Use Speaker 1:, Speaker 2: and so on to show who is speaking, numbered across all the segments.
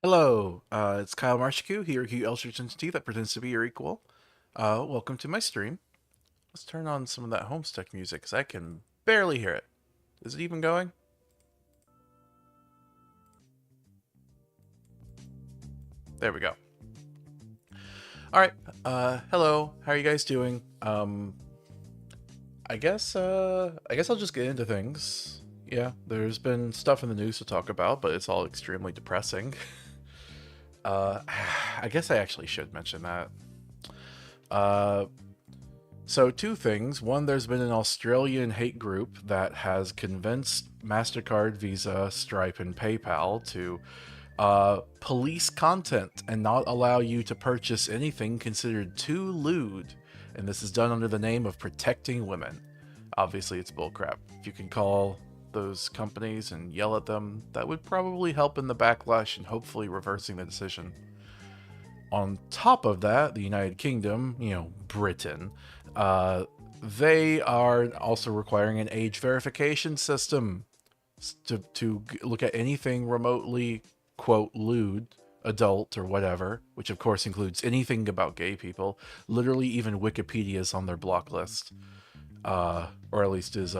Speaker 1: Hello, it's Kyle Marshiku here, Hugh Elshridge entity that pretends to be your equal. Welcome to my stream. Let's turn on some of that Homestuck music because I can barely hear it. Is it even going? There we go. All right. Hello. How are you guys doing? I guess I'll just get into things. Yeah, there's been stuff in the news to talk about, but it's all extremely depressing. Uh, I guess I actually should mention that. Uh, So, two things. One, there's been an Australian hate group that has convinced MasterCard, Visa, Stripe, and PayPal to police content and not allow you to purchase anything considered too lewd. And this is done under the name of protecting women. Obviously, it's bullcrap. If you can call those companies and yell at them, that would probably help in the backlash and hopefully reversing the decision. On top of that, the United Kingdom, Britain, uh, they are also requiring an age verification system to look at anything remotely, quote, lewd, adult, or whatever, which of course includes anything about gay people. Literally, even Wikipedia is on their block list. Or at least is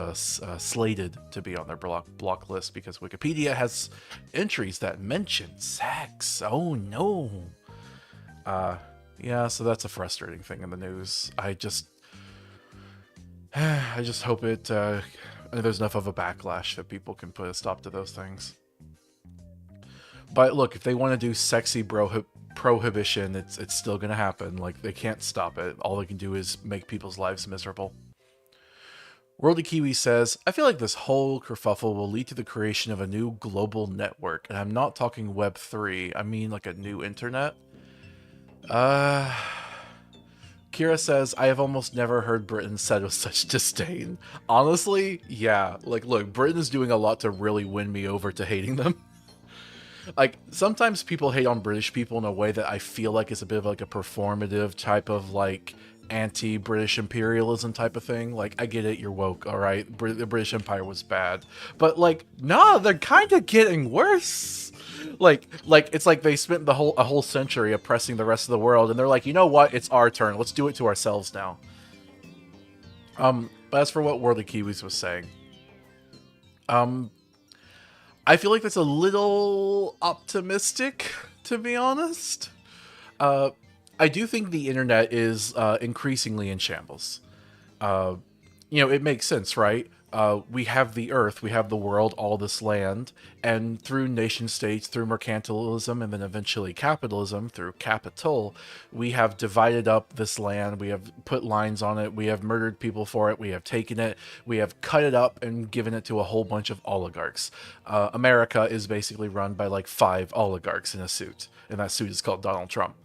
Speaker 1: slated to be on their block list because Wikipedia has entries that mention sex. Oh no. Uh, yeah, so that's a frustrating thing in the news. I just hope there's enough of a backlash that people can put a stop to those things. But look, if they want to do sexy prohibition, it's still gonna happen. Like they can't stop it. All they can do is make people's lives miserable. Worldy Kiwi says, I feel like this whole kerfuffle will lead to the creation of a new global network, and I'm not talking Web 3, I mean like a new internet. Uh, Kira says, I have almost never heard Britain said with such disdain. Honestly, yeah. Like, look, Britain is doing a lot to really win me over to hating them. Like, sometimes people hate on British people in a way that I feel like is a bit of like a performative type of like anti-British imperialism type of thing. Like, I get it, you're woke, all right? The British Empire was bad, but like, nah, they're kind of getting worse. Like it's like they spent a whole century oppressing the rest of the world, and they're like, you know what? It's our turn. Let's do it to ourselves now. But as for what World of Kiwis was saying, um, I feel like that's a little optimistic, to be honest. Uh, I do think the internet is increasingly in shambles. Uh, it makes sense, right? We have the earth, we have the world, all this land, and through nation states, through mercantilism, and then eventually capitalism, through capital, we have divided up this land, we have put lines on it, we have murdered people for it, we have taken it, we have cut it up and given it to a whole bunch of oligarchs. America is basically run by like 5 oligarchs in a suit, and that suit is called Donald Trump.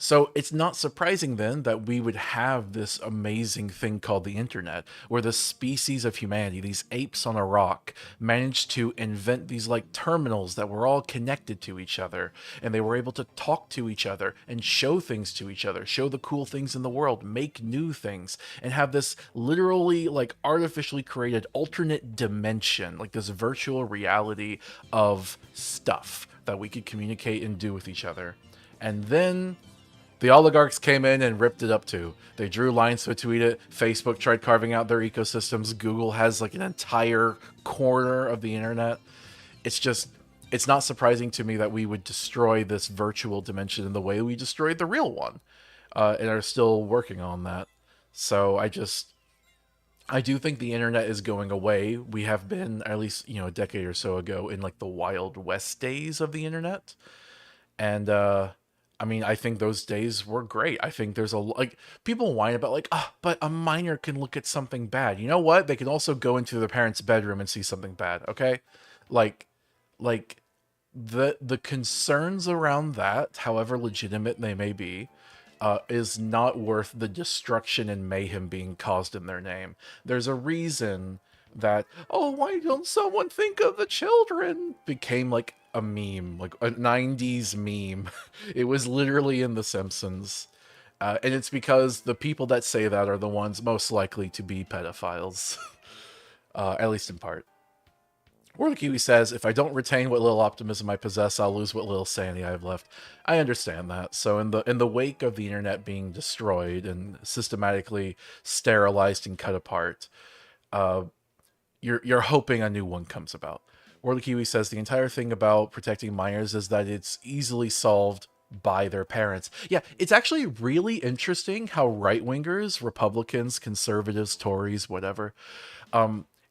Speaker 1: So it's not surprising then that we would have this amazing thing called the internet, where the species of humanity, these apes on a rock, managed to invent these like terminals that were all connected to each other, and they were able to talk to each other and show things to each other, show the cool things in the world, make new things, and have this literally like artificially created alternate dimension, like this virtual reality of stuff that we could communicate and do with each other. And then the oligarchs came in and ripped it up too. They drew lines between it. Facebook tried carving out their ecosystems. Google has like an entire corner of the internet. It's not surprising to me that we would destroy this virtual dimension in the way we destroyed the real one, and are still working on that. So I do think the internet is going away. We have been, at least, a decade or so ago, in like the Wild West days of the internet. And I mean, I think those days were great. I think there's like people whine about like, but a minor can look at something bad. You know what? They can also go into their parents' bedroom and see something bad. Okay, like, like the concerns around that, however legitimate they may be, is not worth the destruction and mayhem being caused in their name. There's a reason that, oh, why don't someone think of the children, became like a meme, like a 90s meme. It was literally in The Simpsons. And it's because the people that say that are the ones most likely to be pedophiles, at least in part. Or the Kiwi says, if I don't retain what little optimism I possess, I'll lose what little sanity I have left. I understand that. So in the wake of the internet being destroyed and systematically sterilized and cut apart, uh, you're hoping a new one comes about. Or the Kiwi says the entire thing about protecting minors is that it's easily solved by their parents. Yeah, it's actually really interesting how right wingers, Republicans, conservatives, Tories, whatever,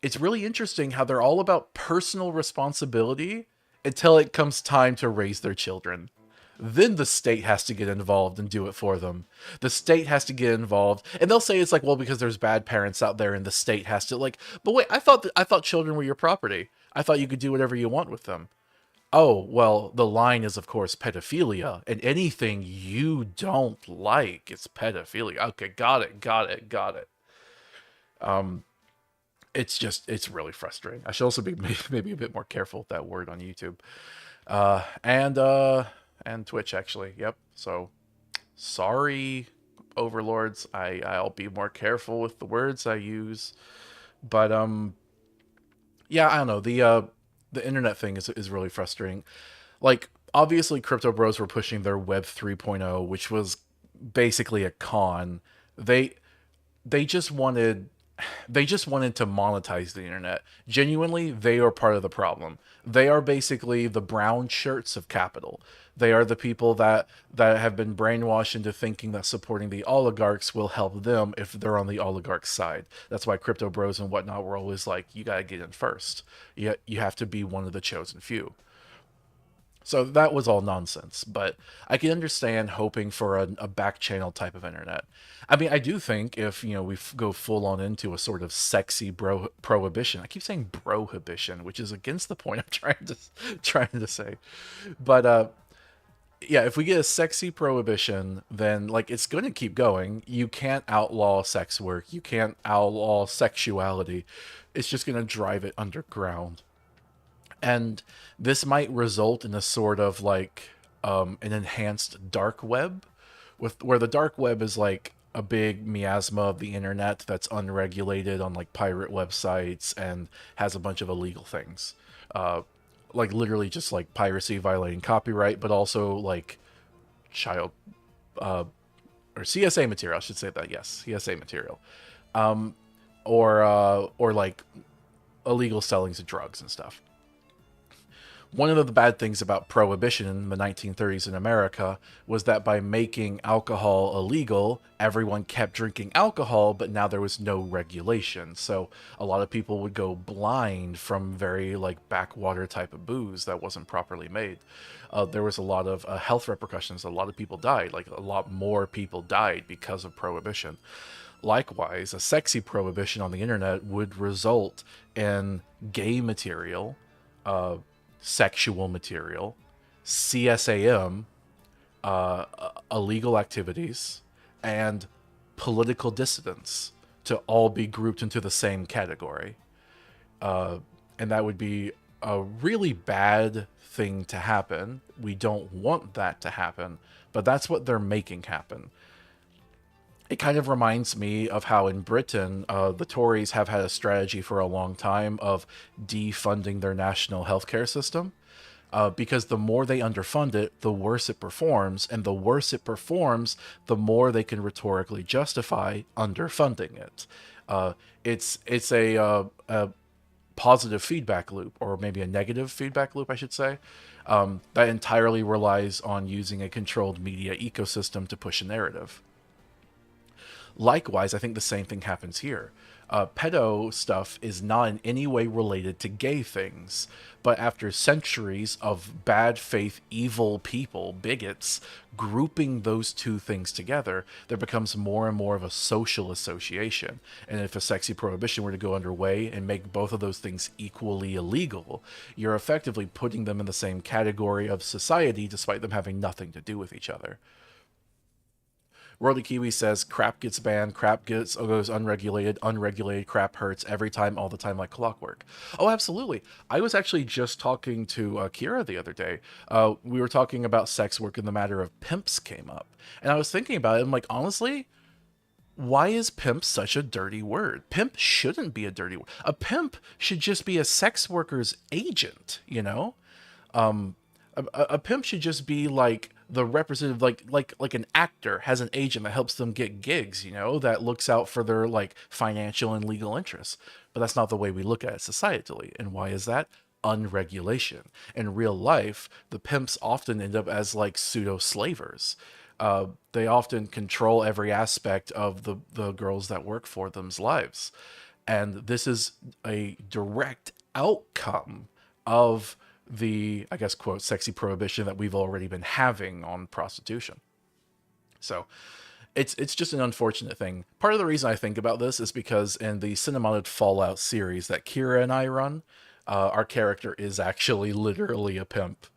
Speaker 1: it's really interesting how they're all about personal responsibility until it comes time to raise their children. Then the state has to get involved and do it for them. The state has to get involved, and they'll say it's like, well, because there's bad parents out there, and the state has to like. But wait, I thought children were your property. I thought you could do whatever you want with them. Oh, well, the line is, of course, pedophilia, and anything you don't like is pedophilia. Okay, got it, got it, got it. It's really frustrating. I should also be maybe a bit more careful with that word on YouTube, and Twitch actually. Yep. So sorry, overlords. I'll be more careful with the words I use. But yeah, I don't know. The internet thing is really frustrating. Like, obviously crypto bros were pushing their web 3.0, which was basically a con. They they just wanted they just wanted to monetize the internet. Genuinely, they are part of the problem. They are basically the brown shirts of capital. They are the people that have been brainwashed into thinking that supporting the oligarchs will help them if they're on the oligarchs' side. That's why crypto bros and whatnot were always like, you gotta get in first. You have to be one of the chosen few. So that was all nonsense, but I can understand hoping for a back channel type of internet. I mean, I do think if, we go full on into a sort of sexy prohibition. I keep saying prohibition, which is against the point I'm trying to say. But yeah, if we get a sexy prohibition, then like it's going to keep going. You can't outlaw sex work. You can't outlaw sexuality. It's just going to drive it underground. And this might result in a sort of like an enhanced dark web, with where the dark web is like a big miasma of the internet that's unregulated on like pirate websites and has a bunch of illegal things, uh, like literally just like piracy violating copyright, but also like child uh, or CSA material. I should say that, yes, CSA material, or like illegal sellings of drugs and stuff. One of the bad things about prohibition in the 1930s in America was that by making alcohol illegal, everyone kept drinking alcohol, but now there was no regulation. So a lot of people would go blind from very like backwater type of booze that wasn't properly made. There was a lot of health repercussions. A lot of people died. Like a lot more people died because of prohibition. Likewise, a sexy prohibition on the internet would result in gay material, sexual material, CSAM, illegal activities, and political dissidents to all be grouped into the same category. And that would be a really bad thing to happen. We don't want that to happen, but that's what they're making happen. It kind of reminds me of how in Britain, the Tories have had a strategy for a long time of defunding their national healthcare system. Because the more they underfund it, the worse it performs, and the worse it performs, the more they can rhetorically justify underfunding it. It's a positive feedback loop, or maybe a negative feedback loop, I should say, that entirely relies on using a controlled media ecosystem to push a narrative. Likewise, I think the same thing happens here. Pedo stuff is not in any way related to gay things, but after centuries of bad faith, evil people, bigots, grouping those two things together, there becomes more and more of a social association. And if a sexy prohibition were to go underway and make both of those things equally illegal, you're effectively putting them in the same category of society despite them having nothing to do with each other. Worldy Kiwi says crap gets banned, crap goes unregulated, unregulated crap hurts every time, all the time, like clockwork. Oh, absolutely. I was actually just talking to Kira the other day. We were talking about sex work and the matter of pimps came up. And I was thinking about it. I'm like, honestly, Why is pimp such a dirty word? Pimp shouldn't be a dirty word. A pimp should just be a sex worker's agent, you know? A pimp should just be like the representative, like an actor has an agent that helps them get gigs, you know, that looks out for their like financial and legal interests. But that's not the way we look at it societally. And why is that? Unregulation. In real life, the pimps often end up as like pseudo slavers. They often control every aspect of the girls that work for them's lives. And this is a direct outcome of the, I guess, quote, sexy prohibition that we've already been having on prostitution. So it's just an unfortunate thing. Part of the reason I think about this is because in the Cinemated Fallout series that Kira and I run, our character is actually literally a pimp.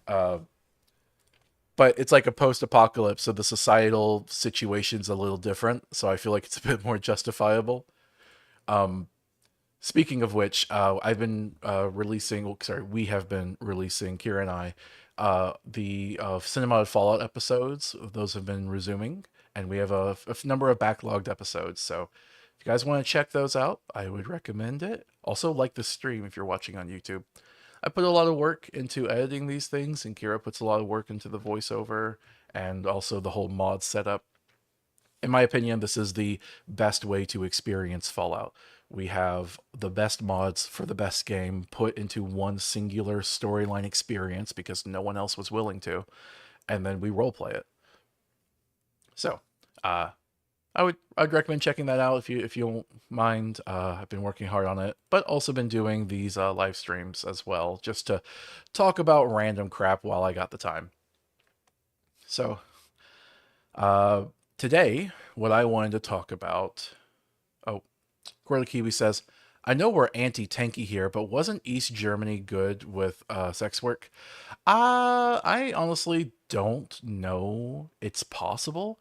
Speaker 1: But it's like a post-apocalypse, so the societal situation's a little different. So I feel like it's a bit more justifiable. Speaking of which, I've been releasing. Well, sorry, we have been releasing, Kira and I, the Cinemated Fallout episodes. Those have been resuming, and we have a number of backlogged episodes. So if you guys want to check those out, I would recommend it. Also, like the stream if you're watching on YouTube. I put a lot of work into editing these things, and Kira puts a lot of work into the voiceover and also the whole mod setup. In my opinion, this is the best way to experience Fallout. We have the best mods for the best game put into one singular storyline experience because no one else was willing to, and then we roleplay it. So, I'd recommend checking that out if you don't mind. I've been working hard on it, but also been doing these live streams as well, just to talk about random crap while I got the time. So, today, what I wanted to talk about. Oh, Corley Kiwi says, I know we're anti-tanky here, but wasn't East Germany good with sex work? I honestly don't know. It's possible.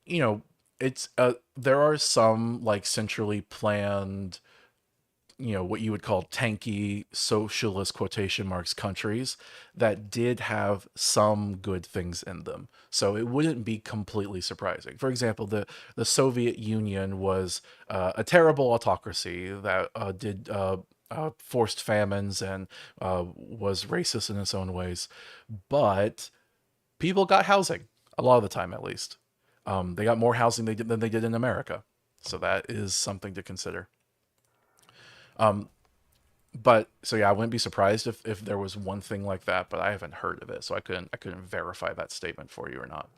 Speaker 1: You know, it's there are some like centrally planned, you know, what you would call tanky socialist quotation marks countries that did have some good things in them. So it wouldn't be completely surprising. For example, the Soviet Union was a terrible autocracy that did forced famines and was racist in its own ways, but people got housing a lot of the time, at least. They got more housing than they did in America, so that is something to consider. But so yeah, I wouldn't be surprised if there was one thing like that, but I haven't heard of it, so I couldn't verify that statement for you or not.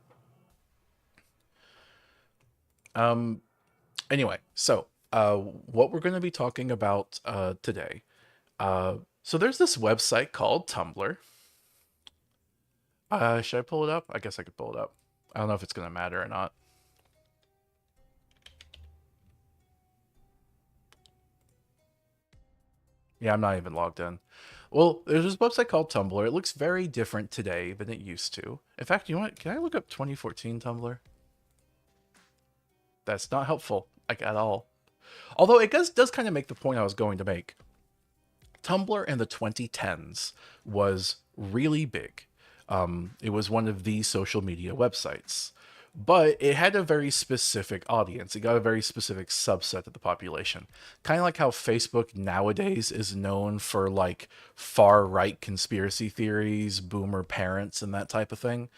Speaker 1: Anyway, so what we're going to be talking about today. So there's this website called Tumblr. Should I pull it up? I guess I could pull it up. I don't know if it's going to matter or not. Yeah, I'm not even logged in. Well, there's this website called Tumblr. It looks very different today than it used to. In fact, you know what? Can I look up 2014 Tumblr? That's not helpful, like at all. Although it does kind of make the point I was going to make. Tumblr in the 2010s was really big. It was one of the social media websites, but it had a very specific audience. It got a very specific subset of the population. Kind of like how Facebook nowadays is known for like far right conspiracy theories, boomer parents, and that type of thing.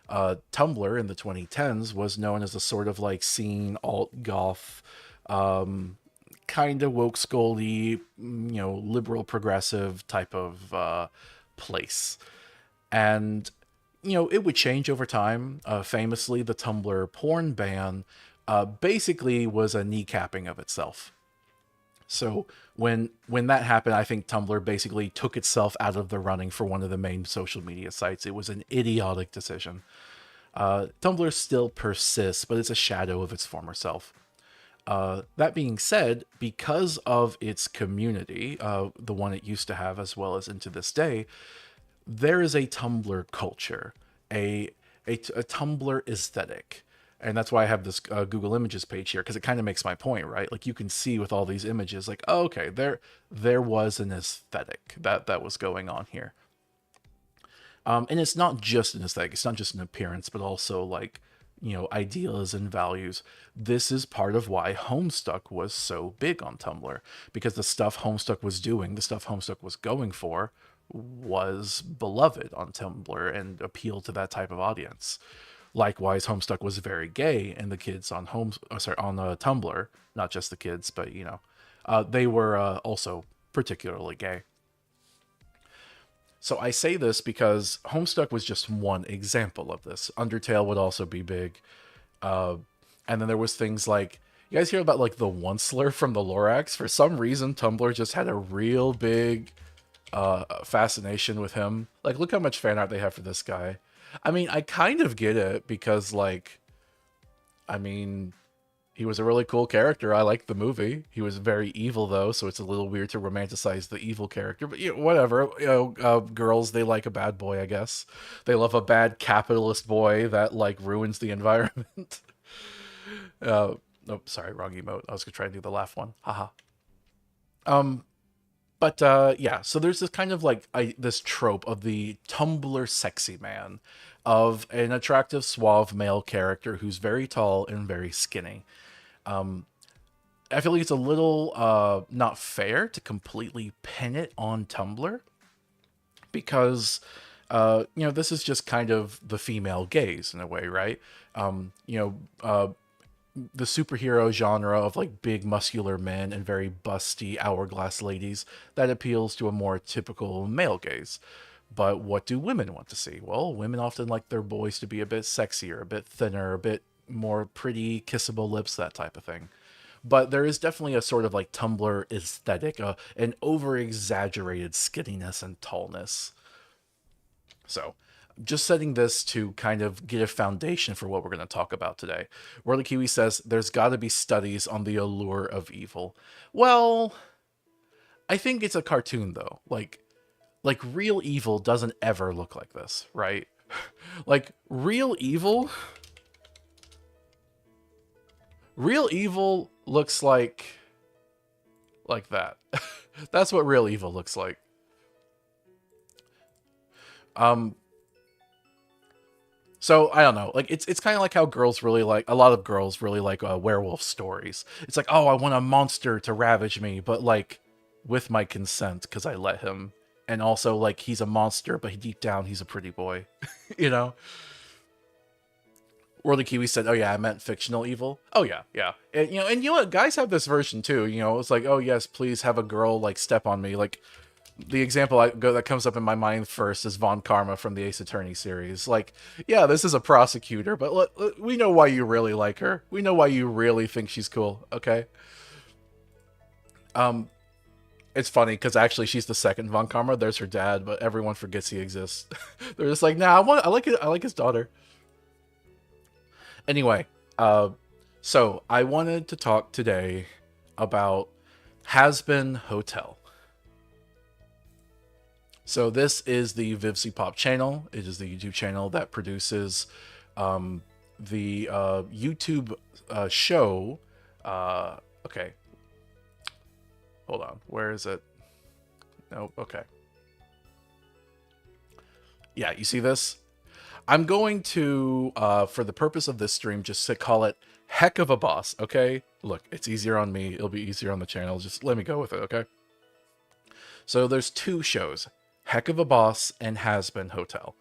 Speaker 1: Tumblr in the 2010s was known as a sort of like scene alt goth, kind of woke scoldy, liberal progressive type of place. And it would change over time. Famously, the Tumblr porn ban basically was a kneecapping of itself. So when that happened, I think Tumblr basically took itself out of the running for one of the main social media sites. It was an idiotic decision. Tumblr still persists, but it's a shadow of its former self. That being said, because of its community, the one it used to have as well as into this day, there is a Tumblr culture, a Tumblr aesthetic. And that's why I have this Google Images page here, because it kind of makes my point, right? Like you can see with all these images, like, oh, okay, there was an aesthetic that was going on here. And it's not just an aesthetic, it's not just an appearance, but also like ideas and values. This is part of why Homestuck was so big on Tumblr, because the stuff Homestuck was doing, the stuff Homestuck was going for, was beloved on Tumblr and appealed to that type of audience. Likewise, Homestuck was very gay, and the kids on Tumblr, not just the kids, but they were also particularly gay. So I say this because Homestuck was just one example of this. Undertale would also be big. And then there was things like, you guys hear about like the Onceler from the Lorax? For some reason, Tumblr just had a real big fascination with him. Like, look how much fan art they have for this guy. I mean, I kind of get it because, like, I mean, he was a really cool character. I liked the movie. He was very evil, though, so it's a little weird to romanticize the evil character. But, whatever. Girls, they like a bad boy, I guess. They love a bad capitalist boy that, like, ruins the environment. Oh, sorry, wrong emote. I was going to try and do the laugh one. Haha. But yeah, so there's this kind of like this trope of the Tumblr sexy man, of an attractive, suave male character who's very tall and very skinny. I feel like it's a little not fair to completely pin it on Tumblr, because this is just kind of the female gaze in a way, right? The superhero genre of like big muscular men and very busty hourglass ladies, that appeals to a more typical male gaze. But what do women want to see? Well, women often like their boys to be a bit sexier, a bit thinner, a bit more pretty, kissable lips, that type of thing. But there is definitely a sort of like Tumblr aesthetic, an over exaggerated skinniness and tallness. So, just setting this to kind of get a foundation for what we're going to talk about today. World Kiwi says there's got to be studies on the allure of evil. Well, I think it's a cartoon though. Like real evil doesn't ever look like this, right? Like real evil looks like that. That's what real evil looks like. So I don't know, like it's kind of like how a lot of girls really like werewolf stories. It's like, oh, I want a monster to ravage me, but like with my consent because I let him, and also like he's a monster, but deep down he's a pretty boy, you know. Or the Kiwi said, "Oh yeah, I meant fictional evil." Oh yeah, yeah, and you know what, guys have this version too. It's like, oh yes, please have a girl like step on me, like. The example that comes up in my mind first is Von Karma from the Ace Attorney series. Like, yeah, this is a prosecutor, but we know why you really like her. We know why you really think she's cool, okay? It's funny, because actually she's the second Von Karma. There's her dad, but everyone forgets he exists. They're just like, nah, I like his daughter. Anyway, so I wanted to talk today about Hazbin Hotel. So this is the VivziePop channel. It is the YouTube channel that produces the YouTube show. Okay. Hold on. Where is it? Nope. Okay. Yeah, you see this? I'm going to, for the purpose of this stream, just call it Heck of a Boss, okay? Look, it's easier on me. It'll be easier on the channel. Just let me go with it, okay? So there's two shows. Heck of a Boss and Hazbin Hotel.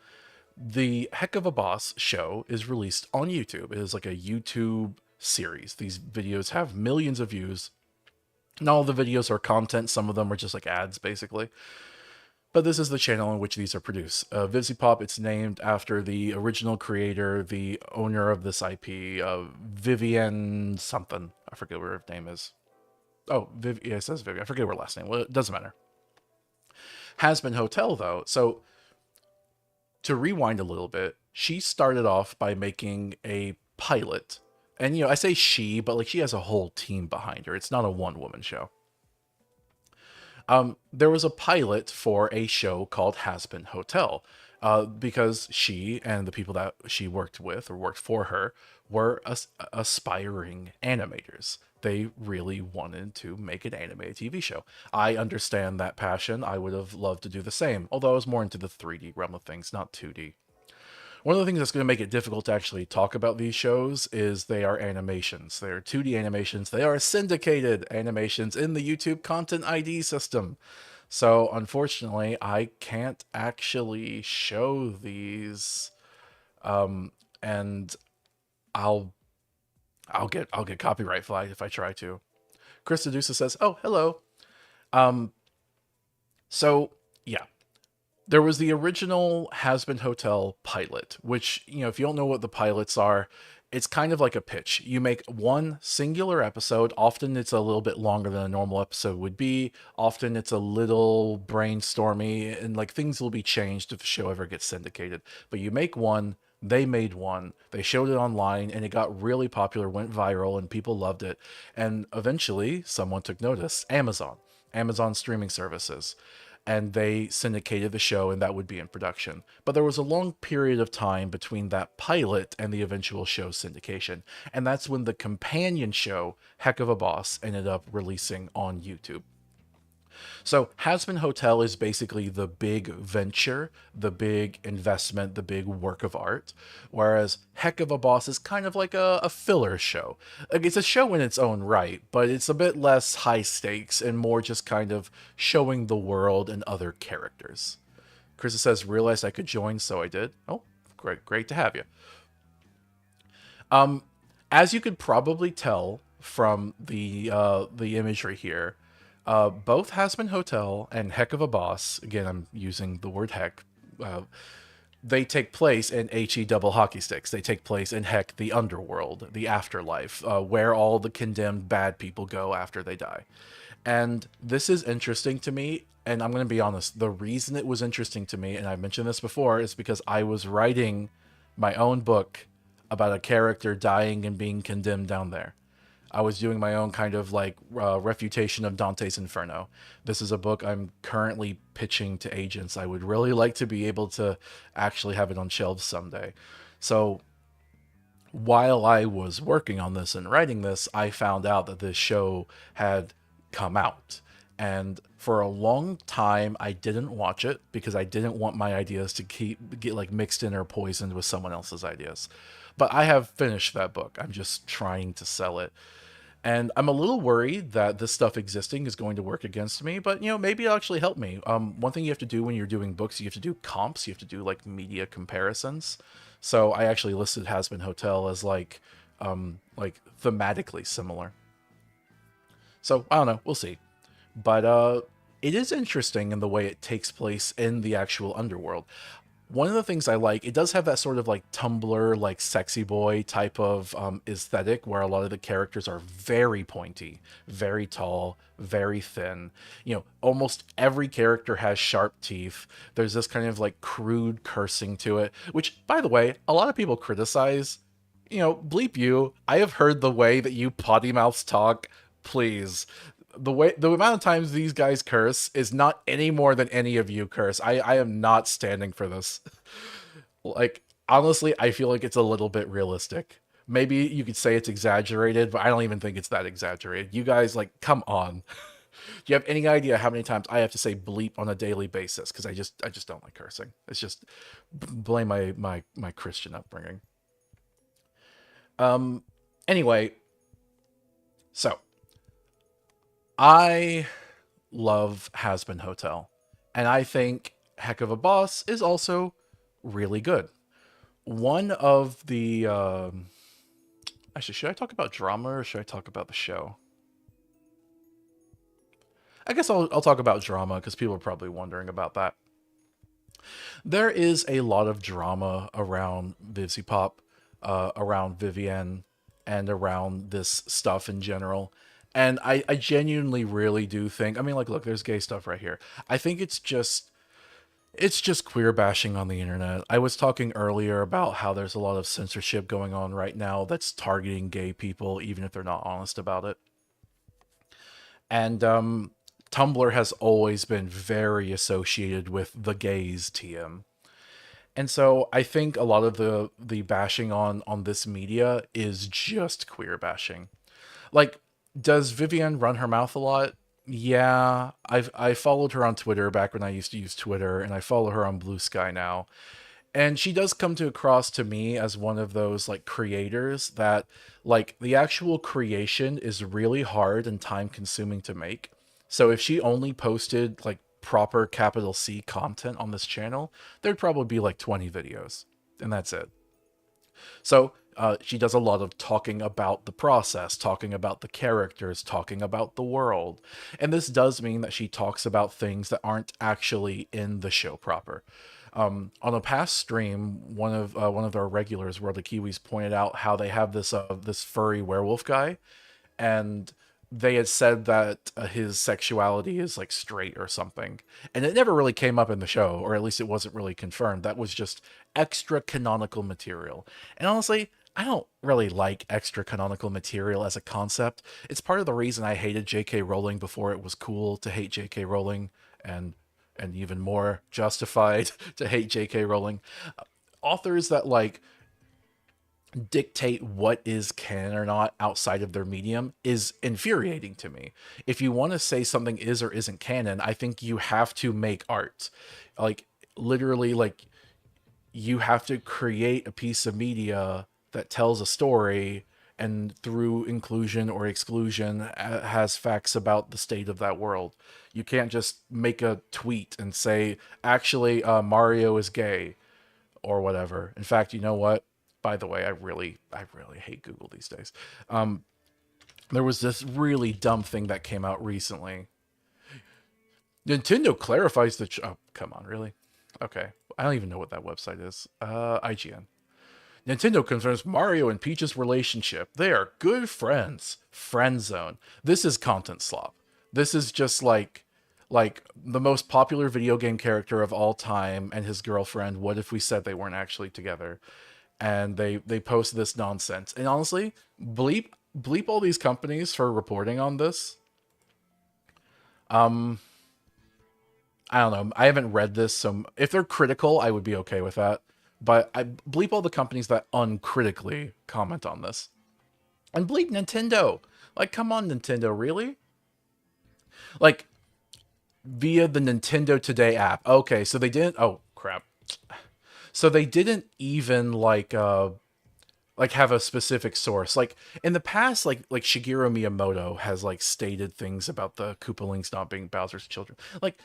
Speaker 1: The Heck of a Boss show is released on YouTube. It is like a YouTube series. These videos have millions of views. Not all the videos are content. Some of them are just like ads, basically. But this is the channel in which these are produced. VivziePop, it's named after the original creator, the owner of this IP, Vivian something. I forget what her name is. Oh, yeah, it says Vivian. I forget her last name. Well, it doesn't matter. Hazbin Hotel, though, so to rewind a little bit, she started off by making a pilot. And, I say she, but like she has a whole team behind her. It's not a one-woman show. There was a pilot for a show called Hazbin Hotel, because she and the people that she worked with or worked for her were aspiring animators. They really wanted to make an animated TV show. I understand that passion. I would have loved to do the same, although I was more into the 3D realm of things, not 2D. One of the things that's going to make it difficult to actually talk about these shows is they are animations. They are 2D animations. They are syndicated animations in the YouTube Content ID system. So unfortunately, I can't actually show these, and I'll I'll get copyright flagged if I try to. Chris Dedusa says, "Oh, hello." Um, so yeah, there was the original Hazbin Hotel pilot, which, if you don't know what the pilots are, it's kind of like a pitch. You make one singular episode. Often it's a little bit longer than a normal episode would be. Often it's a little brainstormy, and like things will be changed if the show ever gets syndicated. But you make one, they made one, they showed it online, and it got really popular, went viral, and people loved it. And eventually, someone took notice. Amazon streaming services, and they syndicated the show, and that would be in production. But there was a long period of time between that pilot and the eventual show's syndication, and that's when the companion show, Heck of a Boss, ended up releasing on YouTube. So Hazbin Hotel is basically the big venture, the big investment, the big work of art, whereas Heck of a Boss is kind of like a filler show. Like, it's a show in its own right, but it's a bit less high stakes and more just kind of showing the world and other characters. Chris says, realized I could join, so I did. Oh, great to have you. As you could probably tell from the imagery here, both Hazbin Hotel and Heck of a Boss, again, I'm using the word heck, uh, they take place in HE double hockey sticks. They take place in Heck, the underworld, the afterlife, where all the condemned bad people go after they die. And this is interesting to me, and I'm going to be honest, the reason it was interesting to me, and I've mentioned this before, is because I was writing my own book about a character dying and being condemned down there. I was doing my own kind of like refutation of Dante's Inferno. This is a book I'm currently pitching to agents. I would really like to be able to actually have it on shelves someday. So while I was working on this and writing this, I found out that this show had come out. And for a long time, I didn't watch it because I didn't want my ideas to get like mixed in or poisoned with someone else's ideas. But I have finished that book. I'm just trying to sell it. And I'm a little worried that this stuff existing is going to work against me, but maybe it'll actually help me. One thing you have to do when you're doing books, you have to do comps, you have to do like media comparisons. So I actually listed Hazbin Hotel as like thematically similar. So I don't know, we'll see. But it is interesting in the way it takes place in the actual underworld. One of the things I like, it does have that sort of like Tumblr, like sexy boy type of aesthetic where a lot of the characters are very pointy, very tall, very thin. Almost every character has sharp teeth. There's this kind of like crude cursing to it, which, by the way, a lot of people criticize. Bleep you. I have heard the way that you potty mouths talk. Please, the amount of times these guys curse is not any more than any of you curse. I am not standing for this. Like, honestly, I feel like it's a little bit realistic. Maybe you could say it's exaggerated, but I don't even think it's that exaggerated. You guys, like, come on. Do you have any idea how many times I have to say bleep on a daily basis? Because I just don't like cursing. It's just blame my Christian upbringing. Anyway, so I love Hazbin Hotel, and I think Heck of a Boss is also really good. One of the actually, should I talk about drama or should I talk about the show? I guess I'll talk about drama because people are probably wondering about that. There is a lot of drama around VivziePop, around Vivienne, and around this stuff in general. And I genuinely really do think, I mean, like, look, there's gay stuff right here. I think it's just queer bashing on the internet. I was talking earlier about how there's a lot of censorship going on right now that's targeting gay people, even if they're not honest about it. And Tumblr has always been very associated with the gays TM. And so I think a lot of the bashing on this media is just queer bashing. Like, does Vivienne run her mouth a lot? I followed her on Twitter back when I used to use Twitter, and I follow her on Blue Sky now. And she does come to across to me as one of those like creators that like the actual creation is really hard and time consuming to make. So if she only posted like proper capital C content on this channel, there'd probably be like 20 videos, and that's it. So she does a lot of talking about the process, talking about the characters, talking about the world. And this does mean that she talks about things that aren't actually in the show proper. On a past stream, one of our regulars, World of Kiwis, pointed out how they have this furry werewolf guy, and they had said that his sexuality is like straight or something. And it never really came up in the show, or at least it wasn't really confirmed. That was just extra canonical material. And honestly, I don't really like extra canonical material as a concept. It's part of the reason I hated J.K. Rowling before it was cool to hate J.K. Rowling, and even more justified to hate J.K. Rowling. Authors that like dictate what is canon or not outside of their medium is infuriating to me. If you want to say something is or isn't canon, I think you have to make art. Like literally like you have to create a piece of media that tells a story and through inclusion or exclusion has facts about the state of that world. You can't just make a tweet and say actually Mario is gay or whatever. In fact, you know what? By the way, I really hate Google these days. There was this really dumb thing that came out recently. Nintendo clarifies the. Oh, come on, really? Okay, I don't even know what that website is. IGN. Nintendo confirms Mario and Peach's relationship. They are good friends. Friend zone. This is content slop. This is just like the most popular video game character of all time and his girlfriend. What if we said they weren't actually together? And they post this nonsense. And honestly, bleep all these companies for reporting on this. I don't know. I haven't read this, so if they're critical, I would be okay with that. But I bleep all the companies that uncritically comment on this. And bleep Nintendo. Like, come on, Nintendo, really? Like, via the Nintendo Today app. Okay, so they didn't. Oh, crap. So they didn't even like have a specific source. Like in the past, like Shigeru Miyamoto has like stated things about the Koopalings not being Bowser's children. Like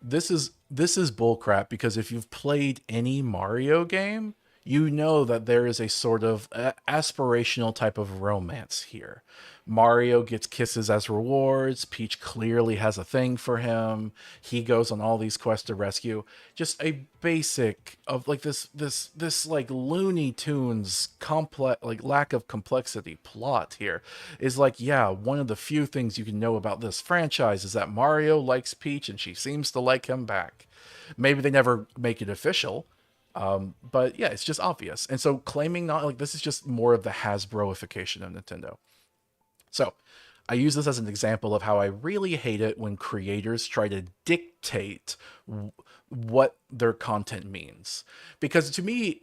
Speaker 1: this is bullcrap because if you've played any Mario game, you know that there is a sort of aspirational type of romance here. Mario gets kisses as rewards. Peach clearly has a thing for him. He goes on all these quests to rescue. Just a basic of like this like Looney Tunes complex like lack of complexity plot here is like, yeah, one of the few things you can know about this franchise is that Mario likes Peach and she seems to like him back. Maybe they never make it official, but yeah, it's just obvious. And so claiming not like this is just more of the Hasbroification of Nintendo. So I use this as an example of how I really hate it when creators try to dictate what their content means. Because to me,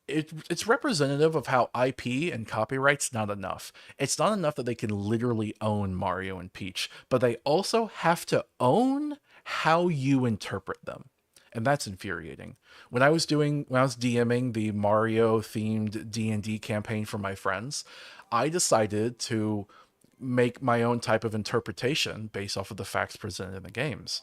Speaker 1: it's representative of how IP and copyright's not enough. It's not enough that they can literally own Mario and Peach, but they also have to own how you interpret them. And that's infuriating. When I was DMing the Mario themed D&D campaign for my friends, I decided to make my own type of interpretation based off of the facts presented in the games.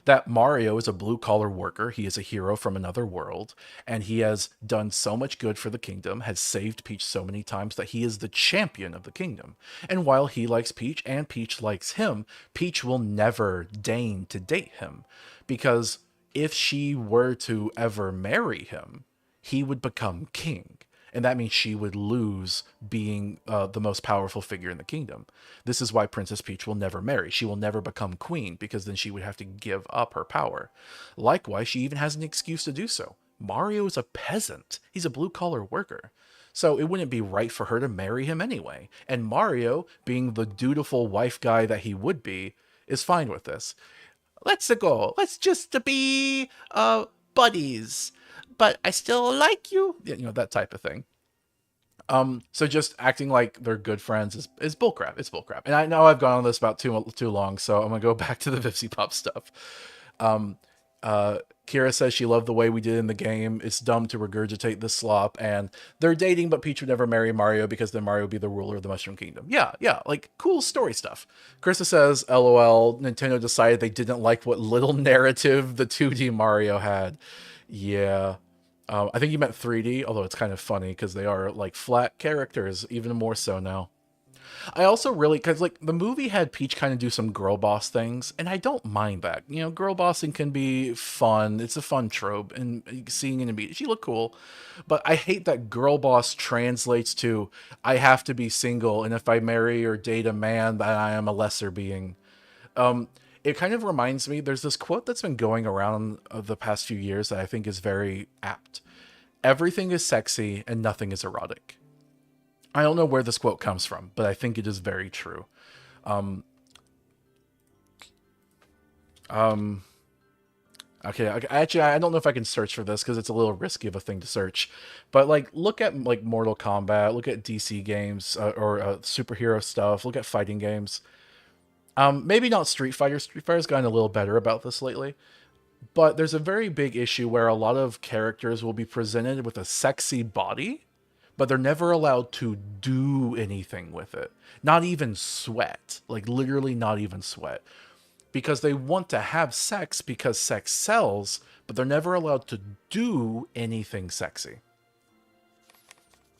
Speaker 1: That Mario is a blue collar worker, he is a hero from another world, and he has done so much good for the kingdom, has saved Peach so many times that he is the champion of the kingdom. And while he likes Peach and Peach likes him, Peach will never deign to date him because if she were to ever marry him, he would become king. And that means she would lose being the most powerful figure in the kingdom. This is why Princess Peach will never marry. She will never become queen because then she would have to give up her power. Likewise, she even has an excuse to do so. Mario is a peasant. He's a blue-collar worker. So it wouldn't be right for her to marry him anyway. And Mario, being the dutiful wife guy that he would be, is fine with this. Let's go. Let's just be buddies. But I still like you. You know, that type of thing. So just acting like they're good friends is bullcrap. It's bullcrap. And I know I've gone on this about too long, so I'm gonna go back to the Vipsy Pop stuff. Um, Kira says she loved the way we did in the game. It's dumb to regurgitate this slop. And they're dating, but Peach would never marry Mario because then Mario would be the ruler of the Mushroom Kingdom. Yeah, yeah, like cool story stuff. Krista says, LOL, Nintendo decided they didn't like what little narrative the 2D Mario had. Yeah. I think you meant 3D, although it's kind of funny because they are like flat characters, even more so now. I also really, because like the movie had Peach kind of do some girl boss things, and I don't mind that. You know, girl bossing can be fun. It's a fun trope, and seeing it in a she looked cool. But I hate that girl boss translates to I have to be single, and if I marry or date a man, then I am a lesser being. It kind of reminds me. There's this quote that's been going around the past few years that I think is very apt. Everything is sexy and nothing is erotic. I don't know where this quote comes from, but I think it is very true. Um, um, okay, actually, I don't know if I can search for this because it's a little risky of a thing to search. But like, look at like Mortal Kombat, look at DC games or superhero stuff, look at fighting games. Maybe not Street Fighter. Street Fighter's gotten a little better about this lately. But there's a very big issue where a lot of characters will be presented with a sexy body, but they're never allowed to do anything with it. Not even sweat. Like, literally, not even sweat. Because they want to have sex because sex sells, but they're never allowed to do anything sexy.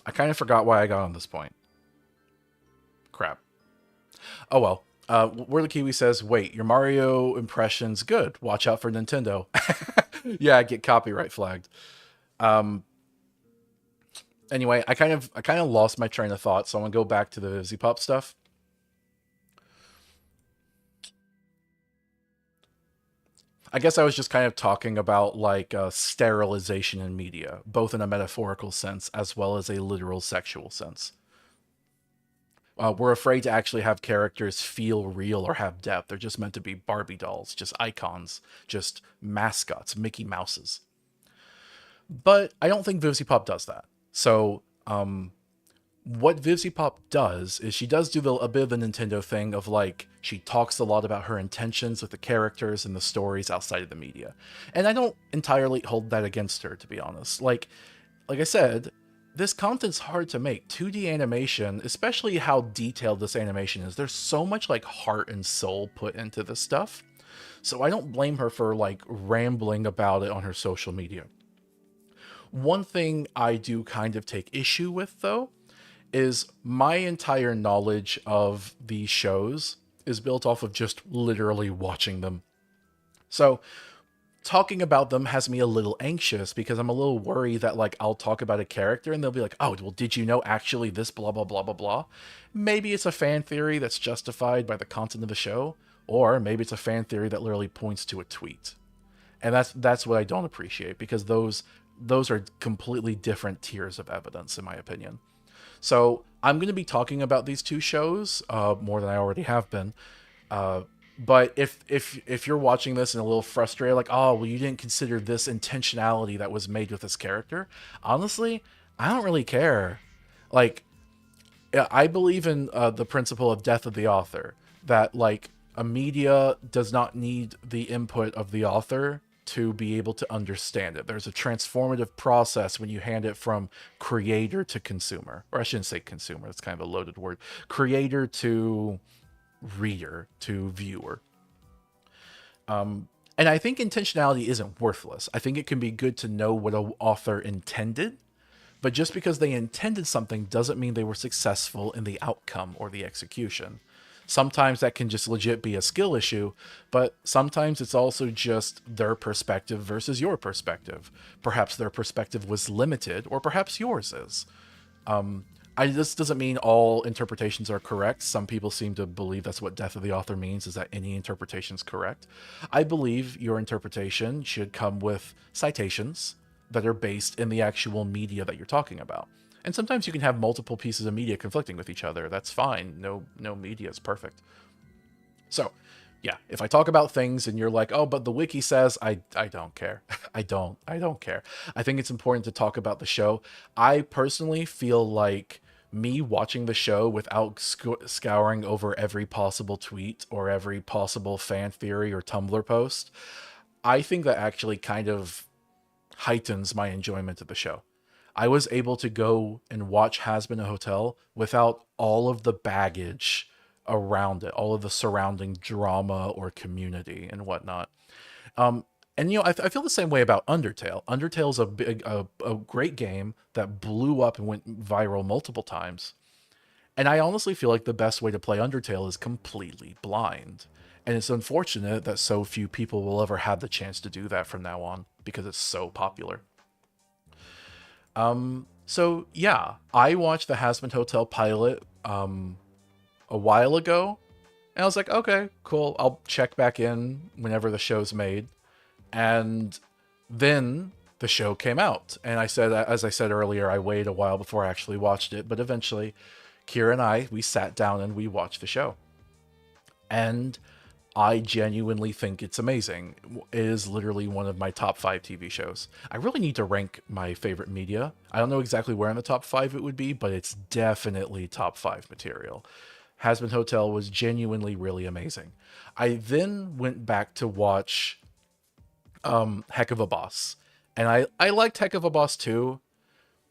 Speaker 1: I kind of forgot why I got on this point. Crap. Oh well. Where the Kiwi says, wait, your Mario impression's good. Watch out for Nintendo. Yeah, I get copyright flagged. Anyway, I kind of lost my train of thought, so I'm gonna go back to the Vivzy Pop stuff. I guess I was just kind of talking about like sterilization in media, both in a metaphorical sense as well as a literal sexual sense. We're afraid to actually have characters feel real or have depth. They're just meant to be Barbie dolls, just icons, just mascots, Mickey Mouses. But I don't think Vivzy Pop does that. So, what Vivzy Pop does is she does do a bit of the Nintendo thing of like, she talks a lot about her intentions with the characters and the stories outside of the media. And I don't entirely hold that against her, to be honest. Like I said, this content's hard to make. 2D animation, especially how detailed this animation is, there's so much like heart and soul put into this stuff. So I don't blame her for like rambling about it on her social media. One thing I do kind of take issue with though, is my entire knowledge of these shows is built off of just literally watching them. So talking about them has me a little anxious because I'm a little worried that like I'll talk about a character and they'll be like, oh, well, did you know actually this blah, blah, blah, blah, blah. Maybe it's a fan theory that's justified by the content of the show, or maybe it's a fan theory that literally points to a tweet. And that's what I don't appreciate, because those are completely different tiers of evidence, in my opinion. So I'm going to be talking about these two shows more than I already have been. But if you're watching this and a little frustrated, like, oh, well, you didn't consider this intentionality that was made with this character. Honestly, I don't really care. Like, I believe in the principle of death of the author, that like a media does not need the input of the author to be able to understand it. There's a transformative process when you hand it from creator to consumer. Or I shouldn't say consumer, that's kind of a loaded word. Creator to reader to viewer. And I think intentionality isn't worthless. I think it can be good to know what an author intended, but just because they intended something doesn't mean they were successful in the outcome or the execution. Sometimes that can just legit be a skill issue, but sometimes it's also just their perspective versus your perspective. Perhaps their perspective was limited, or perhaps yours is. This doesn't mean all interpretations are correct. Some people seem to believe that's what death of the author means, is that any interpretation is correct. I believe your interpretation should come with citations that are based in the actual media that you're talking about. And sometimes you can have multiple pieces of media conflicting with each other. That's fine. No media is perfect. So, yeah, if I talk about things and you're like, oh, but the wiki says, I don't care. I don't care. I think it's important to talk about the show. I personally feel like me watching the show without scouring over every possible tweet or every possible fan theory or Tumblr post, I think that actually kind of heightens my enjoyment of the show. I was able to go and watch Hazbin Hotel without all of the baggage around it, all of the surrounding drama or community and whatnot. Um, and I feel the same way about Undertale. Undertale's a great game that blew up and went viral multiple times. And I honestly feel like the best way to play Undertale is completely blind. And it's unfortunate that so few people will ever have the chance to do that from now on because it's so popular. So yeah, I watched the Hazbin Hotel pilot a while ago, and I was like, okay, cool. I'll check back in whenever the show's made. And then the show came out, and I said, as I said earlier, I waited a while before I actually watched it, but eventually, Kira and we sat down and we watched the show, and I genuinely think it's amazing. It is literally one of my top 5 TV shows. I really need to rank my favorite media. I don't know exactly where in the top 5 it would be, but it's definitely top 5 material. Hazbin Hotel was genuinely really amazing. I then went back to watch Heck of a Boss. And I liked Heck of a Boss too,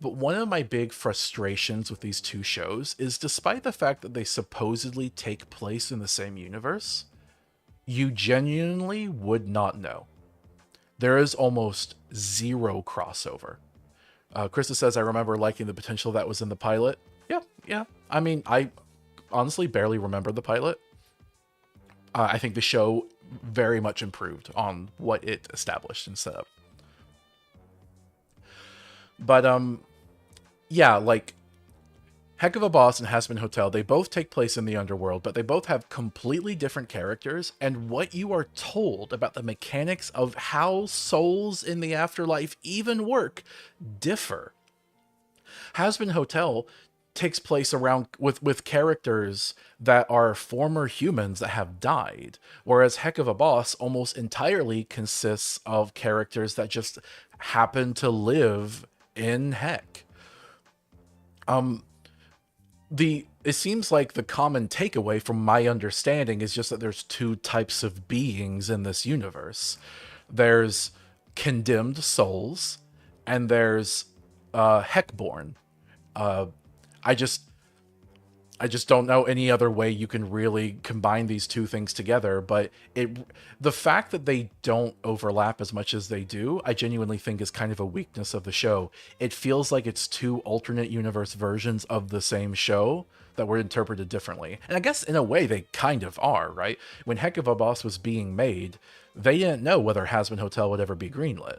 Speaker 1: but one of my big frustrations with these two shows is despite the fact that they supposedly take place in the same universe, you genuinely would not know. There is almost zero crossover. Krista says, I remember liking the potential that was in the pilot. Yeah. I mean, I honestly barely remember the pilot. I think the show very much improved on what it established and set up. But yeah, like Heck of a Boss and Hazbin Hotel, they both take place in the underworld, but they both have completely different characters, and what you are told about the mechanics of how souls in the afterlife even work differ. Hazbin Hotel takes place around with characters that are former humans that have died, whereas Heck of a Boss almost entirely consists of characters that just happen to live in Heck. It seems like the common takeaway from my understanding is just that there's two types of beings in this universe. There's condemned souls, and there's Heckborn. I just I just don't know any other way you can really combine these two things together, but the fact that they don't overlap as much as they do, I genuinely think is kind of a weakness of the show. It feels like it's two alternate universe versions of the same show that were interpreted differently. And I guess in a way they kind of are, right? When Heck of a Boss was being made, they didn't know whether Hazbin Hotel would ever be greenlit.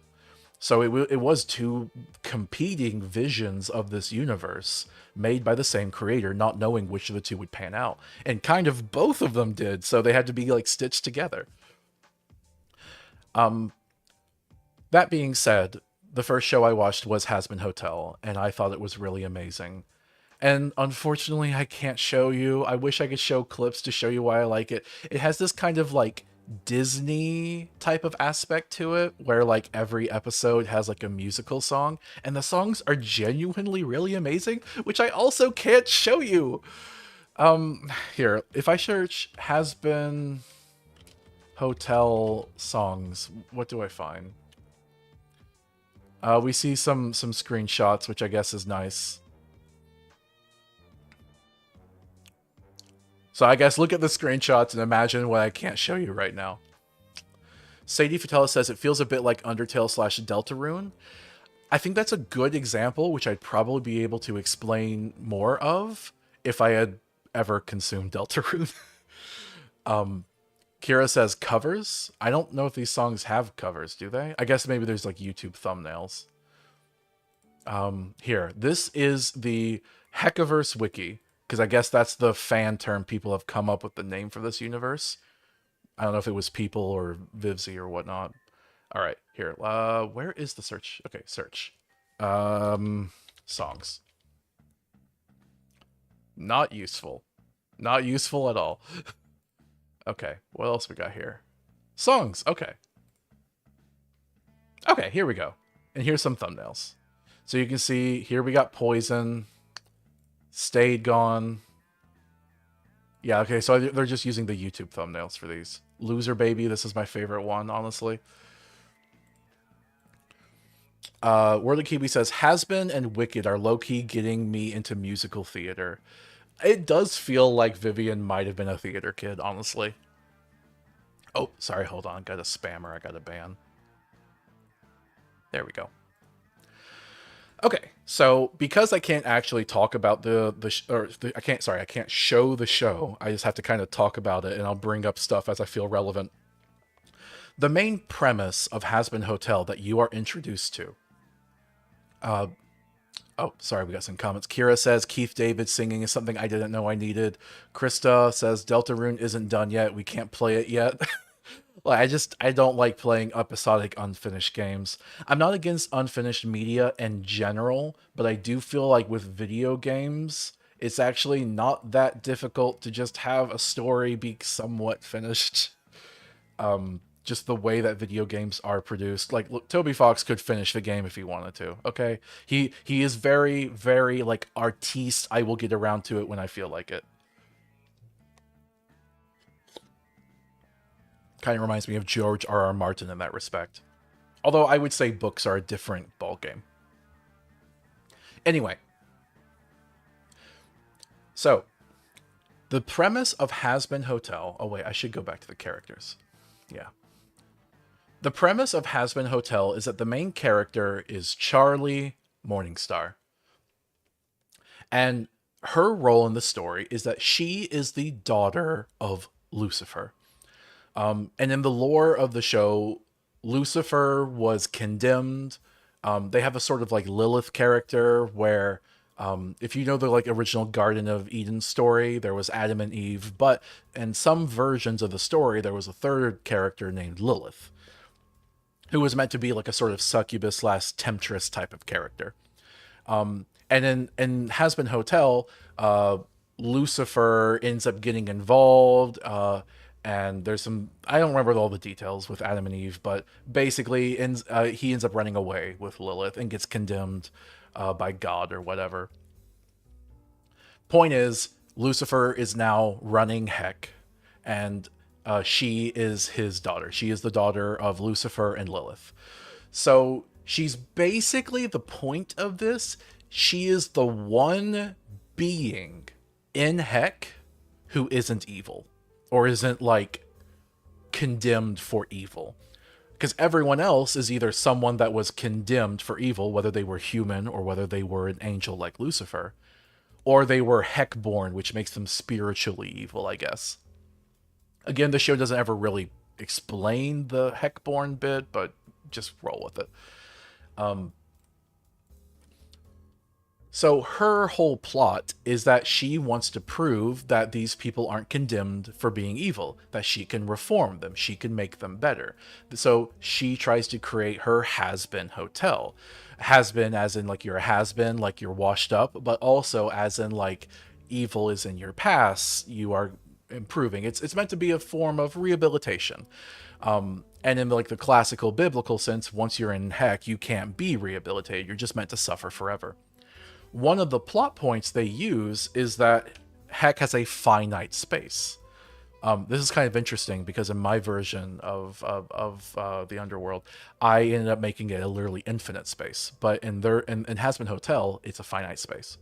Speaker 1: So it was two competing visions of this universe made by the same creator, not knowing which of the two would pan out. And kind of both of them did, so they had to be like stitched together. That being said, the first show I watched was Hazbin Hotel, and I thought it was really amazing. And unfortunately, I can't show you. I wish I could show clips to show you why I like it. It has this kind of like Disney type of aspect to it where like every episode has like a musical song, and the songs are genuinely really amazing, which I also can't show you. Here, if I search Hazbin Hotel songs, what do I find? We see some screenshots, which I guess is nice. So I guess look at the screenshots and imagine what I can't show you right now. Sadie Fatella says it feels a bit like Undertale / Deltarune. I think that's a good example, which I'd probably be able to explain more of if I had ever consumed Deltarune. Kira says covers. I don't know if these songs have covers, do they? I guess maybe there's like YouTube thumbnails. Here, this is the Heckaverse wiki, because I guess that's the fan term people have come up with the name for this universe. I don't know if it was people or Vivzy or whatnot. All right, here. Where is the search? Okay, search. Songs. Not useful. Not useful at all. Okay, what else we got here? Songs. Okay. Okay, here we go. And here's some thumbnails. So you can see here we got Poison, Stayed Gone. Yeah, okay, so they're just using the YouTube thumbnails for these. Loser Baby, this is my favorite one, honestly. Worldly Kiwi says, Hazbin and Wicked are low-key getting me into musical theater. It does feel like Vivian might have been a theater kid, honestly. Oh, sorry, hold on. Got a spammer I got to ban. There we go. Okay, so because I can't actually talk about I can't show the show. I just have to kind of talk about it, and I'll bring up stuff as I feel relevant. The main premise of Hazbin Hotel that you are introduced to. Oh, sorry, we got some comments. Kira says Keith David singing is something I didn't know I needed. Krista says Deltarune isn't done yet. We can't play it yet. Like, I don't like playing episodic unfinished games. I'm not against unfinished media in general, but I do feel like with video games, it's actually not that difficult to just have a story be somewhat finished. Just the way that video games are produced. Like, look, Toby Fox could finish the game if he wanted to. Okay, he is very, very like artiste. I will get around to it when I feel like it. Kind of reminds me of George R. R. Martin in that respect. Although I would say books are a different ballgame. Anyway, so the premise of Hazbin Hotel. Oh wait, I should go back to the characters. Yeah. The premise of Hazbin Hotel is that the main character is Charlie Morningstar. And her role in the story is that she is the daughter of Lucifer. And in the lore of the show, Lucifer was condemned. They have a sort of like Lilith character where, if you know the like original Garden of Eden story, there was Adam and Eve, but in some versions of the story, there was a third character named Lilith, who was meant to be like a sort of succubus slash temptress type of character. And in Hazbin Hotel, Lucifer ends up getting involved, and there's some, I don't remember all the details with Adam and Eve, but basically he ends up running away with Lilith and gets condemned by God or whatever. Point is, Lucifer is now running Heck, and she is his daughter. She is the daughter of Lucifer and Lilith. So she's basically, the point of this, she is the one being in Heck who isn't evil, or isn't like condemned for evil. Because everyone else is either someone that was condemned for evil, whether they were human or whether they were an angel like Lucifer, or they were Heckborn, which makes them spiritually evil, I guess. Again, the show doesn't ever really explain the Heckborn bit, but just roll with it. So her whole plot is that she wants to prove that these people aren't condemned for being evil, that she can reform them, she can make them better. So she tries to create her has-been hotel. Has-been as in like you're a has-been, like you're washed up, but also as in like evil is in your past, you are improving. It's meant to be a form of rehabilitation. And in like the classical biblical sense, once you're in Heck, you can't be rehabilitated. You're just meant to suffer forever. One of the plot points they use is that Heck has a finite space. This is kind of interesting because in my version of the Underworld, I ended up making it a literally infinite space. But in Hazbin Hotel, it's a finite space.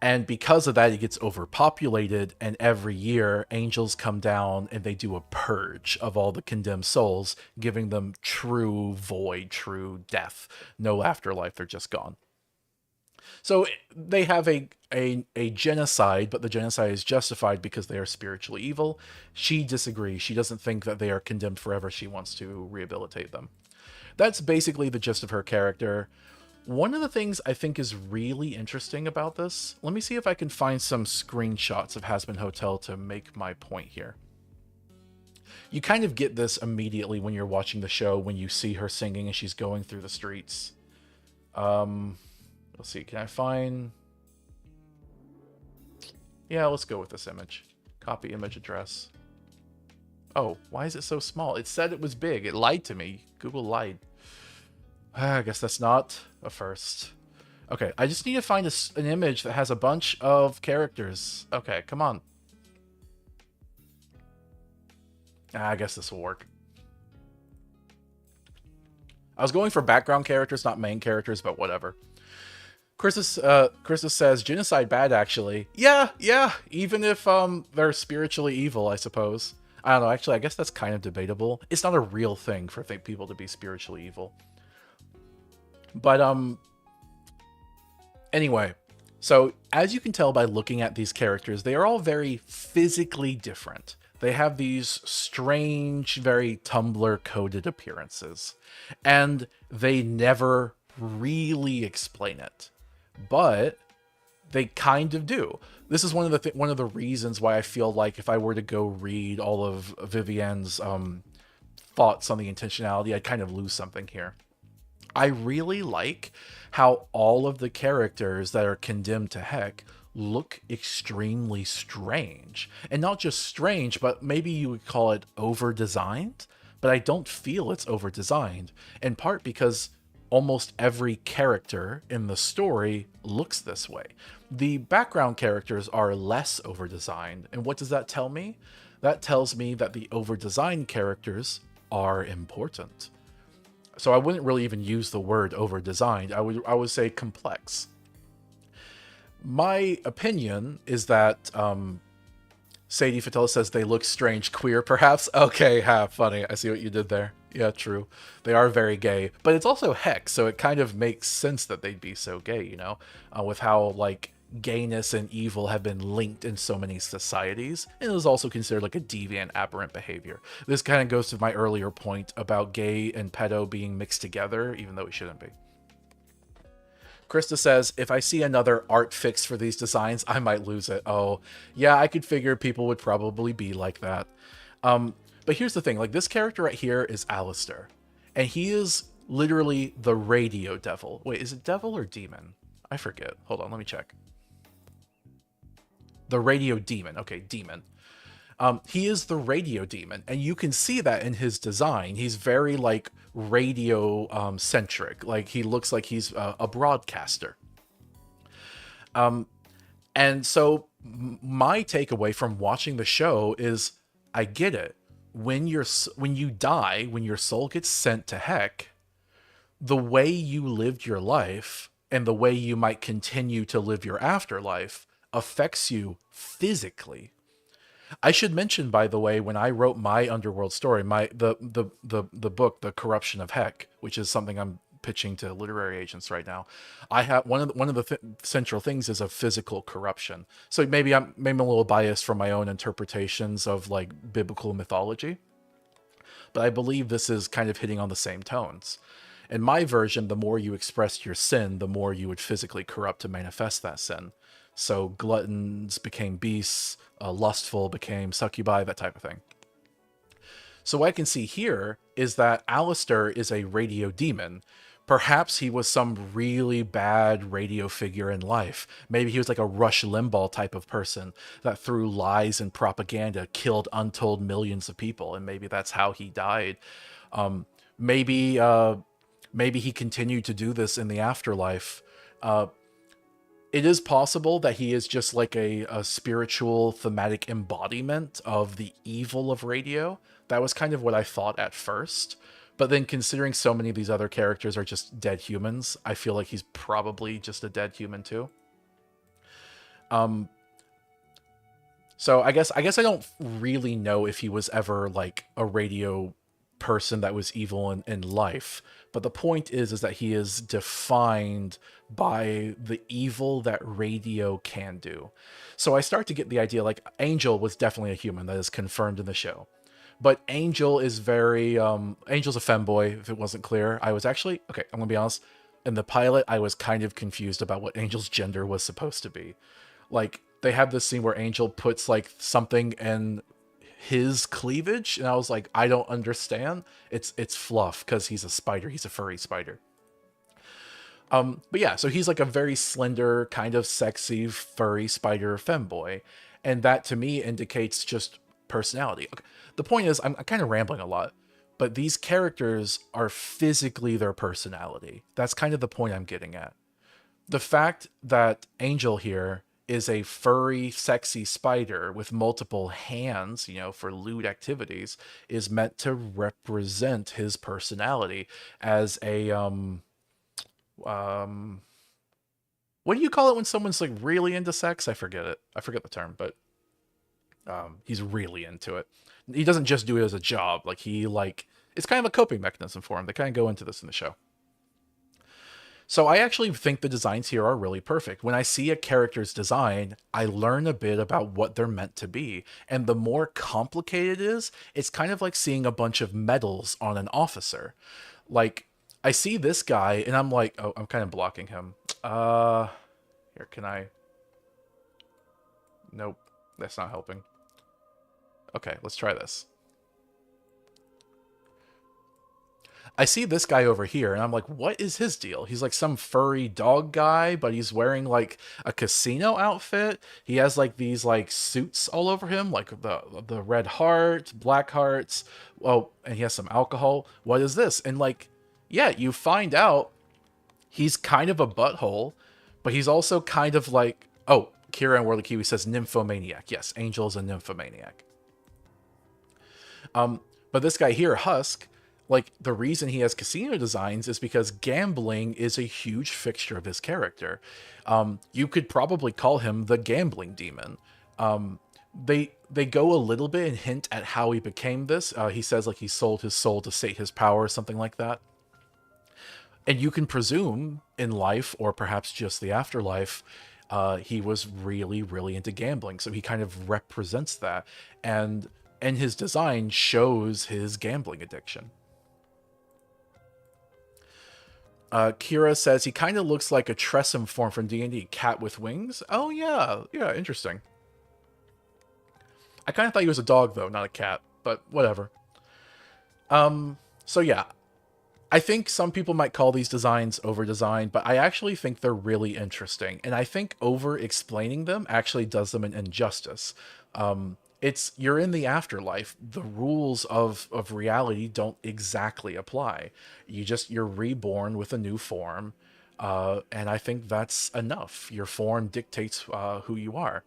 Speaker 1: And because of that, it gets overpopulated, and every year angels come down and they do a purge of all the condemned souls, giving them true void, true death. No afterlife, they're just gone. So they have a genocide, but the genocide is justified because they are spiritually evil. She disagrees. She doesn't think that they are condemned forever. She wants to rehabilitate them. That's basically the gist of her character. One of the things I think is really interesting about this, let me see if I can find some screenshots of Hazbin Hotel to make my point here. You kind of get this immediately when you're watching the show, when you see her singing and she's going through the streets. Let's see, can I find... Yeah, let's go with this image. Copy image address. Oh, why is it so small? It said it was big. It lied to me. Google lied. I guess that's not a first. Okay, I just need to find an image that has a bunch of characters. Okay, come on. I guess this will work. I was going for background characters, not main characters, but whatever. Christus says genocide bad actually. Yeah, yeah. Even if they're spiritually evil, I suppose. I don't know. Actually, I guess that's kind of debatable. It's not a real thing for people to be spiritually evil. But anyway, so as you can tell by looking at these characters, they are all very physically different. They have these strange, very Tumblr coded appearances, and they never really explain it. But they kind of do. This is one of the one of the reasons why I feel like if I were to go read all of Vivian's thoughts on the intentionality, I'd kind of lose something here. I really like how all of the characters that are condemned to heck look extremely strange. And not just strange, but maybe you would call it over-designed. But I don't feel it's over-designed, in part because almost every character in the story looks this way. The background characters are less over-designed. And what does that tell me? That tells me that the over-designed characters are important. So I wouldn't really even use the word over-designed. I would say complex. My opinion is that Sadie Fatella says they look strange, queer, perhaps. Okay, funny. I see what you did there. Yeah, true. They are very gay, but it's also hex, so it kind of makes sense that they'd be so gay, you know, with how like gayness and evil have been linked in so many societies, and it was also considered like a deviant, aberrant behavior. This kind of goes to my earlier point about gay and pedo being mixed together, even though it shouldn't be. Krista says, if I see another art fix for these designs, I might lose it. Oh, yeah, I could figure people would probably be like that. But here's the thing, like this character right here is Alistair, and he is literally the radio devil. Wait, is it devil or demon? I forget. Hold on, let me check. The radio demon. Okay, demon. He is the radio demon, and you can see that in his design. He's very like radio centric. Like he looks like he's a broadcaster. And so my takeaway from watching the show is, I get it. When you die, when your soul gets sent to heck, the way you lived your life and the way you might continue to live your afterlife affects you physically. I should mention, by the way, when I wrote my underworld story, the book, The Corruption of Heck, which is something I'm pitching to literary agents right now, I have one of the central things is a physical corruption. So maybe I'm a little biased from my own interpretations of like biblical mythology, but I believe this is kind of hitting on the same tones. In my version, the more you expressed your sin, the more you would physically corrupt to manifest that sin. So gluttons became beasts, lustful became succubi, that type of thing. So what I can see here is that Alistair is a radio demon. Perhaps he was some really bad radio figure in life. Maybe he was like a Rush Limbaugh type of person that through lies and propaganda killed untold millions of people, and maybe that's how he died. Maybe he continued to do this in the afterlife. It is possible that he is just like a spiritual thematic embodiment of the evil of radio. That was kind of what I thought at first. But then considering so many of these other characters are just dead humans, I feel like he's probably just a dead human too. So I guess I don't really know if he was ever like a radio person that was evil in life. But the point is that he is defined by the evil that radio can do. So I start to get the idea like Angel was definitely a human, that is confirmed in the show. But Angel is very Angel's a femboy, if it wasn't clear. I was actually, okay, I'm gonna be honest, in the pilot I was kind of confused about what Angel's gender was supposed to be. Like they have this scene where Angel puts like something in his cleavage, and I was like, I don't understand. It's fluff because he's a spider, he's a furry spider. But yeah, so he's like a very slender, kind of sexy, furry spider femboy, and that to me indicates just personality. Okay. The point is, I'm kind of rambling a lot, but these characters are physically their personality. That's kind of the point I'm getting at. The fact that Angel here is a furry, sexy spider with multiple hands, for lewd activities, is meant to represent his personality as a um what do you call it when someone's like really into sex? I forget it. I forget the term, but he's really into it. He doesn't just do it as a job. Like it's kind of a coping mechanism for him. They kind of go into this in the show. So I actually think the designs here are really perfect. When I see a character's design, I learn a bit about what they're meant to be. And the more complicated it is, it's kind of like seeing a bunch of medals on an officer. Like, I see this guy and I'm like, oh, I'm kind of blocking him. Here, can I? Nope, that's not helping. Okay, let's try this. I see this guy over here, and I'm like, what is his deal? He's like some furry dog guy, but he's wearing like a casino outfit. He has like these like suits all over him, like the red heart, black hearts. Oh, and he has some alcohol. What is this? And like, yeah, you find out he's kind of a butthole, but he's also kind of like, oh, Kira and Worldly Kiwi says nymphomaniac. Yes, Angel is a nymphomaniac. But this guy here, Husk, like the reason he has casino designs is because gambling is a huge fixture of his character. You could probably call him the gambling demon. They go a little bit and hint at how he became this. He says like he sold his soul to sate his power, or something like that. And you can presume in life, or perhaps just the afterlife, he was really, really into gambling. So he kind of represents that. And his design shows his gambling addiction. Kira says he kind of looks like a Tressum form from D&D, cat with wings. Oh, yeah. Yeah, interesting. I kind of thought he was a dog, though, not a cat. But whatever. So yeah, I think some people might call these designs over-designed, but I actually think they're really interesting. And I think over-explaining them actually does them an injustice. You're in the afterlife. The rules of reality don't exactly apply. You're reborn with a new form. And I think that's enough. Your form dictates who you are.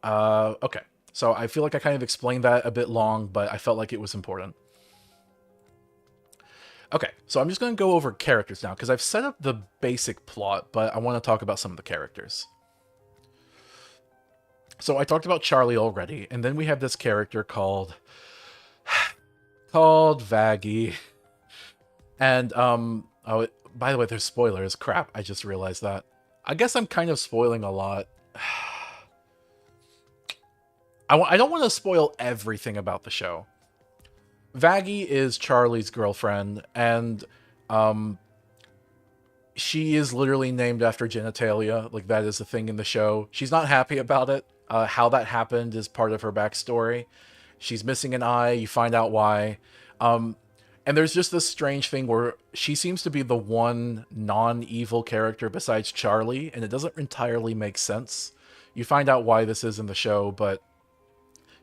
Speaker 1: Okay. So I feel like I kind of explained that a bit long, but I felt like it was important. Okay, so I'm just going to go over characters now, because I've set up the basic plot, but I want to talk about some of the characters. So I talked about Charlie already, and then we have this character called Vaggie. And, oh, by the way, there's spoilers. Crap, I just realized that. I guess I'm kind of spoiling a lot. I don't want to spoil everything about the show. Vaggie is Charlie's girlfriend, and she is literally named after genitalia. Like, that is the thing in the show. She's not happy about it. How that happened is part of her backstory. She's missing an eye. You find out why. And there's just this strange thing where she seems to be the one non-evil character besides Charlie, and it doesn't entirely make sense. You find out why this is in the show, but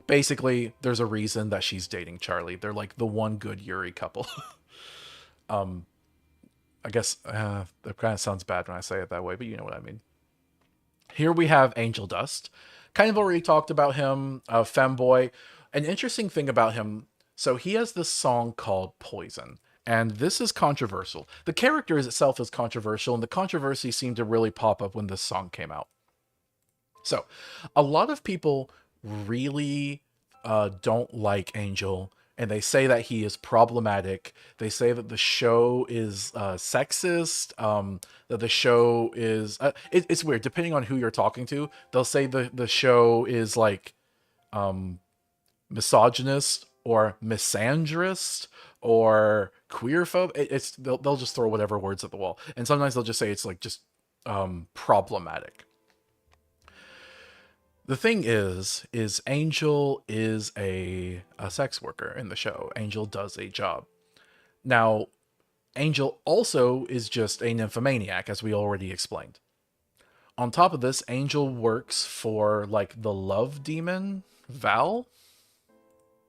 Speaker 1: basically, there's a reason that she's dating Charlie. They're like the one good Yuri couple. I guess that kind of sounds bad when I say it that way, but you know what I mean. Here we have Angel Dust. Kind of already talked about him, femboy. An interesting thing about him, so he has this song called Poison. And this is controversial. The character itself is controversial, and the controversy seemed to really pop up when this song came out. So, a lot of people really don't like Angel, and they say that he is problematic. They say that the show is sexist, that the show is... it's weird. Depending on who you're talking to, they'll say the show is like misogynist or misandrist or queerphobe. They'll just throw whatever words at the wall. And sometimes they'll just say it's like just problematic. The thing is Angel is a sex worker in the show. Angel does a job. Now, Angel also is just a nymphomaniac, as we already explained. On top of this, Angel works for, like, the love demon, Val?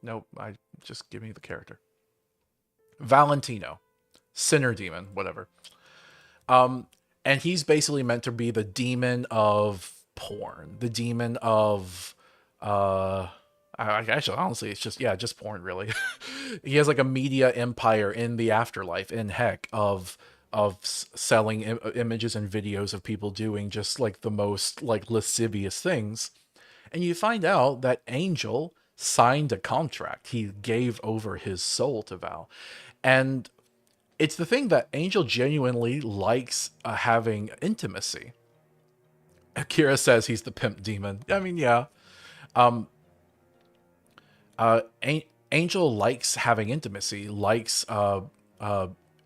Speaker 1: Nope, just give me the character. Valentino. Sinner demon, whatever. And he's basically meant to be the demon of porn, the demon of actually, honestly, it's just, yeah, just porn, really. He has like a media empire in the afterlife, in heck, of selling images and videos of people doing just like the most like lascivious things. And you find out that Angel signed a contract. He gave over his soul to Val. And it's the thing that Angel genuinely likes having intimacy. Akira says he's the pimp demon. I mean, yeah. Um, uh, Angel likes having intimacy, likes uh,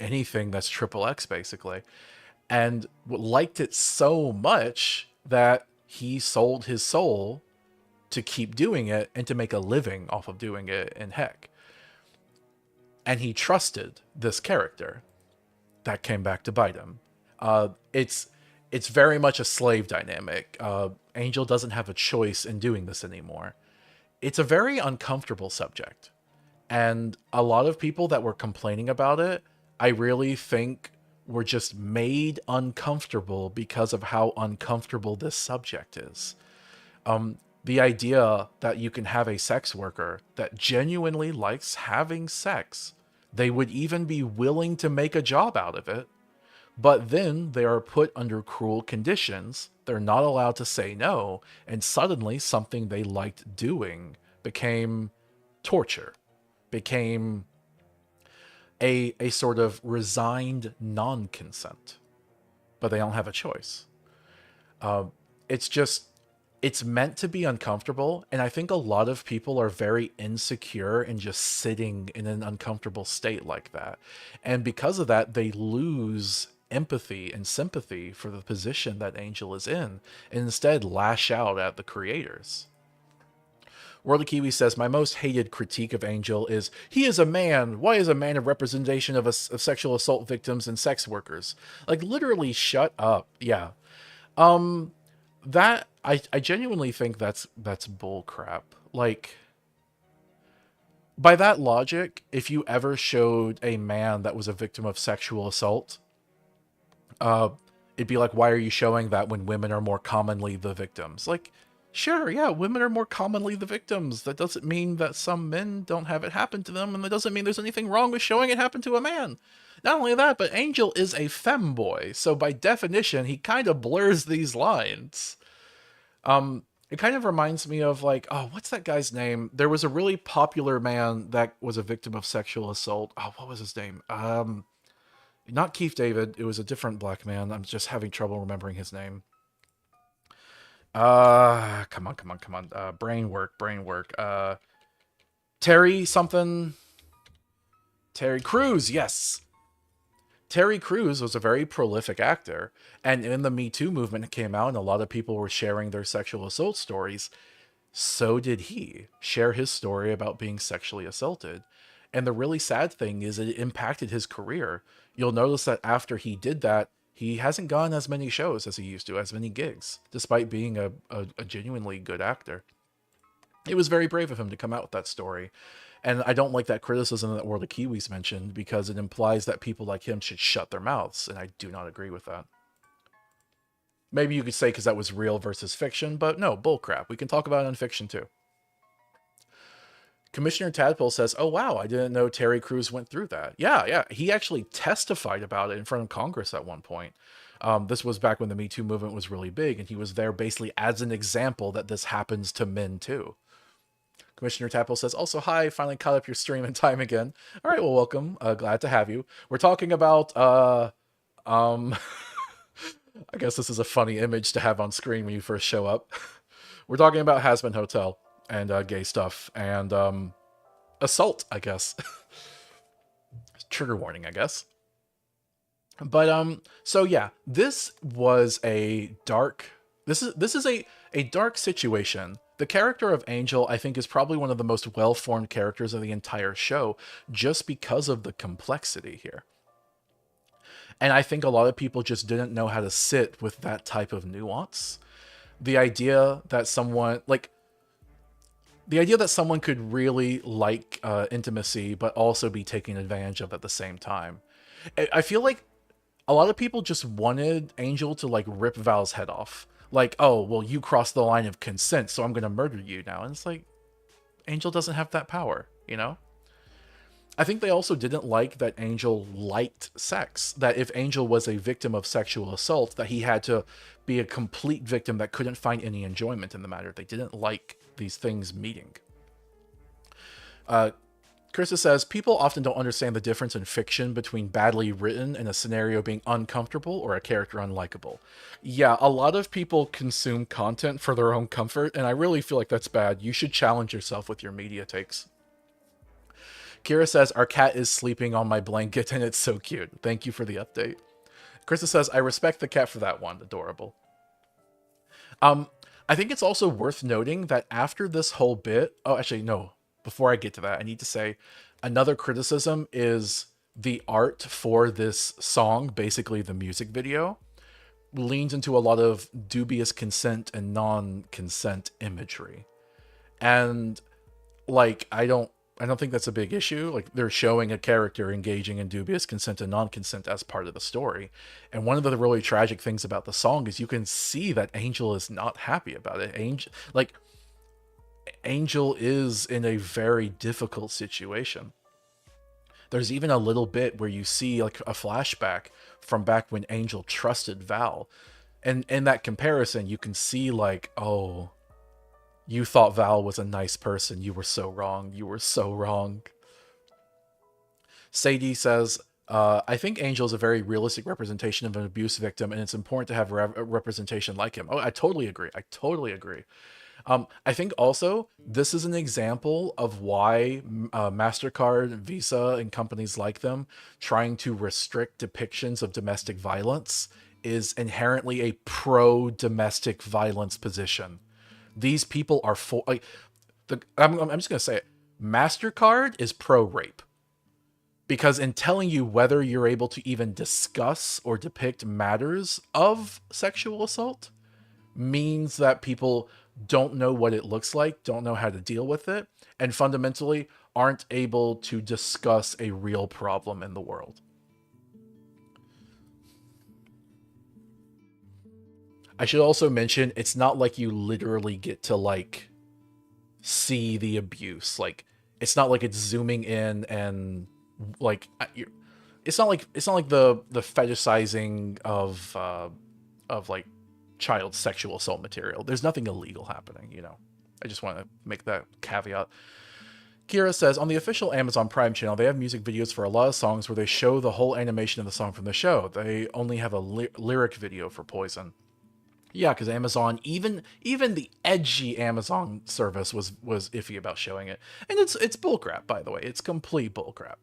Speaker 1: anything that's triple X, basically. And liked it so much that he sold his soul to keep doing it and to make a living off of doing it in heck. And he trusted this character. That came back to bite him. It's very much a slave dynamic. Angel doesn't have a choice in doing this anymore. It's a very uncomfortable subject. And a lot of people that were complaining about it, I really think were just made uncomfortable because of how uncomfortable this subject is. The idea that you can have a sex worker that genuinely likes having sex, they would even be willing to make a job out of it, but then they are put under cruel conditions. They're not allowed to say no, and suddenly something they liked doing became torture, became a sort of resigned non-consent, but they don't have a choice. It's just, it's meant to be uncomfortable, and I think a lot of people are very insecure in just sitting in an uncomfortable state like that. And because of that, they lose empathy and sympathy for the position that Angel is in, and instead lash out at the creators. World of Kiwi says, my most hated critique of Angel is, he is a man. Why is a man a representation of sexual assault victims and sex workers? Like, literally, shut up. Yeah. That I genuinely think that's bull crap. Like, by that logic, if you ever showed a man that was a victim of sexual assault, it'd be like, why are you showing that when women are more commonly the victims? Like, sure, yeah, women are more commonly the victims. That doesn't mean that some men don't have it happen to them, and that doesn't mean there's anything wrong with showing it happen to a man. Not only that, but Angel is a femboy, so by definition, he kind of blurs these lines. It kind of reminds me of like, oh, what's that guy's name? There was a really popular man that was a victim of sexual assault. Oh, what was his name? Not Keith David. It was a different black man. I'm just having trouble remembering his name. Come on. Brain work. Terry something. Terry Crews, yes. Terry Crews was a very prolific actor, and in the Me Too movement it came out and a lot of people were sharing their sexual assault stories. So did he share his story about being sexually assaulted. And the really sad thing is it impacted his career. You'll notice that after he did that, he hasn't gone as many shows as he used to, as many gigs, despite being a genuinely good actor. It was very brave of him to come out with that story. And I don't like that criticism that World of Kiwis mentioned because it implies that people like him should shut their mouths, and I do not agree with that. Maybe you could say because that was real versus fiction, but no, bullcrap. We can talk about it in fiction too. Commissioner Tadpole says, oh wow, I didn't know Terry Crews went through that. Yeah. He actually testified about it in front of Congress at one point. This was back when the Me Too movement was really big, and he was there basically as an example that this happens to men too. Commissioner Tadpole says, also, hi, finally caught up your stream in time again. All right, well, welcome. Glad to have you. We're talking about, I guess this is a funny image to have on screen when you first show up. We're talking about Hazbin Hotel and gay stuff and assault, I guess. Trigger warning, I guess. But so yeah, this was a dark. This is a dark situation. The character of Angel, I think, is probably one of the most well-formed characters of the entire show, just because of the complexity here. And I think a lot of people just didn't know how to sit with that type of nuance. The idea that someone could really like intimacy, but also be taken advantage of at the same time. I feel like a lot of people just wanted Angel to like rip Val's head off. Like, oh, well, you crossed the line of consent, so I'm going to murder you now. And it's like, Angel doesn't have that power, you know? I think they also didn't like that Angel liked sex. That if Angel was a victim of sexual assault, that he had to be a complete victim that couldn't find any enjoyment in the matter. They didn't like these things meeting. Krista says, people often don't understand the difference in fiction between badly written and a scenario being uncomfortable or a character unlikable. Yeah, a lot of people consume content for their own comfort, and I really feel like that's bad. You should challenge yourself with your media takes. Kira says, our cat is sleeping on my blanket and it's so cute. Thank you for the update. Krista says, I respect the cat for that one. Adorable. I think it's also worth noting that after this whole bit... Oh, actually, no. Before I get to that, I need to say another criticism is the art for this song, basically the music video, leans into a lot of dubious consent and non-consent imagery. And like, I don't think that's a big issue. Like, they're showing a character engaging in dubious consent and non-consent as part of the story. And one of the really tragic things about the song is you can see that Angel is not happy about it. Angel is in a very difficult situation. There's even a little bit where you see like a flashback from back when Angel trusted Val. And in that comparison, you can see like, oh, you thought Val was a nice person. You were so wrong. You were so wrong. Sadie says, I think Angel is a very realistic representation of an abuse victim, and it's important to have a representation like him. Oh, I totally agree. I totally agree. I think also this is an example of why MasterCard, Visa, and companies like them trying to restrict depictions of domestic violence is inherently a pro-domestic violence position. These people are for like I'm just gonna say it. MasterCard is pro-rape. Because in telling you whether you're able to even discuss or depict matters of sexual assault means that people don't know what it looks like, don't know how to deal with it, and fundamentally aren't able to discuss a real problem in the world. I should also mention, it's not like you literally get to like see the abuse. Like, it's not like it's zooming in and like it's not like the fetishizing of like child sexual assault material. There's nothing illegal happening, you know. I just want to make that caveat. Kira says, on the official Amazon Prime channel, they have music videos for a lot of songs where they show the whole animation of the song from the show. They only have a lyric video for Poison. Yeah, because Amazon, even the edgy Amazon service was iffy about showing it. And it's bullcrap, by the way. It's complete bullcrap.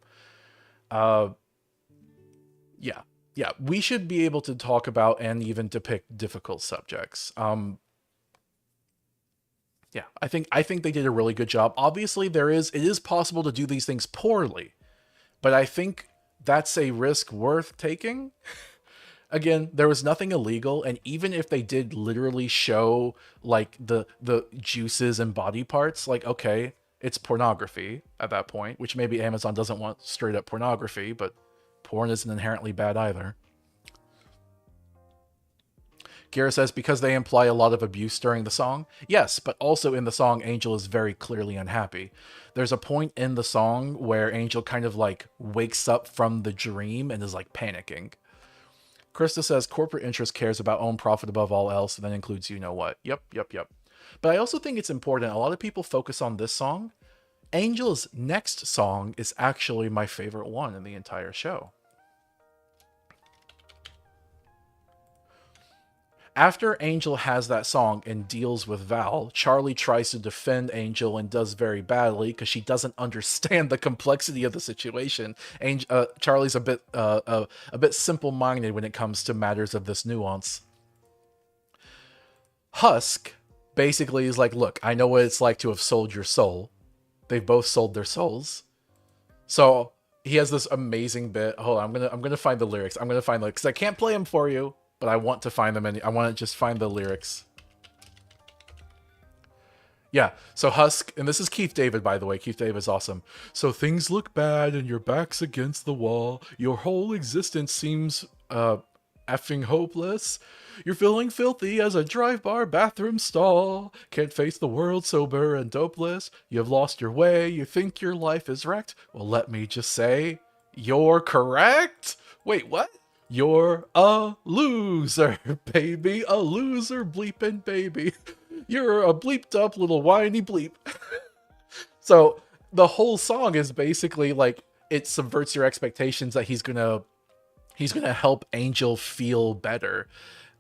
Speaker 1: Yeah, we should be able to talk about and even depict difficult subjects. Yeah, I think they did a really good job. Obviously, it is possible to do these things poorly, but I think that's a risk worth taking. Again, there was nothing illegal, and even if they did literally show like the juices and body parts, like, okay, it's pornography at that point, which maybe Amazon doesn't want straight up pornography, but porn isn't inherently bad either. Gira says, because they imply a lot of abuse during the song? Yes, but also in the song, Angel is very clearly unhappy. There's a point in the song where Angel kind of like wakes up from the dream and is like panicking. Krista says, corporate interest cares about own profit above all else, and that includes you know what. Yep. But I also think it's important. A lot of people focus on this song. Angel's next song is actually my favorite one in the entire show. After Angel has that song and deals with Val, Charlie tries to defend Angel and does very badly because she doesn't understand the complexity of the situation. Charlie's a bit simple-minded when it comes to matters of this nuance. Husk basically is like, look, I know what it's like to have sold your soul. They've both sold their souls. So he has this amazing bit. Hold on, I'm gonna find the lyrics. I'm gonna find the, because I can't play them for you, but I want to find them, and I want to just find the lyrics. Yeah, so Husk, and this is Keith David, by the way. Keith David's awesome. So things look bad and your back's against the wall. Your whole existence seems uh, effing hopeless. You're feeling filthy as a drive bar bathroom stall. Can't face the world sober and dopeless. You've lost your way. You think your life is wrecked. Well, let me just say, you're correct. Wait, what? You're a loser, baby. A loser bleeping baby. You're a bleeped up little whiny bleep. So the whole song is basically like it subverts your expectations that he's gonna help Angel feel better.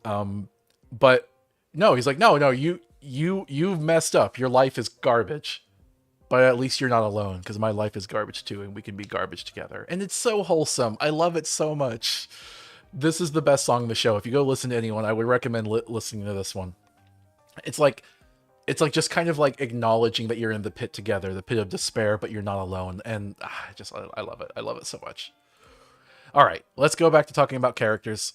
Speaker 1: But no, he's like, no, you've messed up. Your life is garbage. But at least you're not alone, because my life is garbage too, and we can be garbage together. And it's so wholesome. I love it so much. This is the best song in the show. If you go listen to anyone, I would recommend listening to this one. It's like just kind of like acknowledging that you're in the pit together, the pit of despair, but you're not alone. And I love it. I love it so much. All right, let's go back to talking about characters.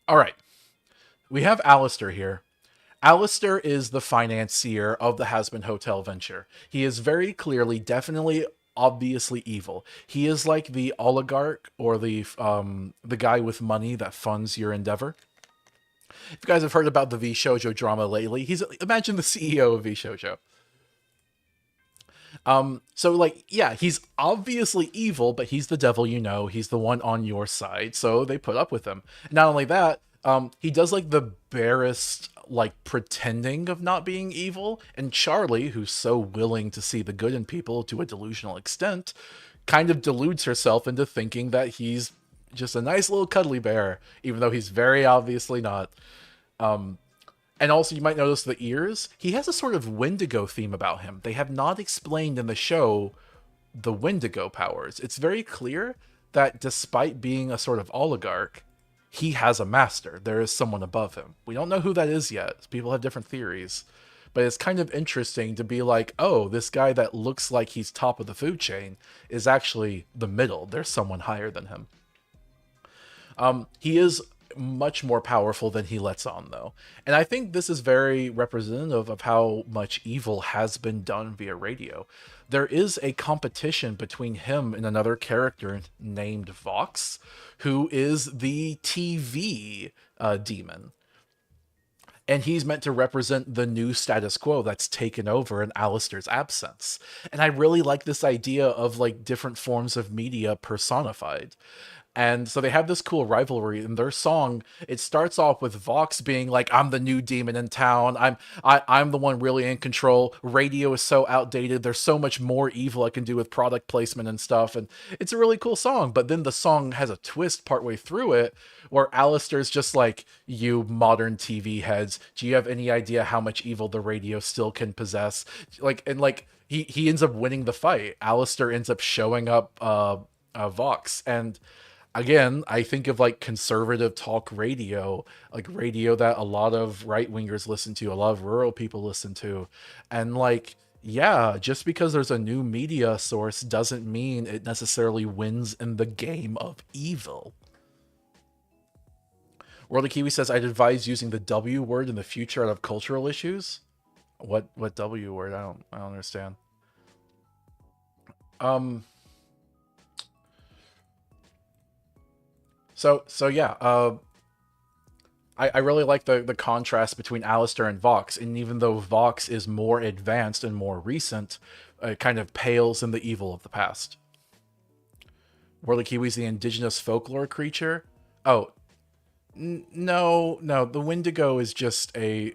Speaker 1: All right, we have Alistair here. Alistair is the financier of the Hazbin Hotel venture. He is very clearly, definitely, obviously evil. He is like the oligarch or the guy with money that funds your endeavor. If you guys have heard about the V Shoujo drama lately, imagine the CEO of V Shoujo. So like, yeah, he's obviously evil, but he's the devil, you know, he's the one on your side, so they put up with him. Not only that, he does like the barest like pretending of not being evil, and Charlie, who's so willing to see the good in people to a delusional extent, kind of deludes herself into thinking that he's just a nice little cuddly bear, even though he's very obviously not. And also, you might notice the ears. He has a sort of Wendigo theme about him. They have not explained in the show the Wendigo powers. It's very clear that despite being a sort of oligarch, he has a master. There is someone above him. We don't know who that is yet. People have different theories. But it's kind of interesting to be like, oh, this guy that looks like he's top of the food chain is actually the middle. There's someone higher than him. He is much more powerful than he lets on, though. And I think this is very representative of how much evil has been done via radio. There is a competition between him and another character named Vox, who is the TV demon. And he's meant to represent the new status quo that's taken over in Alistair's absence. And I really like this idea of like different forms of media personified. And so they have this cool rivalry in their song. It starts off with Vox being like, I'm the new demon in town. I'm the one really in control. Radio is so outdated. There's so much more evil I can do with product placement and stuff. And it's a really cool song. But then the song has a twist partway through it where Alistair's just like, you modern TV heads, do you have any idea how much evil the radio still can possess? Like he ends up winning the fight. Alistair ends up showing up Vox. And again, I think of like conservative talk radio, like radio that a lot of right wingers listen to, a lot of rural people listen to. And like, yeah, just because there's a new media source doesn't mean it necessarily wins in the game of evil. World of Kiwi says, I'd advise using the W word in the future out of cultural issues. What W word? I don't understand. Um So yeah, I really like the contrast between Alistair and Vox, and even though Vox is more advanced and more recent, it kind of pales in the evil of the past. Whirly Kiwi's the indigenous folklore creature. Oh, no, the Wendigo is just the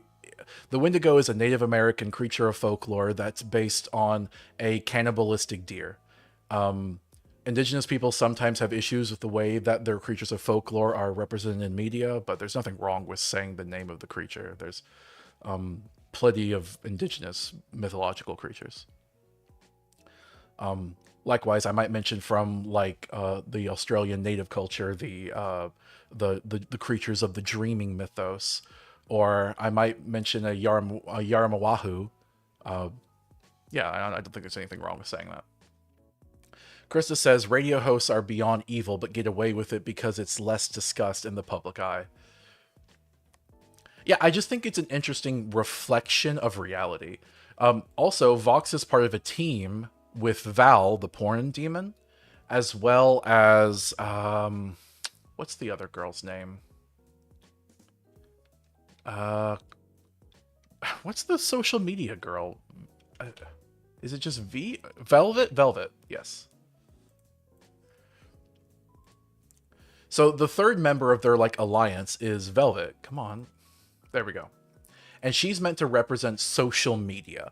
Speaker 1: Wendigo is a Native American creature of folklore that's based on a cannibalistic deer. Indigenous people sometimes have issues with the way that their creatures of folklore are represented in media, but there's nothing wrong with saying the name of the creature. There's plenty of indigenous mythological creatures. Likewise, I might mention from like the Australian native culture, the creatures of the dreaming mythos, or I might mention a Yaramawahu. Yeah, I don't think there's anything wrong with saying that. Krista says, radio hosts are beyond evil, but get away with it because it's less discussed in the public eye. Yeah, I just think it's an interesting reflection of reality. Also, Vox is part of a team with Val, the porn demon, as well as What's the other girl's name? Uh, what's the social media girl? Uh, is it just V? Velvet? Velvet, yes. So the third member of their like alliance is Velvet. Come on. There we go. And she's meant to represent social media.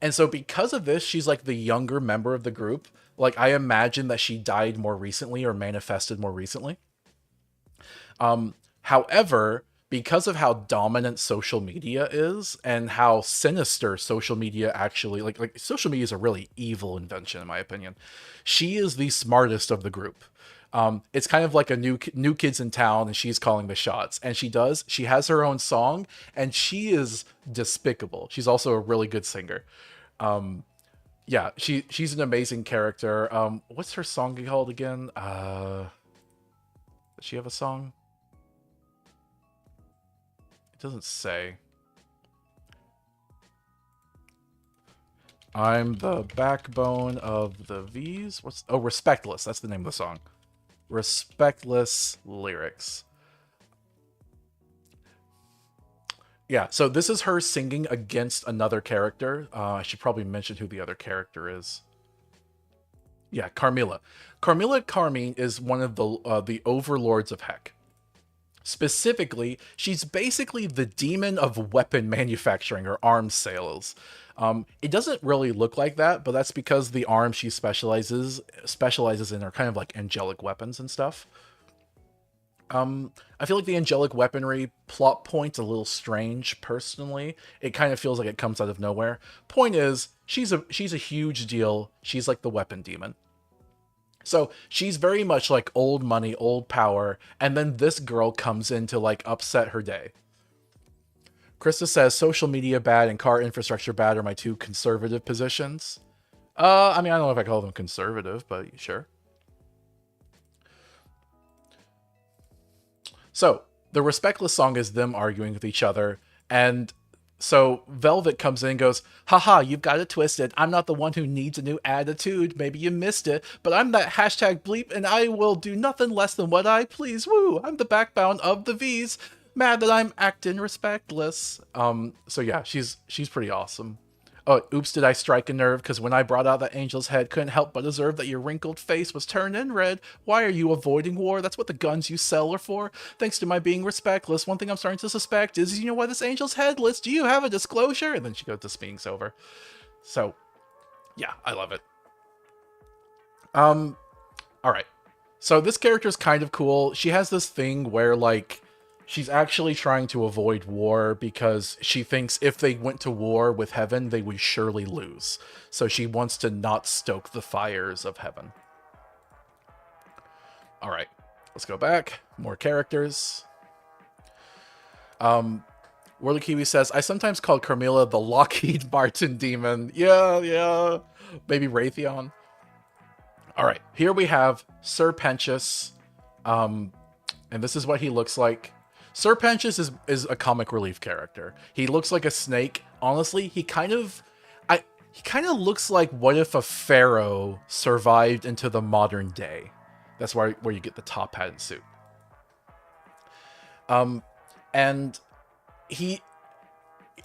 Speaker 1: And so because of this, she's like the younger member of the group. Like I imagine that she died more recently or manifested more recently. However, because of how dominant social media is and how sinister social media actually like social media is a really evil invention in my opinion. She is the smartest of the group. It's kind of like a new kids in town, and she's calling the shots. And she has her own song, and she is despicable. She's also a really good singer. Yeah, she's an amazing character. What's her song called again? Does she have a song? It doesn't say. I'm the backbone of the V's. Respectless. That's the name of the song. Respectless lyrics. Yeah, so this is her singing against another character. I should probably mention who the other character is. Yeah, Carmilla. Carmilla Carmine is one of the overlords of Heck. Specifically, she's basically the demon of weapon manufacturing or arms sales. It doesn't really look like that, but that's because the arms she specializes in are kind of like angelic weapons and stuff. I feel like the angelic weaponry plot point's a little strange personally. It kind of feels like it comes out of nowhere. Point is, she's a huge deal. She's like the weapon demon. So she's very much like old money, old power, and then this girl comes in to like upset her day. Krista says social media bad and car infrastructure bad are my two conservative positions. I mean, I don't know if I call them conservative, but sure. So the Respectless song is them arguing with each other, and so Velvet comes in and goes, haha, you've got it twisted. I'm not the one who needs a new attitude. Maybe you missed it, but I'm that hashtag bleep and I will do nothing less than what I please. Woo, I'm the backbone of the V's. Mad that I'm acting respectless. So yeah, she's pretty awesome. Oh, oops, did I strike a nerve? Because when I brought out that angel's head, couldn't help but observe that your wrinkled face was turned in red. Why are you avoiding war? That's what the guns you sell are for. Thanks to my being respectless, one thing I'm starting to suspect is, you know why this angel's headless? Do you have a disclosure? And then she goes to speaks over. So, yeah, I love it. All right. So this character is kind of cool. She has this thing where, like, she's actually trying to avoid war because she thinks if they went to war with heaven, they would surely lose. So she wants to not stoke the fires of heaven. All right, let's go back. More characters. Worley Kiwi says, I sometimes call Carmilla the Lockheed Martin demon. Yeah. Maybe Raytheon. All right, here we have Sir Pentious. And this is what he looks like. Sir Pentious is a comic relief character. He looks like a snake. Honestly, he kind of looks like what if a pharaoh survived into the modern day. That's where you get the top hat and suit. And he,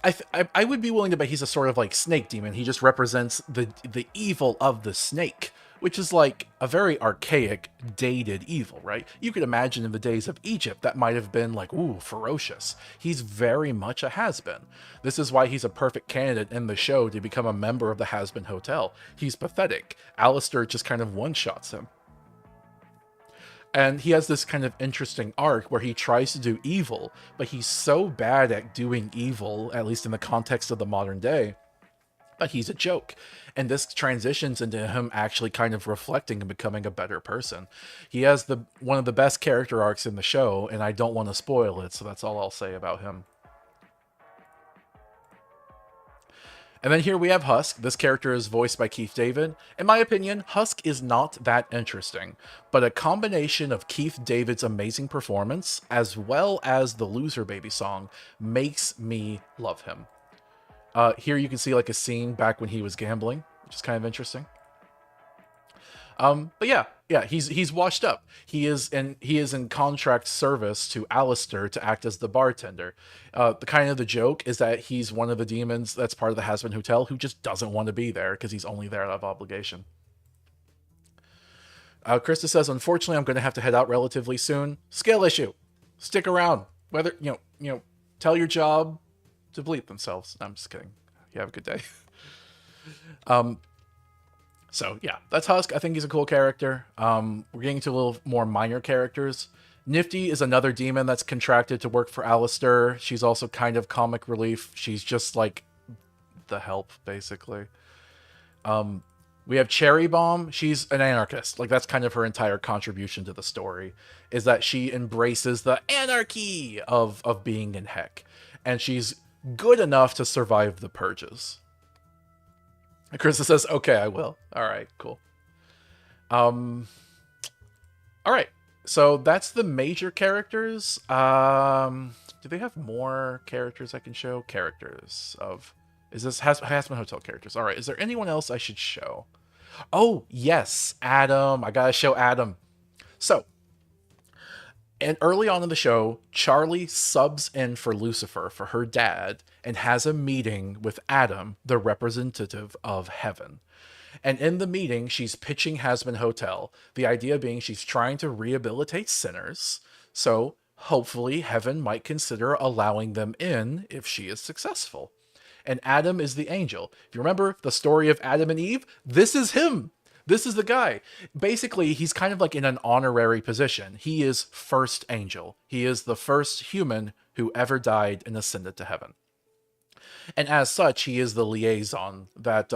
Speaker 1: I would be willing to bet he's a sort of like snake demon. He just represents the evil of the snake, which is like a very archaic, dated evil, right? You could imagine in the days of Egypt, that might have been like, ooh, ferocious. He's very much a Hazbin. This is why he's a perfect candidate in the show to become a member of the Hazbin Hotel. He's pathetic. Alistair just kind of one-shots him. And he has this kind of interesting arc where he tries to do evil, but he's so bad at doing evil, at least in the context of the modern day, but he's a joke. And this transitions into him actually kind of reflecting and becoming a better person. He has one of the best character arcs in the show, and I don't want to spoil it, so that's all I'll say about him. And then here we have Husk. This character is voiced by Keith David. In my opinion, Husk is not that interesting, but a combination of Keith David's amazing performance as well as the Loser Baby song makes me love him. Here you can see like a scene back when he was gambling, which is kind of interesting. But yeah, Yeah, he's washed up. He is in contract service to Alistair to act as the bartender. The kind of the joke is that he's one of the demons that's part of the Hazbin Hotel who just doesn't want to be there because he's only there out of obligation. Krista says, unfortunately, I'm going to have to head out relatively soon. Skill issue. Stick around. Whether tell your job to bleep themselves. No, I'm just kidding. You have a good day. So yeah, that's Husk. I think he's a cool character. We're getting to a little more minor characters. Nifty is another demon that's contracted to work for Alistair. She's also kind of comic relief. She's just like the help, basically. We have Cherry Bomb. She's an anarchist. Like, that's kind of her entire contribution to the story, is that she embraces the anarchy of being in Heck. And she's good enough to survive the purges. And Krista says, okay, I will. All right, cool. All right. So that's the major characters. Do they have more characters I can show? Characters of... Is this Hazbin Hotel characters? All right. Is there anyone else I should show? Oh, yes. Adam. I got to show Adam. So, and early on in the show, Charlie subs in for Lucifer, for her dad, and has a meeting with Adam, the representative of heaven. And in the meeting, she's pitching Hazbin Hotel. The idea being she's trying to rehabilitate sinners. So hopefully heaven might consider allowing them in if she is successful. And Adam is the angel. If you remember the story of Adam and Eve, this is him. This is the guy. Basically, he's kind of like in an honorary position. He is first angel. He is the first human who ever died and ascended to heaven. And as such, he is the liaison that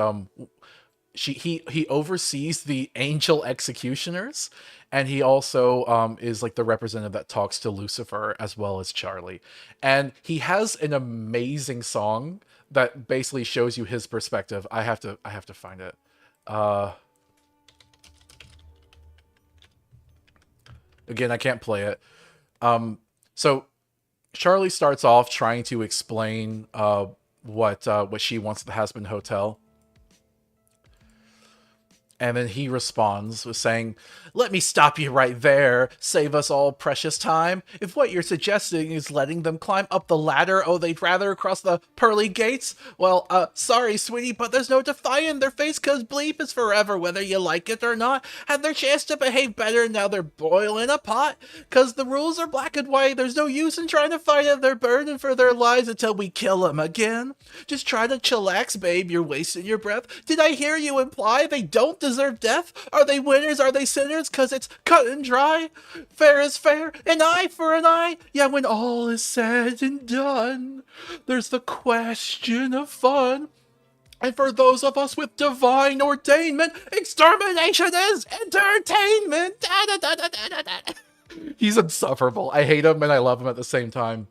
Speaker 1: he oversees the angel executioners, and he also is like the representative that talks to Lucifer as well as Charlie. And he has an amazing song that basically shows you his perspective. I have to find it. Again, I can't play it. So Charlie starts off trying to explain what she wants at the Hazbin Hotel. And then he responds with saying, "Let me stop you right there. Save us all precious time. If what you're suggesting is letting them climb up the ladder, oh, they'd rather across the pearly gates? Well, sorry, sweetie, but there's no defying their face, 'cause bleep is forever, whether you like it or not. Had their chance to behave better, now they're boiling a pot. 'Cause the rules are black and white. There's no use in trying to fight it. They're burning for their lives until we kill them again. Just try to chillax, babe. You're wasting your breath. Did I hear you imply they don't deserve death? Are they winners? Are they sinners? 'Cause it's cut and dry. Fair is fair, an eye for an eye. Yeah, when all is said and done, there's the question of fun. And for those of us with divine ordainment, extermination is entertainment." He's insufferable. I hate him and I love him at the same time.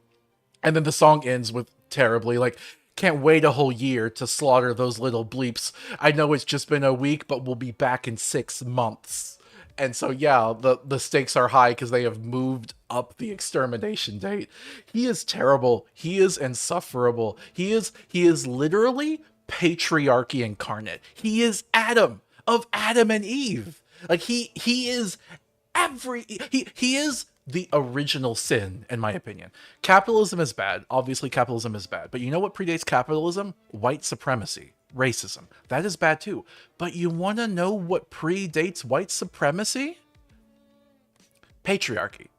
Speaker 1: And then the song ends with terribly, like, "Can't wait a whole year to slaughter those little bleeps. I know it's just been a week, but we'll be back in 6 months." And so, yeah, the stakes are high because they have moved up the extermination date. He is terrible. He is insufferable. He is literally patriarchy incarnate. He is Adam of Adam and Eve. Like, he is he is the original sin, in my opinion. Capitalism is bad. Obviously, capitalism is bad. But you know what predates capitalism? White supremacy. Racism. That is bad too. But you want to know what predates white supremacy? Patriarchy.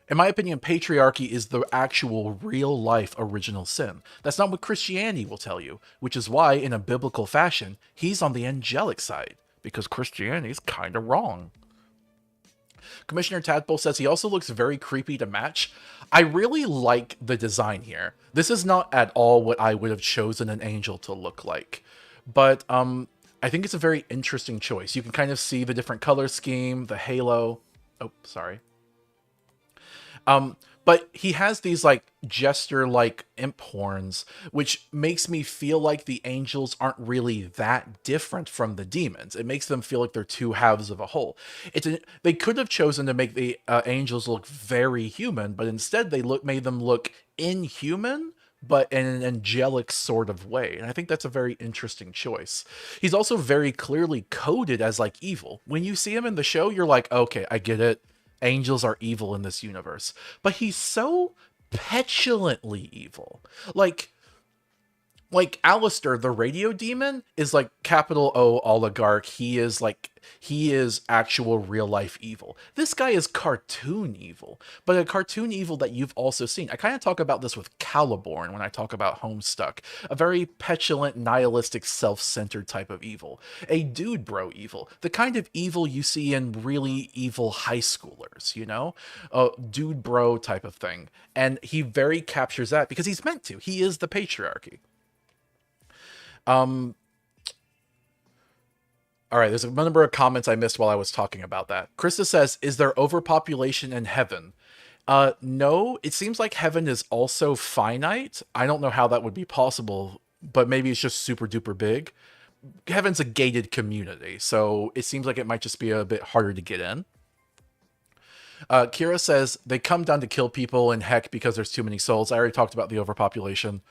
Speaker 1: In my opinion, patriarchy is the actual real-life original sin. That's not what Christianity will tell you, which is why, in a biblical fashion, he's on the angelic side, because Christianity is kind of wrong. Commissioner Tadpole says he also looks very creepy to match. I really like the design here. This is not at all what I would have chosen an angel to look like. But I think it's a very interesting choice. You can kind of see the different color scheme, the halo. Oh, sorry. But he has these like jester-like imp horns, which makes me feel like the angels aren't really that different from the demons. It makes them feel like they're two halves of a whole. They could have chosen to make the angels look very human, but instead they made them look inhuman, but in an angelic sort of way. And I think that's a very interesting choice. He's also very clearly coded as like evil. When you see him in the show, you're like, okay, I get it. Angels are evil in this universe. But he's so petulantly evil. Like Alistair, the radio demon, is like capital O oligarch. He is actual real life evil. This guy is cartoon evil, but a cartoon evil that you've also seen. I kind of talk about this with Caliborn when I talk about Homestuck. A very petulant, nihilistic, self-centered type of evil. A dude bro evil. The kind of evil you see in really evil high schoolers, you know? A dude bro type of thing. And he very captures that because he's meant to. He is the patriarchy. Um, all right, there's a number of comments I missed while I was talking about that. Krista says, is there overpopulation in heaven? No, it seems like heaven is also finite. I don't know how that would be possible, but maybe it's just super duper big. Heaven's a gated community, so it seems like it might just be a bit harder to get in. Kira says, they come down to kill people in heck because there's too many souls. I already talked about the overpopulation.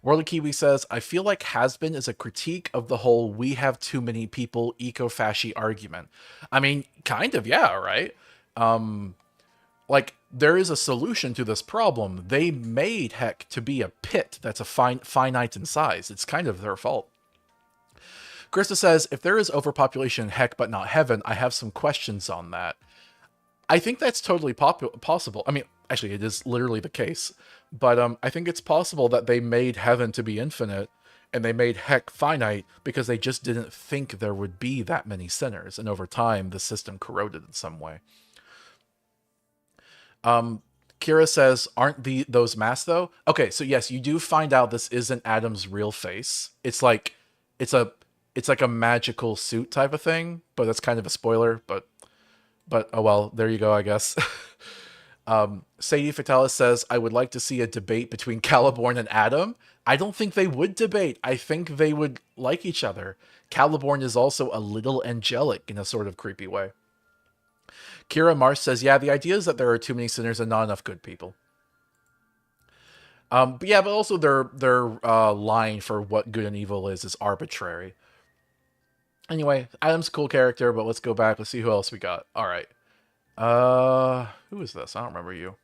Speaker 1: Whirly Kiwi says, I feel like Hazbin is a critique of the whole we have too many people eco-fasci argument. I mean, kind of, yeah, right? Like, there is a solution to this problem. They made heck to be a pit that's a finite in size. It's kind of their fault. Krista says, if there is overpopulation in heck but not heaven, I have some questions on that. I think that's totally possible. I mean, actually, it is literally the case. But I think it's possible that they made heaven to be infinite and they made heck finite because they just didn't think there would be that many sinners. And over time, the system corroded in some way. Kira says, aren't those masks though? Okay, so yes, you do find out this isn't Adam's real face. It's like a magical suit type of thing, but that's kind of a spoiler, but oh well, there you go, I guess. Sadie Fatalis says, I would like to see a debate between Caliborn and Adam. I don't think they would debate. I think they would like each other. Caliborn is also a little angelic in a sort of creepy way. Kira Marsh says, yeah, the idea is that there are too many sinners and not enough good people. But yeah, but also their line for what good and evil is arbitrary. Anyway, Adam's a cool character, but let's go back. Let's see who else we got. All right. Who is this? I don't remember you.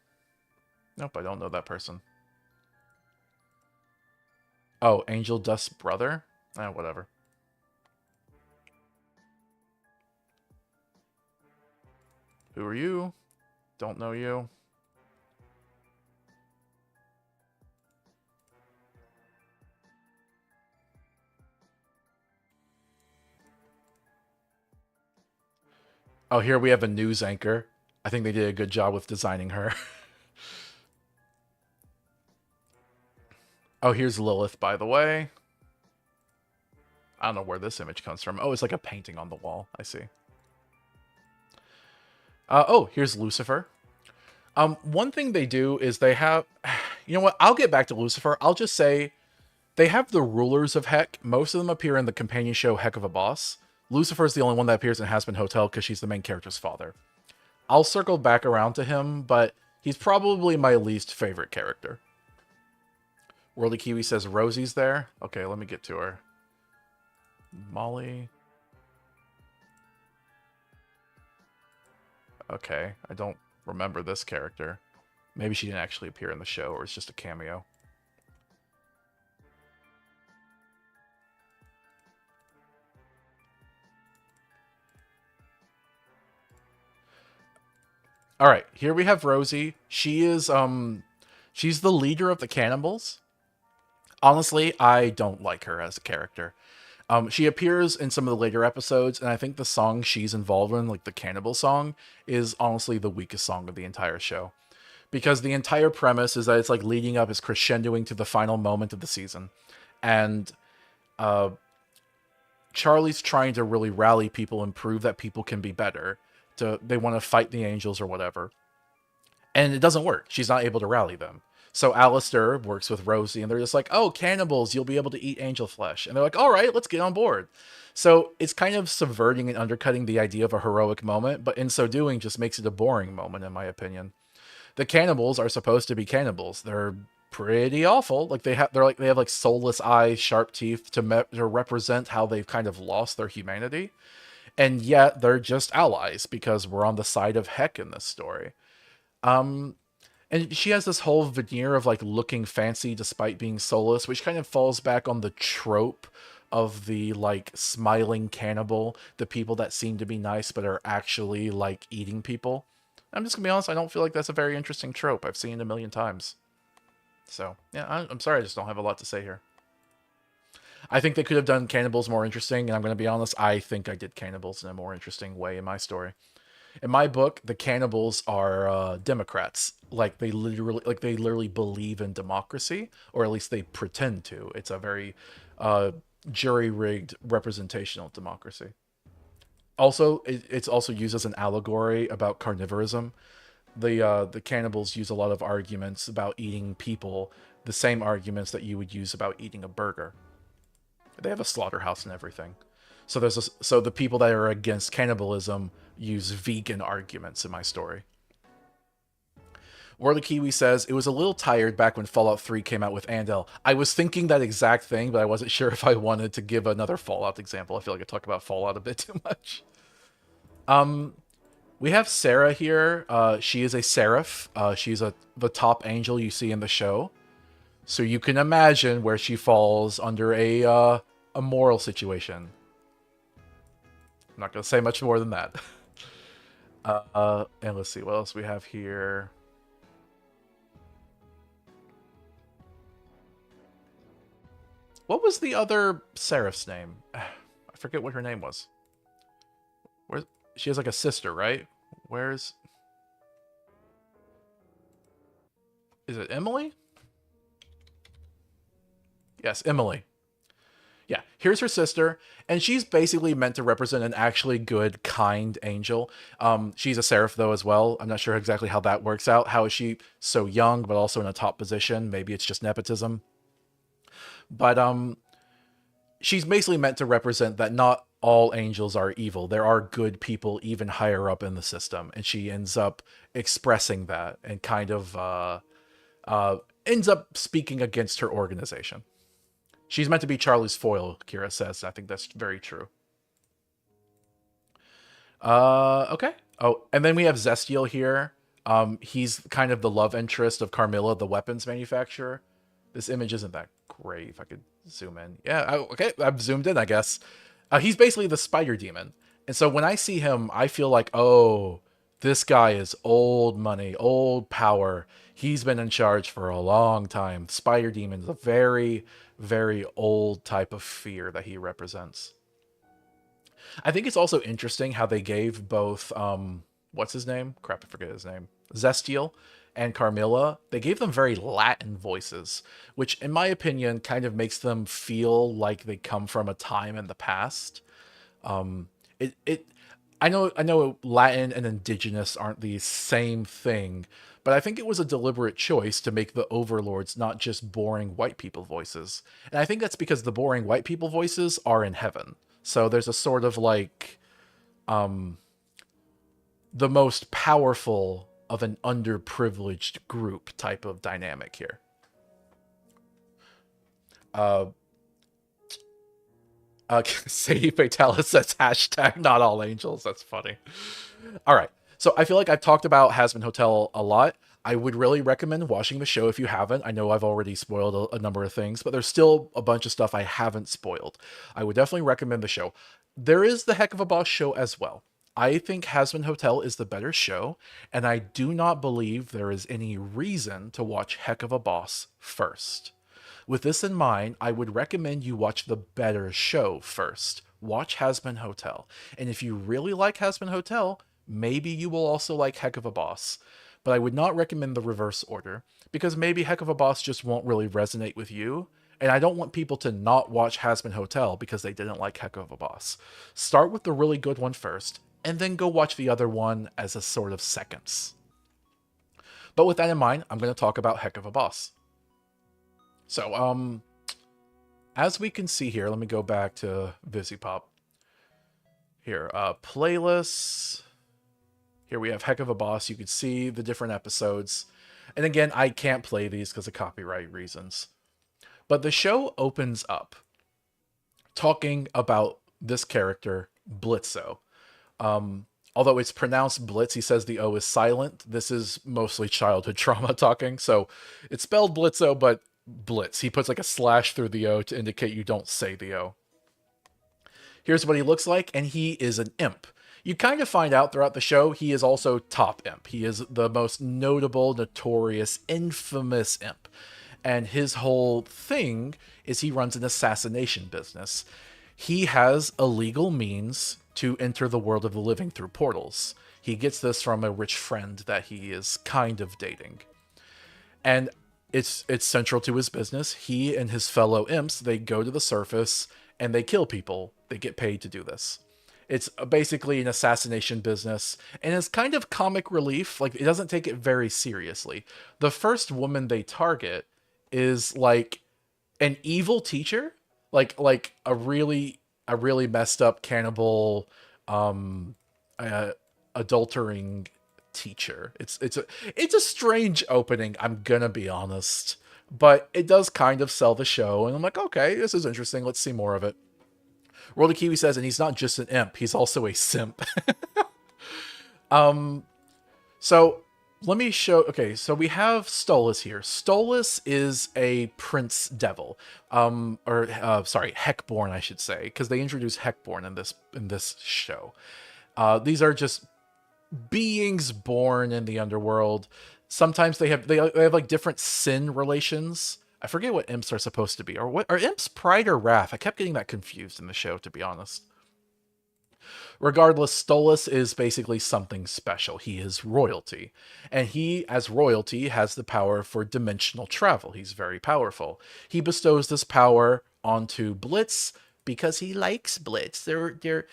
Speaker 1: Nope, I don't know that person. Oh, Angel Dust's brother? Whatever. Who are you? Don't know you. Oh, here we have a news anchor. I think they did a good job with designing her. Oh, here's Lilith, by the way. I don't know where this image comes from. Oh, it's like a painting on the wall. I see. Oh, here's Lucifer. One thing they do is they have... You know what? I'll get back to Lucifer. I'll just say they have the rulers of Heck. Most of them appear in the companion show Heck of a Boss. Lucifer's the only one that appears in Hazbin Hotel because she's the main character's father. I'll circle back around to him, but he's probably my least favorite character. Worldy Kiwi says Rosie's there. Okay, let me get to her. Molly. Okay, I don't remember this character. Maybe she didn't actually appear in the show, or it's just a cameo. All right, here we have Rosie. She is she's the leader of the cannibals. Honestly, I don't like her as a character. She appears in some of the later episodes, and I think the song she's involved in, like the cannibal song, is honestly the weakest song of the entire show. Because the entire premise is that it's like leading up, is crescendoing to the final moment of the season. And Charlie's trying to really rally people and prove that people can be better. They want to fight the angels or whatever. And it doesn't work. She's not able to rally them. So Alistair works with Rosie, and they're just like, oh, cannibals, you'll be able to eat angel flesh. And they're like, all right, let's get on board. So it's kind of subverting and undercutting the idea of a heroic moment, but in so doing just makes it a boring moment, in my opinion. The cannibals are supposed to be cannibals. They're pretty awful. Like they have like soulless eyes, sharp teeth to represent how they've kind of lost their humanity, and yet they're just allies because we're on the side of Heck in this story. Um, and she has this whole veneer of like looking fancy despite being soulless, which kind of falls back on the trope of the like smiling cannibal, the people that seem to be nice but are actually like eating people. I'm just gonna be honest, I don't feel like that's a very interesting trope. I've seen it a million times. So yeah, I'm sorry, I just don't have a lot to say here. I think they could have done cannibals more interesting, and I'm gonna be honest, I think I did cannibals in a more interesting way in my story. In my book, the cannibals are Democrats. They literally believe in democracy, or at least they pretend to. It's a very jury rigged representational democracy. Also, it's also used as an allegory about carnivorism. The cannibals use a lot of arguments about eating people, the same arguments that you would use about eating a burger. They have a slaughterhouse and everything. So the people that are against cannibalism use vegan arguments in my story. World of Kiwi says, it was a little tired back when Fallout 3 came out with Andel. I was thinking that exact thing, but I wasn't sure if I wanted to give another Fallout example. I feel like I talk about Fallout a bit too much. We have Sarah here. She is a seraph. She's the top angel you see in the show. So you can imagine where she falls under a moral situation. I'm not going to say much more than that. And let's see, what else we have here? What was the other Seraph's name? I forget what her name was. Where she has like a sister, right? Where's... Is it Emily? Yes, Emily. Yeah, here's her sister, and she's basically meant to represent an actually good, kind angel. She's a seraph, though, as well. I'm not sure exactly how that works out. How is she so young, but also in a top position? Maybe it's just nepotism. But she's basically meant to represent that not all angels are evil. There are good people even higher up in the system, and she ends up expressing that and kind of ends up speaking against her organization. She's meant to be Charlie's foil, Kira says. I think that's very true. Okay. Oh, and then we have Zestiel here. He's kind of the love interest of Carmilla, the weapons manufacturer. This image isn't that great. If I could zoom in. Yeah, okay. I've zoomed in, I guess. He's basically the spider demon. And so when I see him, I feel like, oh, this guy is old money, old power. He's been in charge for a long time. Spider demon is a very, very old type of fear that he represents. I think it's also interesting how they gave both, what's his name? Crap, I forget his name. Zestiel and Carmilla, they gave them very Latin voices, which in my opinion kind of makes them feel like they come from a time in the past. It it I know Latin and indigenous aren't the same thing, but I think it was a deliberate choice to make the overlords not just boring white people voices. And I think that's because the boring white people voices are in heaven. So there's a sort of like the most powerful of an underprivileged group type of dynamic here. Uh, Sadie Fatalis says hashtag not all angels. That's funny. All right. So I feel like I've talked about Hazbin Hotel a lot. I would really recommend watching the show if you haven't. I know I've already spoiled a number of things, but there's still a bunch of stuff I haven't spoiled. I would definitely recommend the show. There is the Heck of a Boss show as well. I think Hazbin Hotel is the better show, and I do not believe there is any reason to watch Heck of a Boss first. With this in mind, I would recommend you watch the better show first. Watch Hazbin Hotel. And if you really like Hazbin Hotel, maybe you will also like Heck of a Boss. But I would not recommend the reverse order, because maybe Heck of a Boss just won't really resonate with you. And I don't want people to not watch Hazbin Hotel because they didn't like Heck of a Boss. Start with the really good one first, and then go watch the other one as a sort of seconds. But with that in mind, I'm going to talk about Heck of a Boss. So, as we can see here, let me go back to VisiPop. Here, playlists. Here we have Heck of a Boss. You can see the different episodes. And again, I can't play these because of copyright reasons. But the show opens up talking about this character, Blitzo. Although it's pronounced Blitz, he says the O is silent. This is mostly childhood trauma talking. So it's spelled Blitzo, but Blitz. He puts like a slash through the O to indicate you don't say the O. Here's what he looks like, and he is an imp. You kind of find out throughout the show he is also top imp. He is the most notable, notorious, infamous imp. And his whole thing is he runs an assassination business. He has illegal means to enter the world of the living through portals. He gets this from a rich friend that he is kind of dating. And it's central to his business. He and his fellow imps, they go to the surface and they kill people. They get paid to do this. It's basically an assassination business, and it's kind of comic relief. Like, it doesn't take it very seriously. The first woman they target is like an evil teacher, like a really messed up cannibal, adultering teacher. It's a strange opening, I'm gonna be honest, but it does kind of sell the show, and I'm like, okay, this is interesting. Let's see more of it. World of Kiwi says, and he's not just an imp, he's also a simp. So let me show. Okay, so we have Stolas here. Stolas is a prince devil, sorry, Heckborn, I should say, because they introduce Heckborn in this show. These are just beings born in the underworld. Sometimes they have like different sin relations. I forget what imps are supposed to be, or what are imps pride or wrath? I kept getting that confused in the show, to be honest. Regardless, Stolas is basically something special. He is royalty. And he, as royalty, has the power for dimensional travel. He's very powerful. He bestows this power onto Blitz because he likes Blitz. They're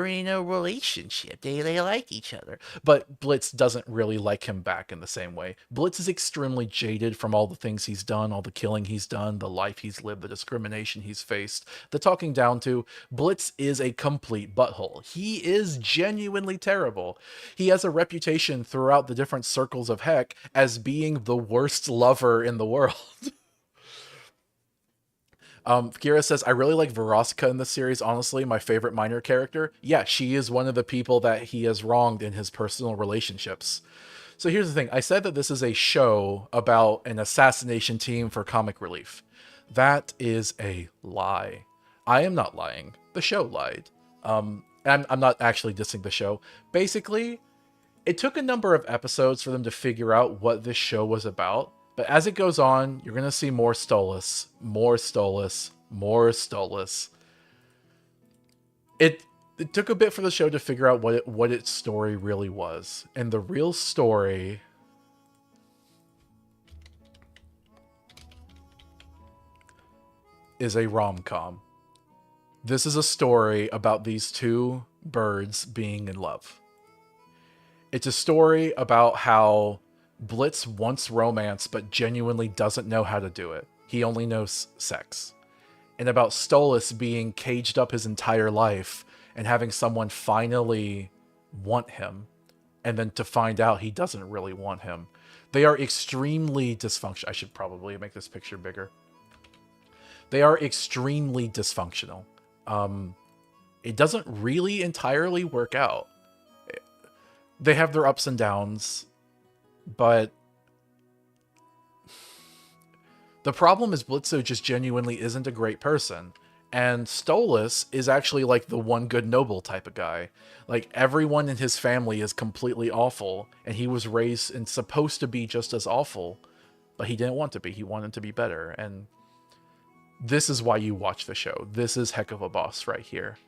Speaker 1: in a relationship. They like each other. But Blitz doesn't really like him back in the same way. Blitz is extremely jaded from all the things he's done, all the killing he's done, the life he's lived, the discrimination he's faced, the talking down to. Blitz is a complete butthole. He is genuinely terrible. He has a reputation throughout the different circles of Heck as being the worst lover in the world. Kira says, I really like Veronica in this series. Honestly, my favorite minor character. Yeah, she is one of the people that he has wronged in his personal relationships. So here's the thing. I said that this is a show about an assassination team for comic relief. That is a lie. I am not lying. The show lied. I'm not actually dissing the show. Basically, it took a number of episodes for them to figure out what this show was about. But as it goes on, you're going to see more Stolas, more Stolas, more Stolas. It took a bit for the show to figure out what its story really was. And the real story is a rom-com. This is a story about these two birds being in love. It's a story about how Blitz wants romance, but genuinely doesn't know how to do it. He only knows sex. And about Stolas being caged up his entire life and having someone finally want him, and then to find out he doesn't really want him. They are extremely dysfunctional. I should probably make this picture bigger. They are extremely dysfunctional. It doesn't really entirely work out. They have their ups and downs. But the problem is Blitzo just genuinely isn't a great person. And Stolas is actually like the one good noble type of guy. Like, everyone in his family is completely awful. And he was raised and supposed to be just as awful. But he didn't want to be. He wanted to be better. And this is why you watch the show. This is heck of a boss right here.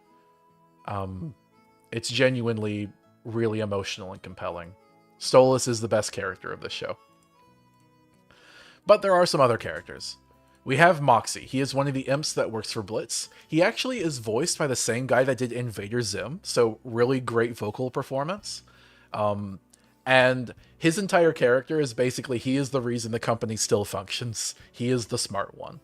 Speaker 1: It's genuinely really emotional and compelling. Stolas is the best character of this show. But there are some other characters. We have Moxie. He is one of the imps that works for Blitz. He actually is voiced by the same guy that did Invader Zim, so really great vocal performance. And his entire character is basically, he is the reason the company still functions. He is the smart one.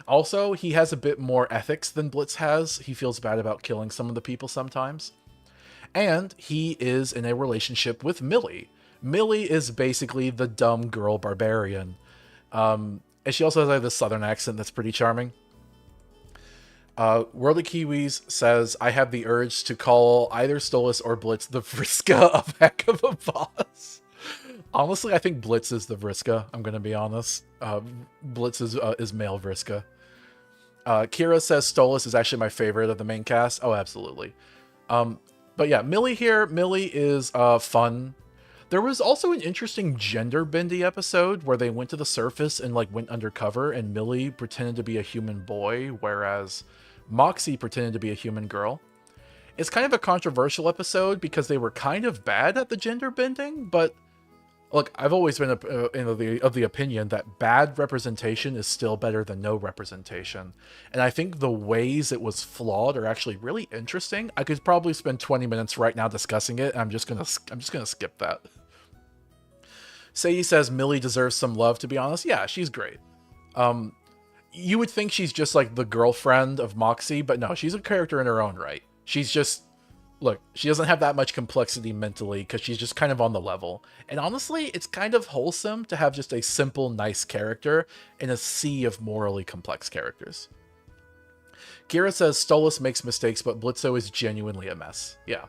Speaker 1: Also, he has a bit more ethics than Blitz has. He feels bad about killing some of the people sometimes. And he is in a relationship with Millie. Millie is basically the dumb girl barbarian. And she also has like this southern accent that's pretty charming. World of Kiwis says, I have the urge to call either Stolas or Blitz the Vriska of Heck of a Boss. Honestly, I think Blitz is the Vriska. I'm going to be honest. Blitz is male Vriska. Kira says Stolas is actually my favorite of the main cast. Oh, absolutely. But yeah, Millie here. Millie is fun. There was also an interesting gender bendy episode where they went to the surface and like went undercover, and Millie pretended to be a human boy, whereas Moxie pretended to be a human girl. It's kind of a controversial episode because they were kind of bad at the gender bending, but look, I've always been of the opinion that bad representation is still better than no representation. And I think the ways it was flawed are actually really interesting. I could probably spend 20 minutes right now discussing it, and I'm just gonna skip that. Sei says Millie deserves some love, to be honest. Yeah, she's great. You would think she's just like the girlfriend of Moxie, but no, she's a character in her own right. She's just, look, she doesn't have that much complexity mentally because she's just kind of on the level. And honestly, it's kind of wholesome to have just a simple, nice character in a sea of morally complex characters. Kira says Stolas makes mistakes, but Blitzo is genuinely a mess. Yeah.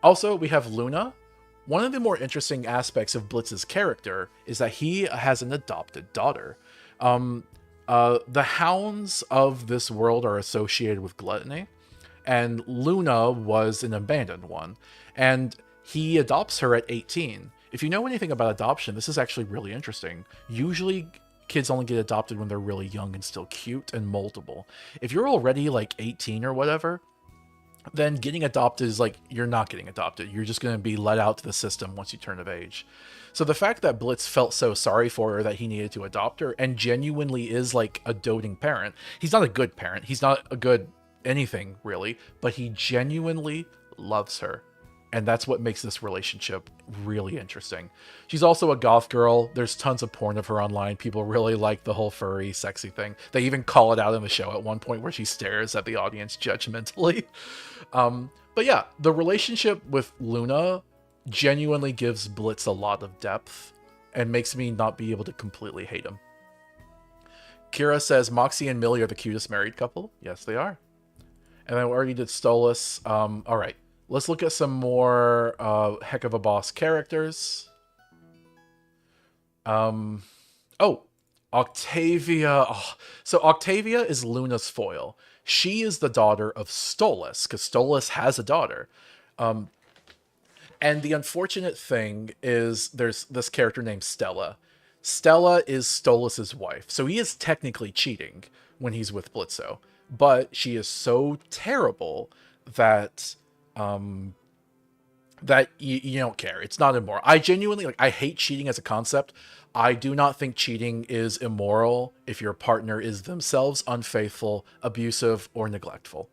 Speaker 1: Also, we have Luna. One of the more interesting aspects of Blitz's character is that he has an adopted daughter. The hounds of this world are associated with gluttony, and Luna was an abandoned one, and he adopts her at 18. If you know anything about adoption, this is actually really interesting. Usually, kids only get adopted when they're really young and still cute and moldable. If you're already like 18 or whatever, then getting adopted is like, you're not getting adopted. You're just going to be let out to the system once you turn of age. So the fact that Blitz felt so sorry for her that he needed to adopt her and genuinely is like a doting parent. He's not a good parent. He's not a good anything really, but he genuinely loves her. And that's what makes this relationship really interesting. She's also a goth girl. There's tons of porn of her online. People really like the whole furry, sexy thing. They even call it out in the show at one point where she stares at the audience judgmentally. But yeah, the relationship with Luna genuinely gives Blitz a lot of depth and makes me not be able to completely hate him. Kira says Moxie and Millie are the cutest married couple. Yes, they are. And then we already did Stolas. All right. Let's look at some more Heck of a Boss characters. Octavia. Oh, so Octavia is Luna's foil. She is the daughter of Stolas, because Stolas has a daughter. And the unfortunate thing is there's this character named Stella. Stella is Stolas' wife, so he is technically cheating when he's with Blitzo. But she is so terrible that that you don't care. It's not immoral. I genuinely, like, I hate cheating as a concept. I do not think cheating is immoral if your partner is themselves unfaithful, abusive, or neglectful.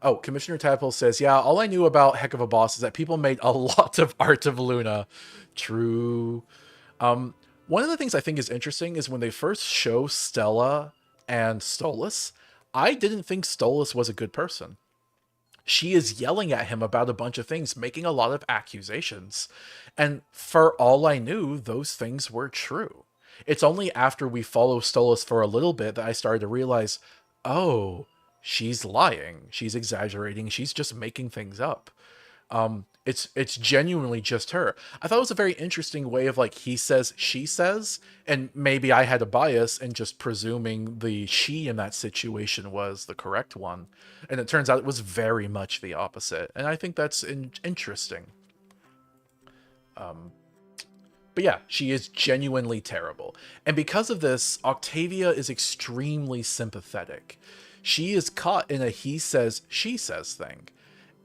Speaker 1: Oh, Commissioner Tadpole says, yeah, all I knew about Heck of a Boss is that people made a lot of art of Luna. True. One of the things I think is interesting is when they first show Stella and Stolas, I didn't think Stolas was a good person. She is yelling at him about a bunch of things, making a lot of accusations. And for all I knew, those things were true. It's only after we follow Stolas for a little bit that I started to realize, oh, she's lying. She's exaggerating. She's just making things up. It's genuinely just her. I thought it was a very interesting way of like, he says, she says, and maybe I had a bias and just presuming the she in that situation was the correct one. And it turns out it was very much the opposite. And I think that's interesting. But yeah, she is genuinely terrible. And because of this, Octavia is extremely sympathetic. She is caught in a he says, she says thing.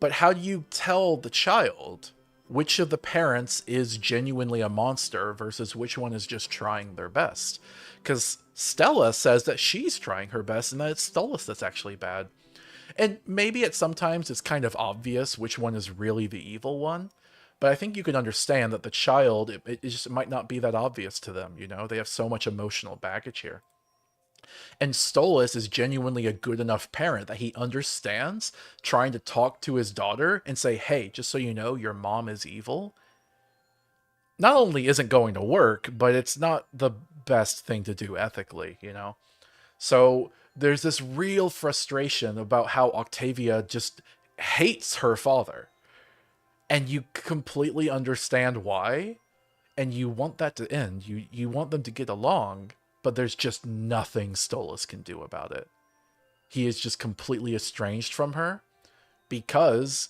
Speaker 1: But how do you tell the child which of the parents is genuinely a monster versus which one is just trying their best? Because Stella says that she's trying her best and that it's Stolas that's actually bad. And maybe at sometimes it's kind of obvious which one is really the evil one. But I think you can understand that the child, it just might not be that obvious to them, you know? They have so much emotional baggage here. And Stolas is genuinely a good enough parent that he understands trying to talk to his daughter and say, hey, just so you know, your mom is evil. not only isn't going to work, but it's not the best thing to do ethically, you know? So there's this real frustration about how Octavia just hates her father. And you completely understand why. And you want that to end. You want them to get along, but there's just nothing Stolas can do about it. He is just completely estranged from her because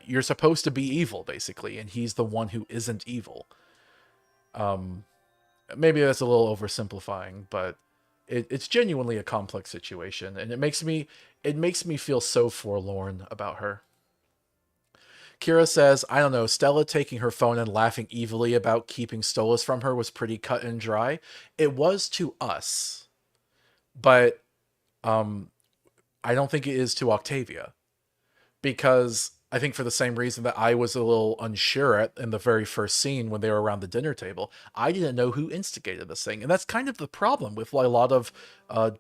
Speaker 1: you're supposed to be evil basically, and he's the one who isn't evil. Um, Maybe that's a little oversimplifying, but it's genuinely a complex situation, and it makes me feel so forlorn about her. Kira says, I don't know, Stella taking her phone and laughing evilly about keeping Stolas from her was pretty cut and dry. It was to us, but um, I don't think it is to Octavia. Because I think for the same reason that I was a little unsure in the very first scene when they were around the dinner table, I didn't know who instigated this thing, and that's kind of the problem with a lot of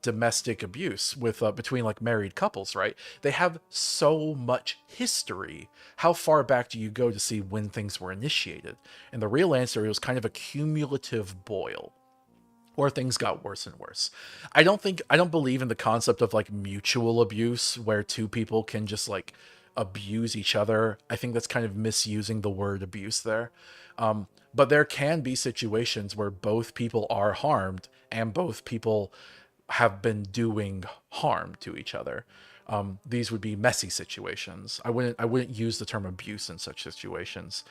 Speaker 1: domestic abuse with between like married couples, right? They have so much history. How far back do you go to see when things were initiated? And the real answer was kind of a cumulative boil or things got worse and worse. I don't believe in the concept of like mutual abuse where two people can just like abuse each other. I think that's kind of misusing the word abuse there. But there can be situations where both people are harmed and both people have been doing harm to each other. These would be messy situations. I wouldn't use the term abuse in such situations.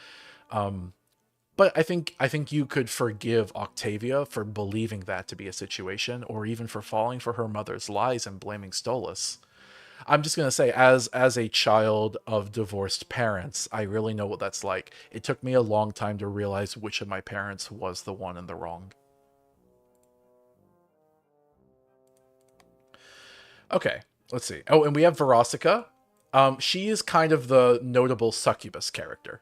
Speaker 1: But I think you could forgive Octavia for believing that to be a situation, or even for falling for her mother's lies and blaming Stolas. I'm just gonna say, as a child of divorced parents, I really know what that's like. It took me a long time to realize which of my parents was the one in the wrong. Okay, let's see. Oh, and we have Verosica. She is kind of the notable succubus character.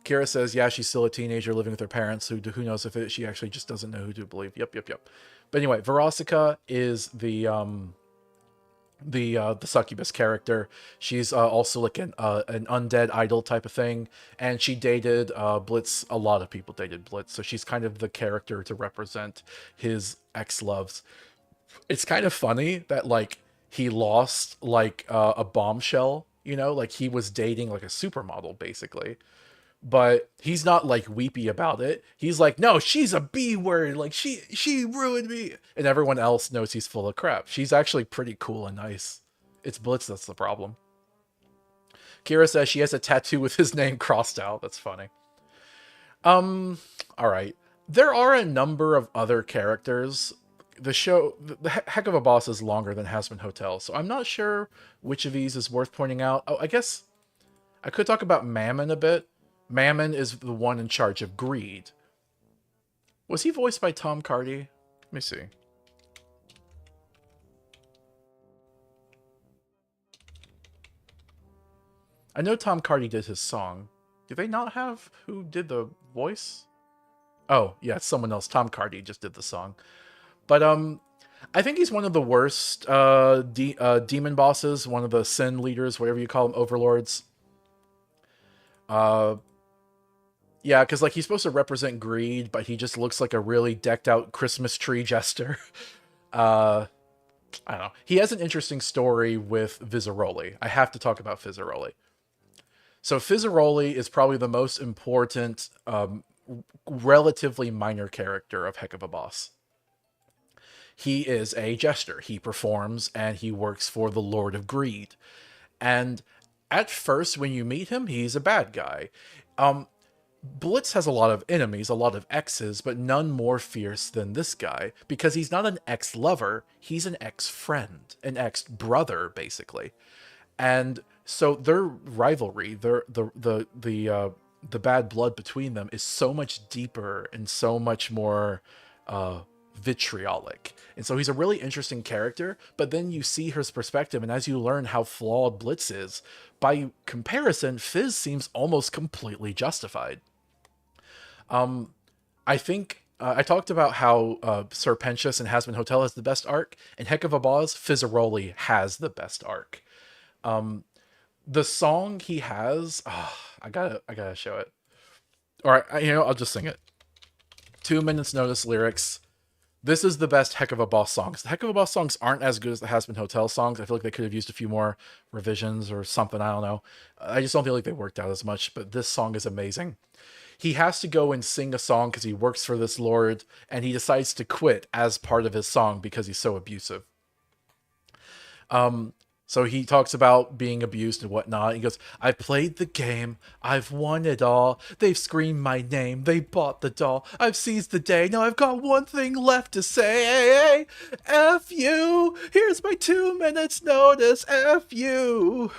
Speaker 1: Kira says, yeah, she's still a teenager living with her parents. Who knows if she actually just doesn't know who to believe. Yep, yep, yep. But anyway, Verosica is the succubus character. She's also like an undead idol type of thing, and she dated Blitz. A lot of people dated Blitz, so she's kind of the character to represent his ex loves. It's kind of funny that like he lost like a bombshell. Like he was dating like a supermodel basically, but he's not like weepy about it. He's like, no, she's a B word. Like she ruined me. And everyone else knows he's full of crap. She's actually pretty cool and nice. It's Blitz that's the problem. Kira says she has a tattoo with his name crossed out. That's funny. All right. There are a number of other characters. The Heck of a Boss is longer than Hazbin Hotel, so I'm not sure which of these is worth pointing out. Oh, I guess I could talk about Mammon a bit. Mammon is the one in charge of greed. Was he voiced by Tom Cardy? Let me see. I know Tom Cardy did his song. Do they not have who did the voice? Oh, yeah, it's someone else. Tom Cardy just did the song. But I think he's one of the worst demon bosses, one of the sin leaders, whatever you call them, overlords. Uh, Yeah, because like he's supposed to represent greed, but he just looks like a really decked out Christmas tree jester. Uh, I don't know. He has an interesting story with Vizaroli. I have to talk about Vizaroli. So Fizzaroli is probably the most important, relatively minor character of Heck of a Boss. He is a jester. He performs and he works for the Lord of Greed. And at first, when you meet him, he's a bad guy. Blitz has a lot of enemies, a lot of exes, but none more fierce than this guy because he's not an ex-lover, he's an ex-friend, an ex-brother, basically. And so their rivalry, the bad blood between them is so much deeper and so much more vitriolic. And so he's a really interesting character, but then you see his perspective, and as you learn how flawed Blitz is, by comparison, Fizz seems almost completely justified. I think I talked about how Serpentius and Hazbin Hotel has the best arc, and Heck of a Boss, Fizzaroli has the best arc. The song he has, I gotta show it. All right, I'll just sing it. 2 minutes notice lyrics. This is the best Heck of a Boss songs. The Heck of a Boss songs aren't as good as the Hazbin Hotel songs. I feel like they could have used a few more revisions or something. I don't know. I just don't feel like they worked out as much, but this song is amazing. He has to go and sing a song because he works for this lord, and he decides to quit as part of his song because he's so abusive. So he talks about being abused and whatnot. He goes, I've played the game. I've won it all. They've screamed my name. They bought the doll. I've seized the day. Now I've got one thing left to say. F you. Here's my 2 minutes notice. F you.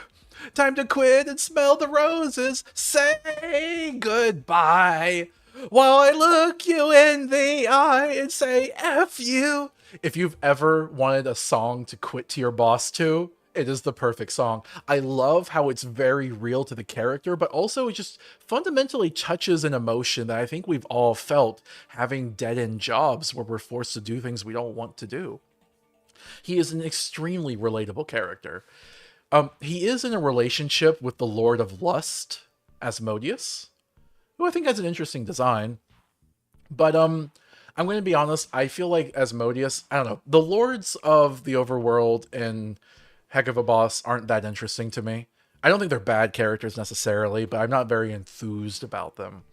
Speaker 1: Time to quit and smell the roses. Say goodbye. While I look you in the eye and say F you. If you've ever wanted a song to quit to your boss to, it is the perfect song. I love how it's very real to the character, but also it just fundamentally touches an emotion that I think we've all felt having dead-end jobs where we're forced to do things we don't want to do. He is an extremely relatable character. He is in a relationship with the Lord of Lust, Asmodeus, who I think has an interesting design. But I'm going to be honest, I feel like Asmodeus, I don't know, the lords of the overworld and Heck of a Boss aren't that interesting to me. I don't think they're bad characters necessarily, but I'm not very enthused about them.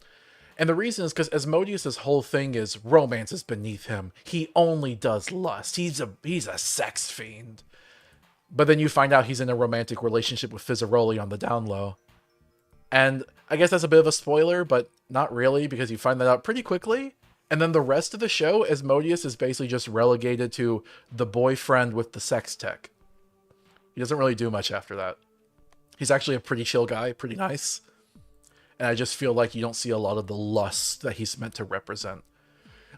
Speaker 1: And the reason is because Asmodeus' whole thing is romance is beneath him. He only does lust. He's a sex fiend. But then you find out he's in a romantic relationship with Fizzaroli on the down low. And I guess that's a bit of a spoiler, but not really, because you find that out pretty quickly. And then the rest of the show, Asmodeus is basically just relegated to the boyfriend with the sex tech. He doesn't really do much after that. He's actually a pretty chill guy, pretty nice. And I just feel like you don't see a lot of the lust that he's meant to represent.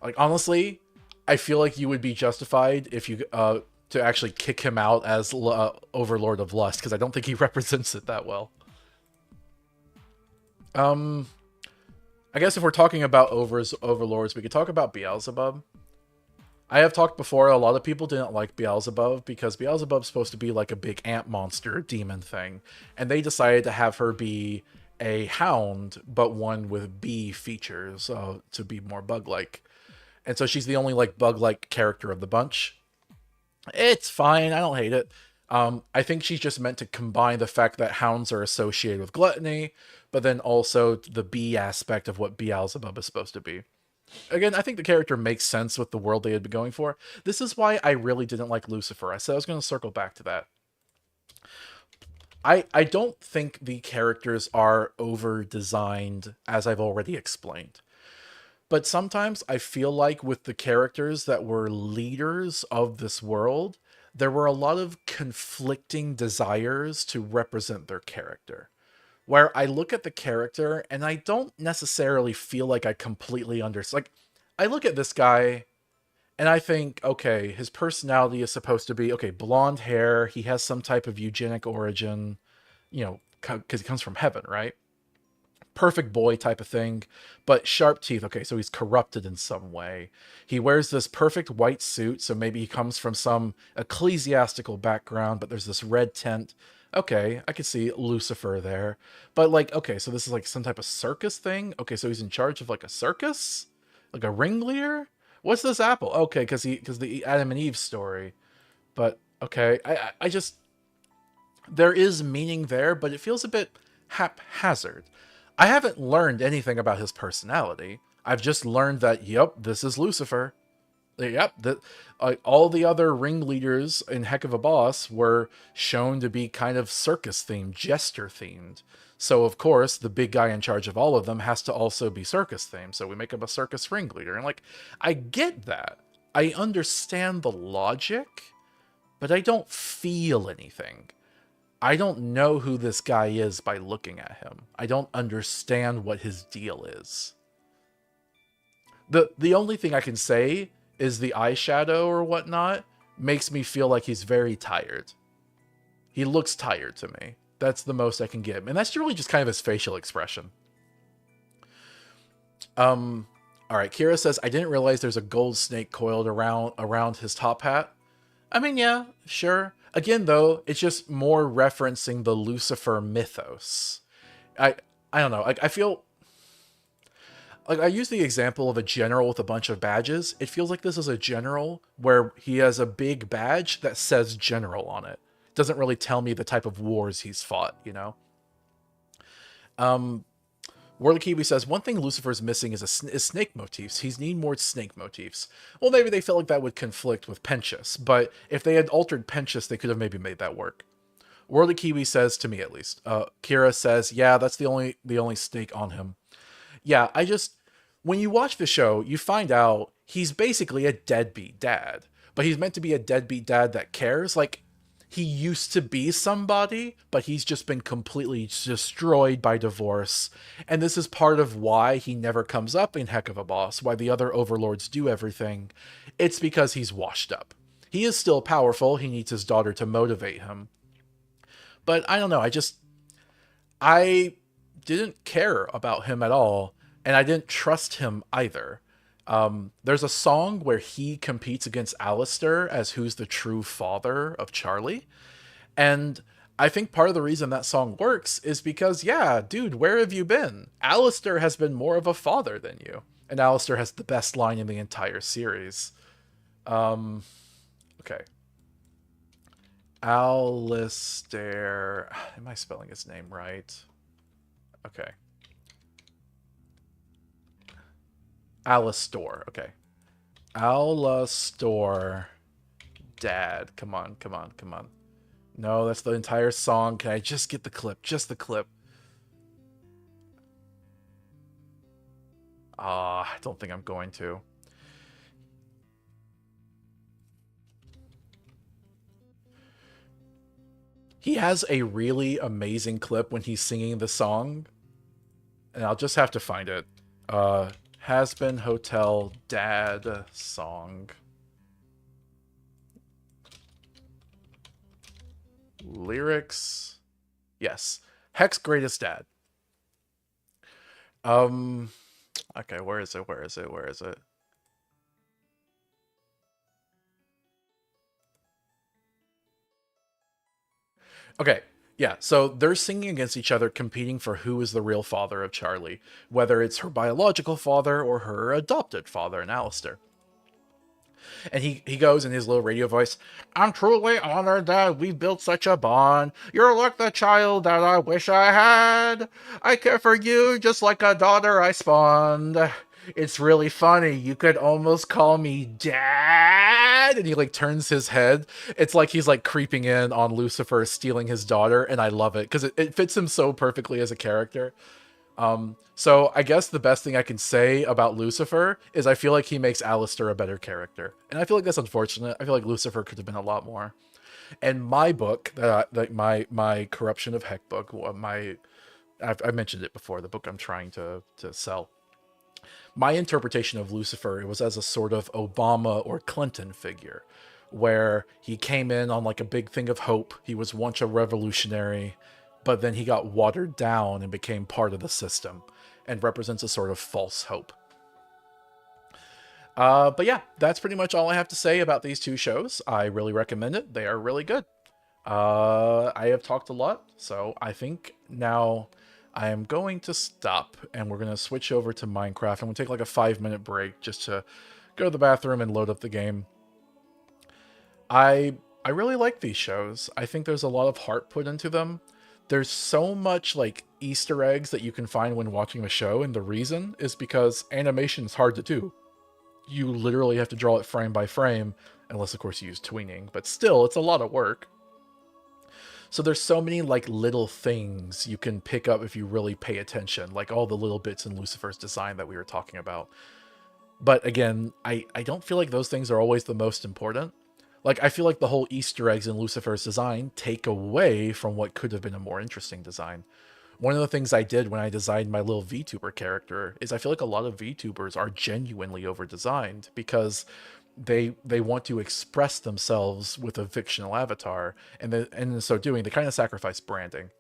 Speaker 1: Like, honestly, I feel like you would be justified if you to actually kick him out as Overlord of Lust, because I don't think he represents it that well. I guess if we're talking about overlords, we could talk about Beelzebub. I have talked before, a lot of people didn't like Beelzebub because Beelzebub's supposed to be like a big ant monster demon thing. And they decided to have her be a hound, but one with bee features to be more bug-like. And so she's the only like bug-like character of the bunch. It's fine, I don't hate it. I think she's just meant to combine the fact that hounds are associated with gluttony, but then also the bee aspect of what Beelzebub is supposed to be. Again, I think the character makes sense with the world they had been going for. This is why I really didn't like Lucifer. I said I was going to circle back to that. I don't think the characters are over-designed, as I've already explained. But sometimes I feel like with the characters that were leaders of this world, there were a lot of conflicting desires to represent their character. Where I look at the character and I don't necessarily feel like I completely understand. Like, I look at this guy and I think, okay, his personality is supposed to be, okay, blonde hair, he has some type of eugenic origin, because he comes from heaven, right? Perfect boy type of thing, but sharp teeth. Okay, so he's corrupted in some way. He wears this perfect white suit, so maybe he comes from some ecclesiastical background, but there's this red tint. Okay, I could see Lucifer there. But like, okay, so this is like some type of circus thing. Okay, so he's in charge of like a circus? Like a ringleader? What's this apple? Okay, because the Adam and Eve story. But okay, I just, there is meaning there, but it feels a bit haphazard. I haven't learned anything about his personality. I've just learned that, yep, this is Lucifer. Yep, all the other ringleaders in Heck of a Boss were shown to be kind of circus-themed, jester-themed. So, of course, the big guy in charge of all of them has to also be circus-themed, so we make him a circus ringleader. And, like, I get that. I understand the logic, but I don't feel anything. I don't know who this guy is by looking at him. I don't understand what his deal is. The only thing I can say is the eyeshadow or whatnot makes me feel like he's very tired. He looks tired to me. That's the most I can give. And that's really just kind of his facial expression. All right, Kira says, I didn't realize there's a gold snake coiled around his top hat. I mean, yeah, sure. Again, though, it's just more referencing the Lucifer mythos. I don't know. I feel like I use the example of a general with a bunch of badges. It feels like this is a general where he has a big badge that says general on it. Doesn't really tell me the type of wars he's fought, you know? Um, World Kiwi says, one thing Lucifer's missing is snake motifs. He's need more snake motifs. Well, maybe they felt like that would conflict with Pentious, but if they had altered Pentious, they could have maybe made that work. World of Kiwi says, to me at least, Kira says, yeah, that's the only snake on him. Yeah, I just when you watch the show, you find out he's basically a deadbeat dad, but he's meant to be a deadbeat dad that cares. Like he used to be somebody, but he's just been completely destroyed by divorce. And this is part of why he never comes up in Heck of a Boss, why the other overlords do everything. It's because he's washed up. He is still powerful. He needs his daughter to motivate him. But I don't know. I didn't care about him at all, and I didn't trust him either. There's a song where he competes against Alistair as who's the true father of Charlie, and I think part of the reason that song works is because, yeah, dude, where have you been? Alistair has been more of a father than you, and Alistair has the best line in the entire series. Um, okay, Alistair. Am I spelling his name right? Okay. Alastor. Okay. Alastor Dad. Come on, come on, come on. No, that's the entire song. Can I just get the clip? Just the clip. I don't think I'm going to. He has a really amazing clip when he's singing the song, and I'll just have to find it. Uh, Hazbin Hotel Dad song. Lyrics. Yes. Heck's Greatest Dad. Um, okay, where is it? Where is it? Where is it? Okay, yeah, so they're singing against each other, competing for who is the real father of Charlie, whether it's her biological father or her adopted father in Alistair. And he goes in his little radio voice, I'm truly honored that we've built such a bond. You're like the child that I wish I had. I care for you just like a daughter I spawned. It's really funny. You could almost call me dad. And he like turns his head. It's like he's like creeping in on Lucifer stealing his daughter. And I love it because it fits him so perfectly as a character. So I guess the best thing I can say about Lucifer is I feel like he makes Alistair a better character. And I feel like that's unfortunate. I feel like Lucifer could have been a lot more. And my book, like my Corruption of Heck book, I mentioned it before, the book I'm trying to sell. My interpretation of Lucifer, it was as a sort of Obama or Clinton figure, where he came in on like a big thing of hope. He was once a revolutionary, but then he got watered down and became part of the system and represents a sort of false hope. But yeah, that's pretty much all I have to say about these two shows. I really recommend it. They are really good. I have talked a lot, so I think now I am going to stop and we're going to switch over to Minecraft. I'm going to take like a 5-minute break just to go to the bathroom and load up the game. I really like these shows. I think there's a lot of heart put into them. There's so much like Easter eggs that you can find when watching the show, and the reason is because animation is hard to do. You literally have to draw it frame by frame, unless of course you use tweening, but still, it's a lot of work. So there's so many like little things you can pick up if you really pay attention, like all the little bits in Lucifer's design that we were talking about. But again, I don't feel like those things are always the most important. Like, I feel like the whole Easter eggs in Lucifer's design take away from what could have been a more interesting design. One of the things I did when I designed my little VTuber character is I feel like a lot of VTubers are genuinely over-designed because they want to express themselves with a fictional avatar, and in so doing, they kind of sacrifice branding.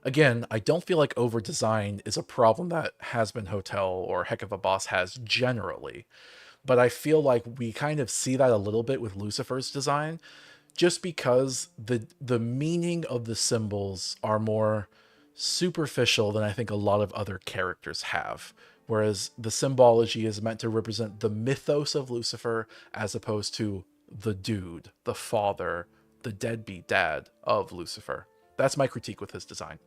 Speaker 1: Again, I don't feel like over-design is a problem that Hazbin Hotel or Heck of a Boss has generally, but I feel like we kind of see that a little bit with Lucifer's design, just because the meaning of the symbols are more superficial than I think a lot of other characters have. Whereas the symbology is meant to represent the mythos of Lucifer as opposed to the dude, the father, the deadbeat dad of Lucifer. That's my critique with his design.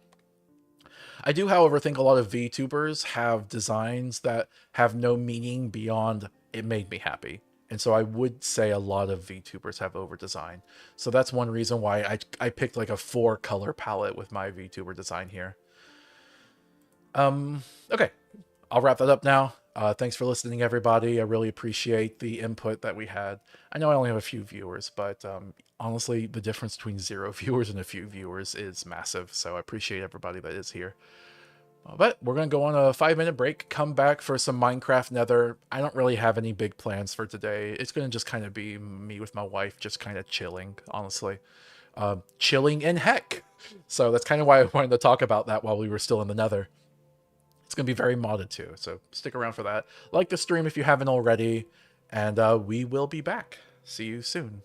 Speaker 1: I do, however, think a lot of VTubers have designs that have no meaning beyond it made me happy. And so I would say a lot of VTubers have over design. So that's one reason why I picked like a 4-color palette with my VTuber design here. Okay, I'll wrap that up now. Thanks for listening, everybody. I really appreciate the input that we had. I know I only have a few viewers, but honestly, the difference between 0 viewers and a few viewers is massive. So I appreciate everybody that is here. But we're going to go on a 5-minute break, come back for some Minecraft Nether. I don't really have any big plans for today. It's going to just kind of be me with my wife, just kind of chilling, honestly. Chilling in heck. So that's kind of why I wanted to talk about that while we were still in the Nether. It's going to be very modded too, so stick around for that. Like the stream if you haven't already, and we will be back. See you soon.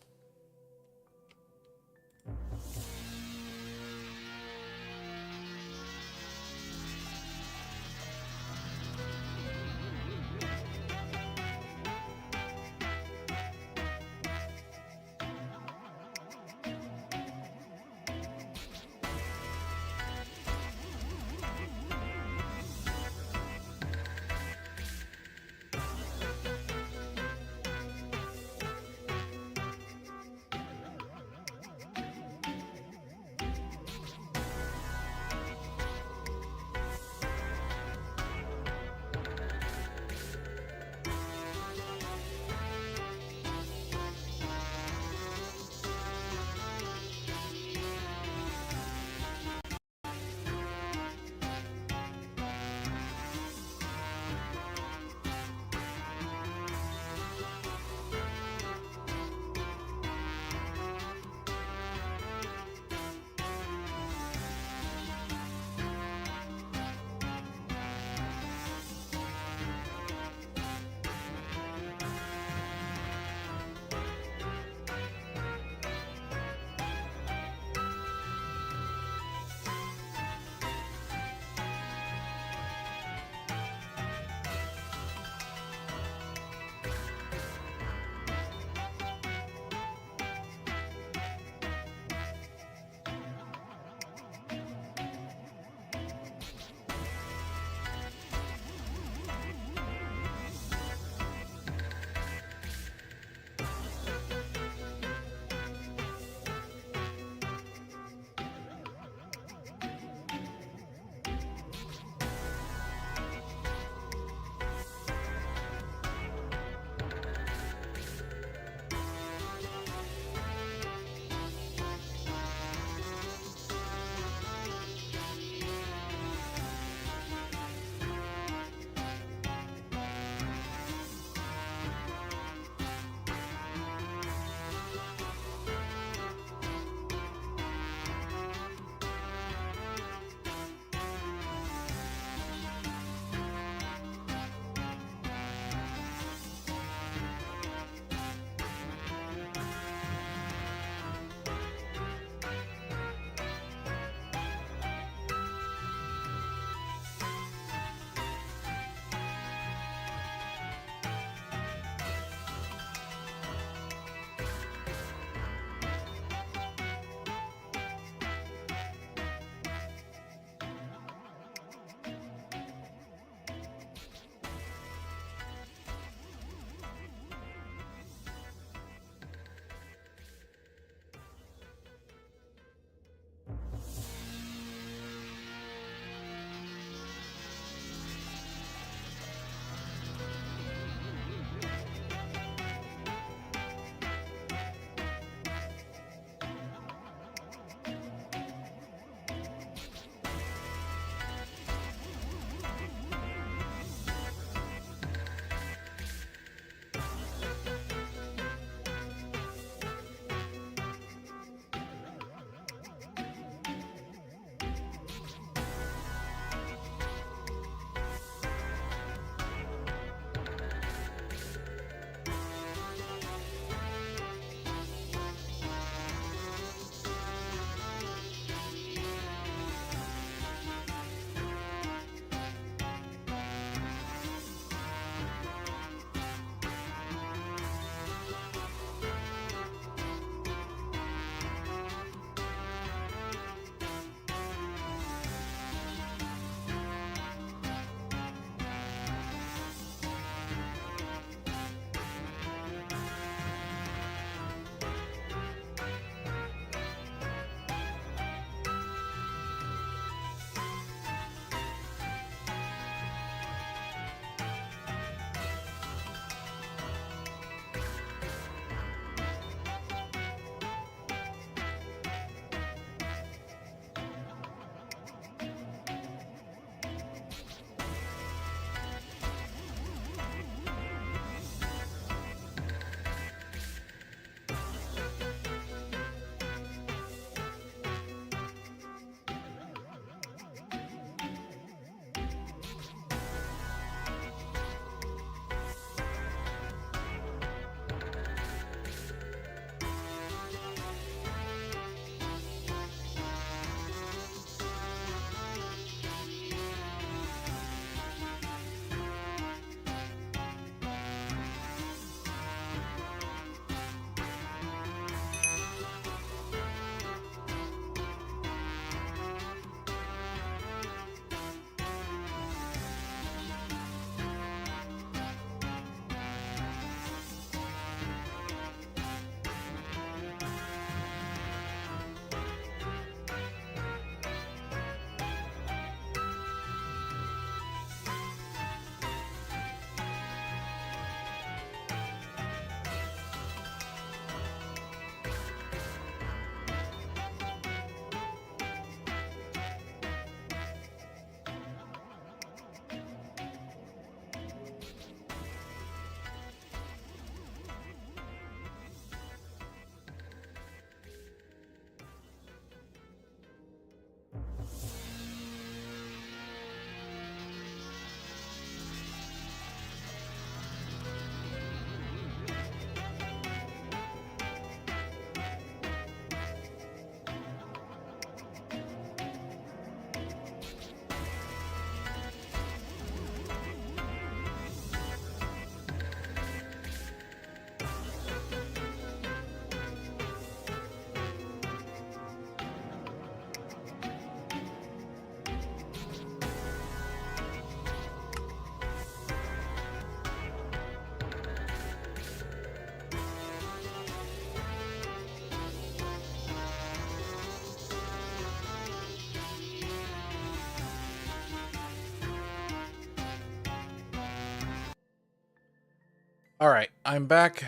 Speaker 1: All right, I'm back.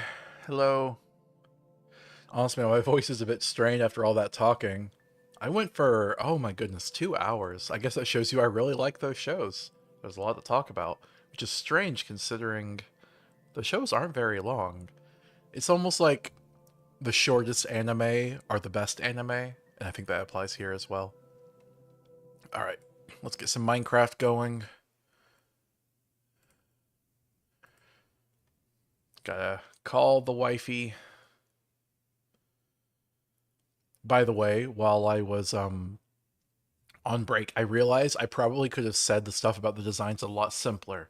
Speaker 1: Hello. Honestly, my voice is a bit strained after all that talking. I went for, oh my goodness, 2 hours. I guess that shows you I really like those shows. There's a lot to talk about, which is strange considering the shows aren't very long. It's almost like the shortest anime are the best anime, and I think that applies here as well. All right, let's get some Minecraft going. Gotta call the wifey. By the way, while I was on break, I realized I probably could have said the stuff about the designs a lot simpler.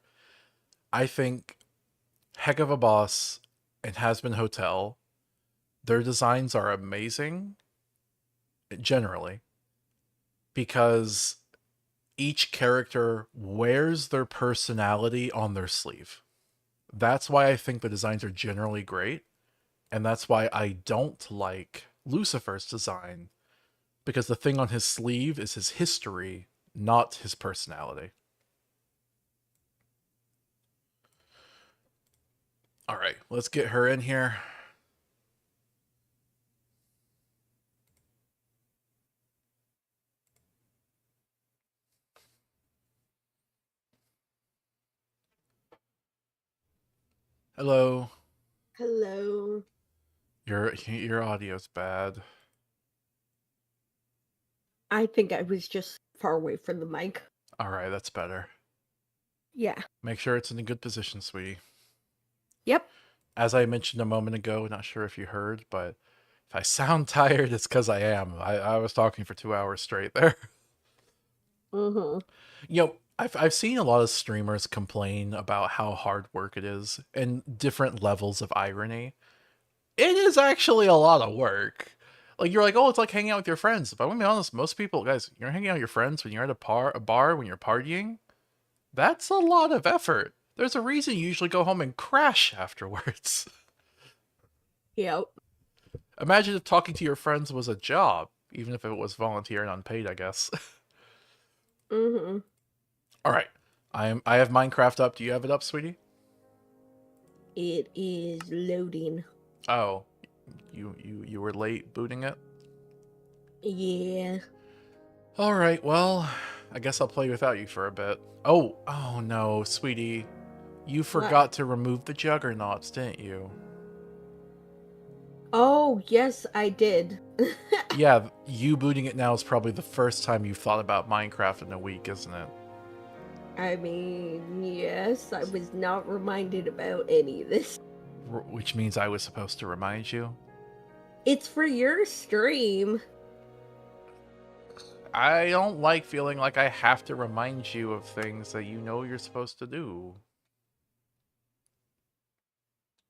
Speaker 1: I think Heck of a Boss and Hazbin Hotel, their designs are amazing, generally, because each character wears their personality on their sleeve. That's why I think the designs are generally great, and that's why I don't like Lucifer's design, because the thing on his sleeve is his history, not his personality. All right, let's get her in here. Hello.
Speaker 2: Hello.
Speaker 1: Your audio's bad.
Speaker 2: I think I was just far away from the mic.
Speaker 1: All right, that's better.
Speaker 2: Yeah.
Speaker 1: Make sure it's in a good position, sweetie.
Speaker 2: Yep.
Speaker 1: As I mentioned a moment ago, not sure if you heard, but if I sound tired, it's because I am. I was talking for 2 hours straight there.
Speaker 2: Mm-hmm.
Speaker 1: I've seen a lot of streamers complain about how hard work it is and different levels of irony. It is actually a lot of work. Like you're like, oh, it's like hanging out with your friends. But I'm gonna be honest, most people, guys, you're hanging out with your friends when you're at a bar when you're partying. That's a lot of effort. There's a reason you usually go home and crash afterwards.
Speaker 2: Yep.
Speaker 1: Imagine if talking to your friends was a job, even if it was volunteer and unpaid, I guess.
Speaker 2: Mm-hmm.
Speaker 1: All right. I have Minecraft up. Do you have it up, sweetie?
Speaker 2: It is loading.
Speaker 1: Oh, you were late booting it?
Speaker 2: Yeah.
Speaker 1: All right. Well, I guess I'll play without you for a bit. Oh no, sweetie. You
Speaker 2: What?
Speaker 1: forgot to remove the juggernauts, didn't you?
Speaker 2: Oh, yes, I did.
Speaker 1: Yeah, you booting it now is probably the first time you've thought about Minecraft in a week, isn't it?
Speaker 2: I mean, yes, I was not reminded about any of this.
Speaker 1: Which means I was supposed to remind you.
Speaker 2: It's for your stream.
Speaker 1: I don't like feeling like I have to remind you of things that you know you're supposed to do.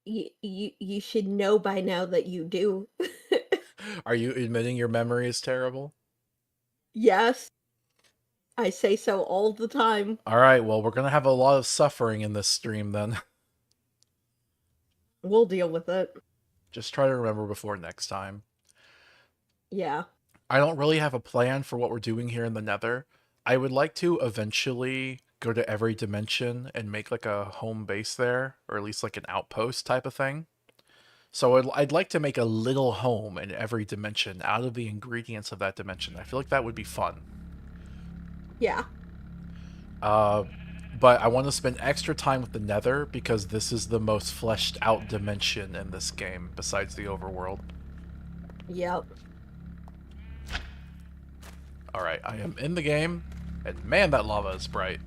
Speaker 2: You should know by now that you do.
Speaker 1: Are you admitting your memory is terrible?
Speaker 2: Yes, I say so all the time.
Speaker 1: All right, well, we're going to have a lot of suffering in this stream then.
Speaker 2: We'll deal with it.
Speaker 1: Just try to remember before next time.
Speaker 2: Yeah.
Speaker 1: I don't really have a plan for what we're doing here in the Nether. I would like to eventually go to every dimension and make like a home base there, or at least like an outpost type of thing. So I'd like to make a little home in every dimension out of the ingredients of that dimension. I feel like that would be fun.
Speaker 2: Yeah.
Speaker 1: Uh, but I want to spend extra time with the Nether because this is the most fleshed out dimension in this game besides the overworld.
Speaker 2: Yep.
Speaker 1: All right, I am in the game, and man, that lava is bright.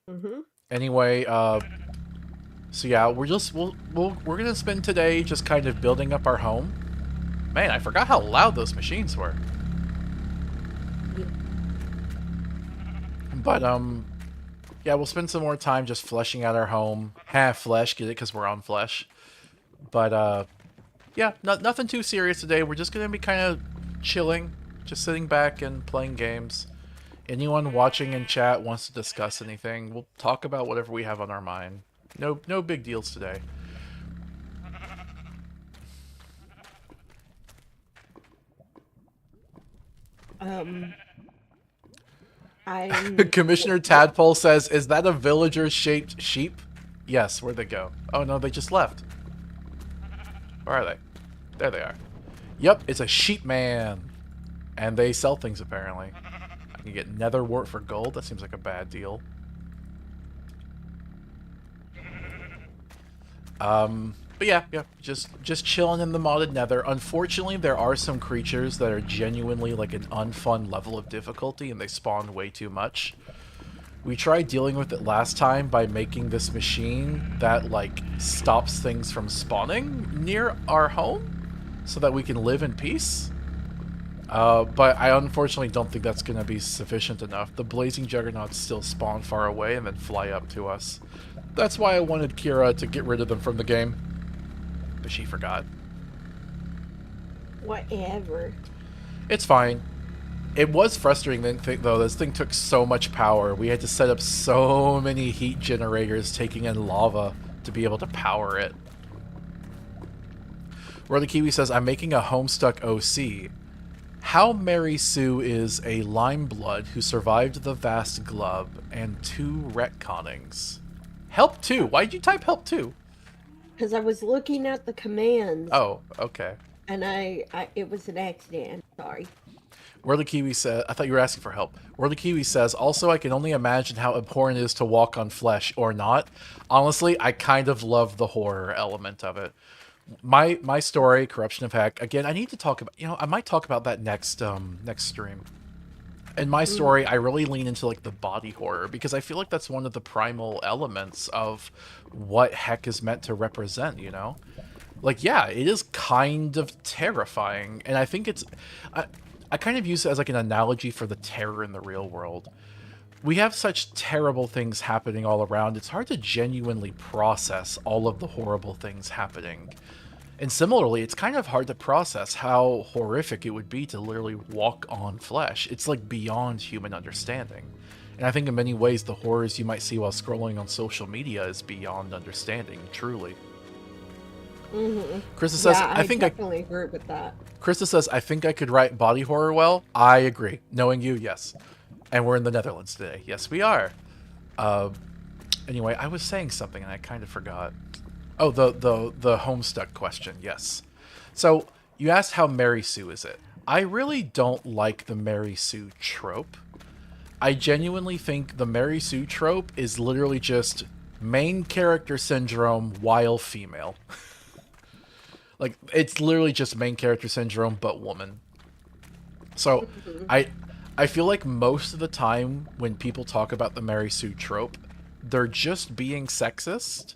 Speaker 2: Mm-hmm.
Speaker 1: Anyway, so yeah, we're gonna spend today just kind of building up our home. Man, I forgot how loud those machines were. But yeah, we'll spend some more time just fleshing out our home. Half flesh, get it? Because we're on flesh. But yeah, nothing too serious today. We're just gonna be kind of chilling, just sitting back and playing games. Anyone watching in chat wants to discuss anything, we'll talk about whatever we have on our mind. No big deals today.
Speaker 2: Um, I'm
Speaker 1: Commissioner Tadpole says, "Is that a villager-shaped sheep?" Yes, where'd they go? Oh no, they just left. Where are they? There they are. Yep, it's a sheep man. And they sell things apparently. I can get nether wart for gold. That seems like a bad deal. But yeah, just chilling in the modded nether. Unfortunately, there are some creatures that are genuinely like an unfun level of difficulty and they spawn way too much. We tried dealing with it last time by making this machine that like stops things from spawning near our home so that we can live in peace. But I unfortunately don't think that's going to be sufficient enough. The blazing juggernauts still spawn far away and then fly up to us. That's why I wanted Kira to get rid of them from the game. But she forgot.
Speaker 2: Whatever.
Speaker 1: It's fine. It was frustrating though. This thing took so much power. We had to set up so many heat generators taking in lava to be able to power it. Where the Kiwi says, I'm making a Homestuck OC. How Mary Sue is a Limeblood who survived the vast glub and 2 retconnings. Help 2? Why'd you type help 2?
Speaker 2: Because I was looking at the commands.
Speaker 1: Oh, okay.
Speaker 2: And it was an accident. Sorry.
Speaker 1: Where the Kiwi says, I thought you were asking for help. Where the Kiwi says, also I can only imagine how abhorrent it is to walk on flesh or not. Honestly, I kind of love the horror element of it. My story, Corruption of Heck, again, I need to talk about, I might talk about that next stream. In my story, I really lean into like the body horror because I feel like that's one of the primal elements of what Heck is meant to represent, Like, yeah, it is kind of terrifying, and I think it's... I kind of use it as like an analogy for the terror in the real world. We have such terrible things happening all around, it's hard to genuinely process all of the horrible things happening. And similarly, it's kind of hard to process how horrific it would be to literally walk on flesh. It's like beyond human understanding. And I think in many ways, the horrors you might see while scrolling on social media is beyond understanding, truly. Krista says,
Speaker 2: yeah, I definitely agree with that.
Speaker 1: Krista says, I think I could write body horror well. I agree. Knowing you, yes. And we're in the Netherlands today. Yes, we are. Anyway, I was saying something and I kind of forgot. Oh, the Homestuck question, yes. So, you asked how Mary Sue is it. I really don't like the Mary Sue trope. I genuinely think the Mary Sue trope is literally just main character syndrome while female. Like, it's literally just main character syndrome, but woman. So, I feel like most of the time when people talk about the Mary Sue trope, they're just being sexist.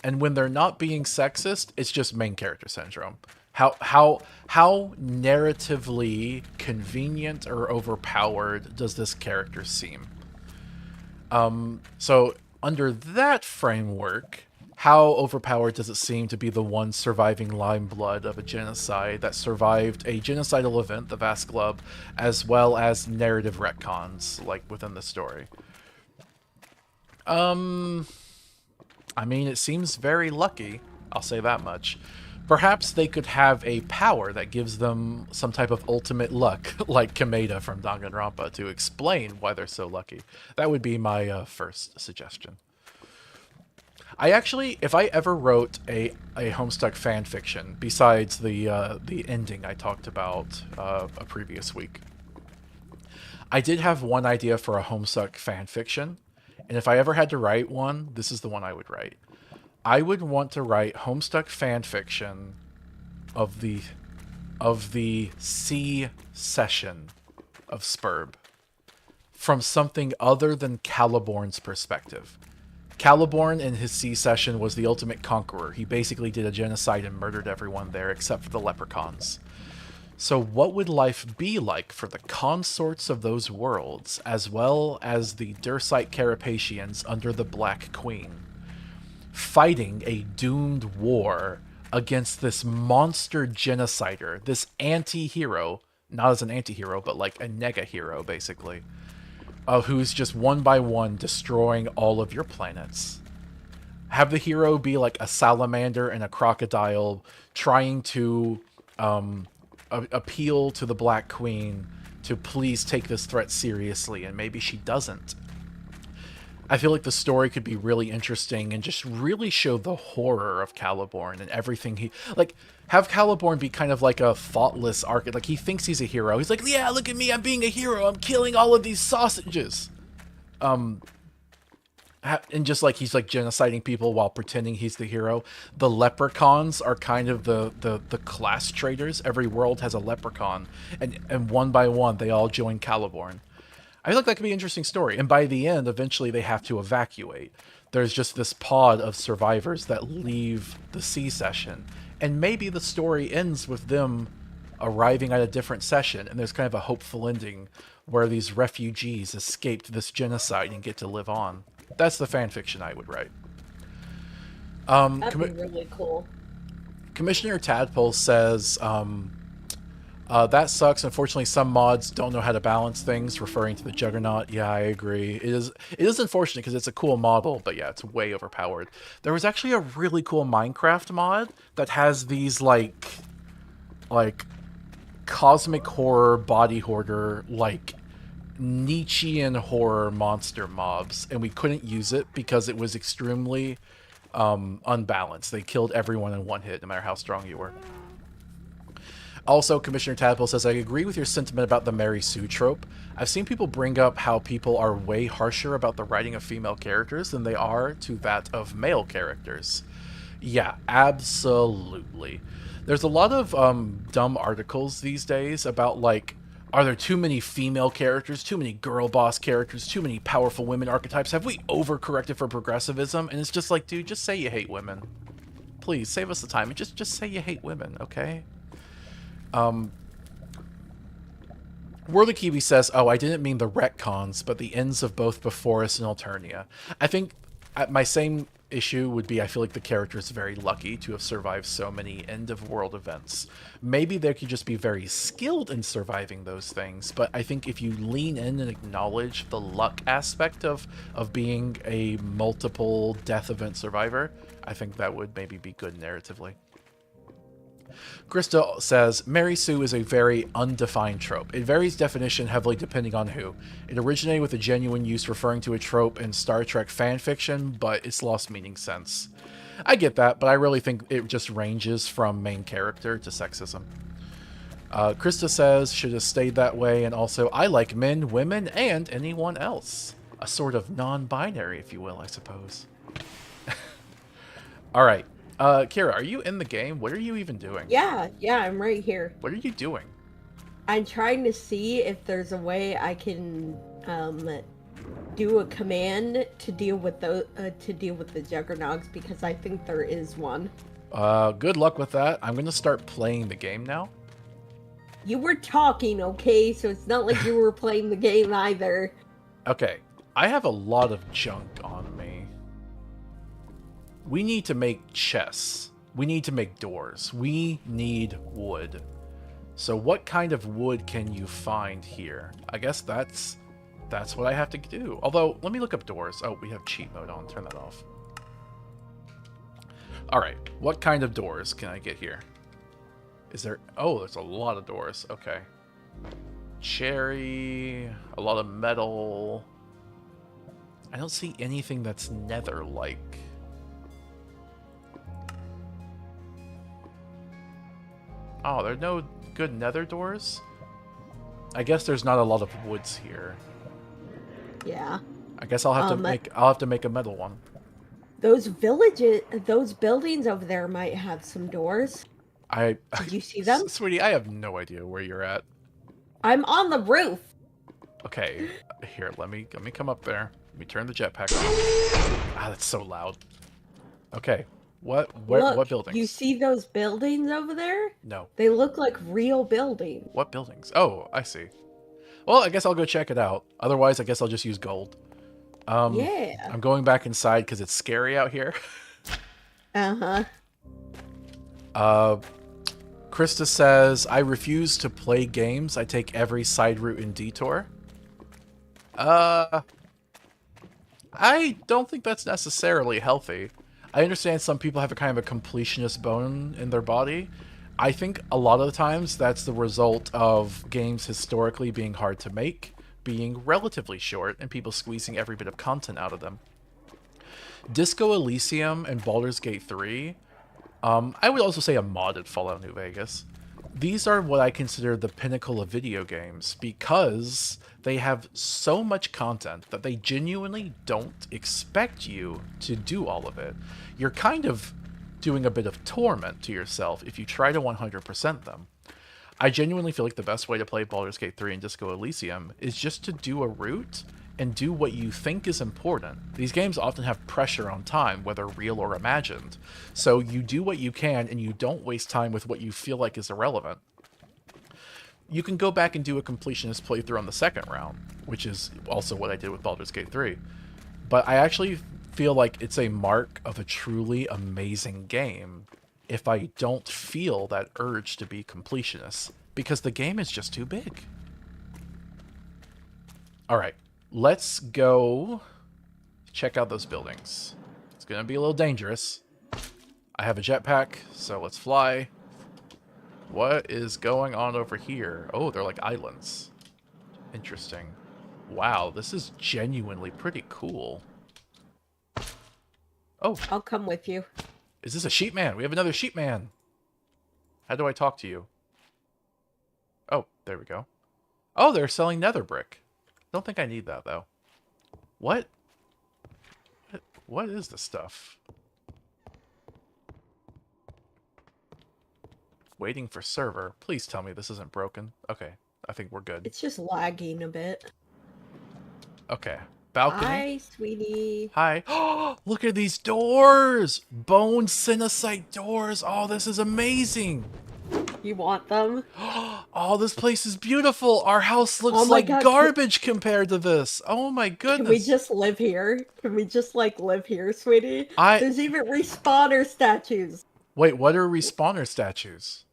Speaker 1: And when they're not being sexist, it's just main character syndrome. How narratively convenient or overpowered does this character seem? So under that framework, how overpowered does it seem to be the one surviving Limeblood of a genocide that survived a genocidal event, the Vast Glub, as well as narrative retcons, like within the story? I mean, it seems very lucky, I'll say that much. Perhaps they could have a power that gives them some type of ultimate luck, like Kameda from Danganronpa, to explain why they're so lucky. That would be my first suggestion. I actually, if I ever wrote a Homestuck fanfiction, besides the ending I talked about a previous week, I did have one idea for a Homestuck fanfiction, and if I ever had to write one, this is the one I would write. I would want to write Homestuck fanfiction of the C session of Spurb from something other than Caliborn's perspective. Caliborn in his C session was the ultimate conqueror. He basically did a genocide and murdered everyone there except for the leprechauns. So what would life be like for the consorts of those worlds, as well as the Dursite Carapacians under the Black Queen, fighting a doomed war against this monster genocider, this anti-hero, not as an anti-hero, but like a nega-hero, basically, who's just one by one destroying all of your planets. Have the hero be like a salamander and a crocodile trying to appeal to the Black Queen to please take this threat seriously, and maybe she doesn't. I feel like the story could be really interesting and just really show the horror of Caliborn and everything he like. Have Caliborn be kind of like a thoughtless arc. Like he thinks he's a hero. He's like, yeah, look at me, I'm being a hero. I'm killing all of these sausages. And just like he's like genociding people while pretending he's the hero. The leprechauns are kind of the class traitors. Every world has a leprechaun, and one by one they all join Caliborn. I feel like that could be an interesting story. And by the end, eventually they have to evacuate. There's just this pod of survivors that leave the sea session. And maybe the story ends with them arriving at a different session, and there's kind of a hopeful ending where these refugees escaped this genocide and get to live on. That's the fan fiction I would write.
Speaker 2: That'd be really cool.
Speaker 1: Commissioner Tadpole says, that sucks. Unfortunately, some mods don't know how to balance things, referring to the Juggernaut. Yeah, I agree. It is unfortunate because it's a cool model, but yeah, it's way overpowered. There was actually a really cool Minecraft mod that has these like cosmic horror body hoarder, like Nietzschean horror monster mobs, and we couldn't use it because it was extremely unbalanced. They killed everyone in one hit, no matter how strong you were. Also, Commissioner Tadpole says, I agree with your sentiment about the Mary Sue trope. I've seen people bring up how people are way harsher about the writing of female characters than they are to that of male characters. Yeah, absolutely. There's a lot of dumb articles these days about, like, are there too many female characters, too many girl boss characters, too many powerful women archetypes? Have we overcorrected for progressivism? And it's just like, dude, just say you hate women. Please, save us the time and just say you hate women, okay? Worthy Kiwi says, oh, I didn't mean the retcons, but the ends of both Beforus and Alternia. I think my same issue would be I feel like the character is very lucky to have survived so many end-of-world events. Maybe they could just be very skilled in surviving those things, but I think if you lean in and acknowledge the luck aspect of being a multiple death event survivor, I think that would maybe be good narratively. Krista says, Mary Sue is a very undefined trope. It varies definition heavily depending on who. It originated with a genuine use referring to a trope in Star Trek fanfiction, but it's lost meaning since. I get that, but I really think it just ranges from main character to sexism. Krista says, should have stayed that way, and also, I like men, women, and anyone else. A sort of non-binary, if you will, I suppose. Alright. Kira, are you in the game? What are you even doing?
Speaker 2: Yeah, I'm right here.
Speaker 1: What are you doing?
Speaker 2: I'm trying to see if there's a way I can do a command to deal with the Juggernauts, because I think there is one.
Speaker 1: Good luck with that. I'm gonna start playing the game now.
Speaker 2: You were talking, okay? So it's not like you were playing the game either.
Speaker 1: Okay, I have a lot of junk on me. We need to make chests. We need to make doors. We need wood. So what kind of wood can you find here? I guess that's what I have to do. Although, let me look up doors. Oh, we have cheat mode on. Turn that off. Alright, what kind of doors can I get here? Is there... Oh, there's a lot of doors. Okay. Cherry, a lot of metal. I don't see anything that's nether-like. Oh, there are no good nether doors? I guess there's not a lot of woods here.
Speaker 2: Yeah.
Speaker 1: I guess I'll have to make a metal one.
Speaker 2: Those buildings over there might have some doors. Did you see them?
Speaker 1: Sweetie, I have no idea where you're at.
Speaker 2: I'm on the roof.
Speaker 1: Okay, here, let me come up there. Let me turn the jetpack on. Ah, that's so loud. Okay. What buildings?
Speaker 2: You see those buildings over there?
Speaker 1: No.
Speaker 2: They look like real buildings.
Speaker 1: What buildings? Oh, I see. Well, I guess I'll go check it out. Otherwise, I guess I'll just use gold.
Speaker 2: Yeah.
Speaker 1: I'm going back inside because it's scary out here.
Speaker 2: Uh-huh.
Speaker 1: Krista says, I refuse to play games. I take every side route and detour. I don't think that's necessarily healthy. I understand some people have a kind of a completionist bone in their body. I think a lot of the times that's the result of games historically being hard to make, being relatively short and people squeezing every bit of content out of them. Disco Elysium and Baldur's Gate 3, I would also say a modded Fallout New Vegas. These are what I consider the pinnacle of video games because they have so much content that they genuinely don't expect you to do all of it. You're kind of doing a bit of torment to yourself if you try to 100% them. I genuinely feel like the best way to play Baldur's Gate 3 and Disco Elysium is just to do a route and do what you think is important. These games often have pressure on time, whether real or imagined. So you do what you can and you don't waste time with what you feel like is irrelevant. You can go back and do a completionist playthrough on the second round, which is also what I did with Baldur's Gate 3. But I actually feel like it's a mark of a truly amazing game if I don't feel that urge to be completionist, because the game is just too big. Alright, let's go check out those buildings. It's going to be a little dangerous. I have a jetpack, so let's fly. What is going on over here? Oh, they're like islands. Interesting. Wow, this is genuinely pretty cool. Oh.
Speaker 2: I'll come with you.
Speaker 1: Is this a sheep man? We have another sheep man. How do I talk to you? Oh, there we go. Oh, they're selling nether brick. Don't think I need that, though. What? What is this stuff? Waiting for server. Please tell me this isn't broken. Okay, I think we're good.
Speaker 2: It's just lagging a bit.
Speaker 1: Okay. Balcony.
Speaker 2: Hi, sweetie.
Speaker 1: Hi. Oh, look at these doors! Bone Cinesite doors. Oh, this is amazing.
Speaker 2: You want them?
Speaker 1: Oh, this place is beautiful. Our house looks like garbage compared to this. Oh my goodness.
Speaker 2: Can we just live here? Can we just, like, live here, sweetie? There's even respawner statues.
Speaker 1: Wait, what are respawner statues?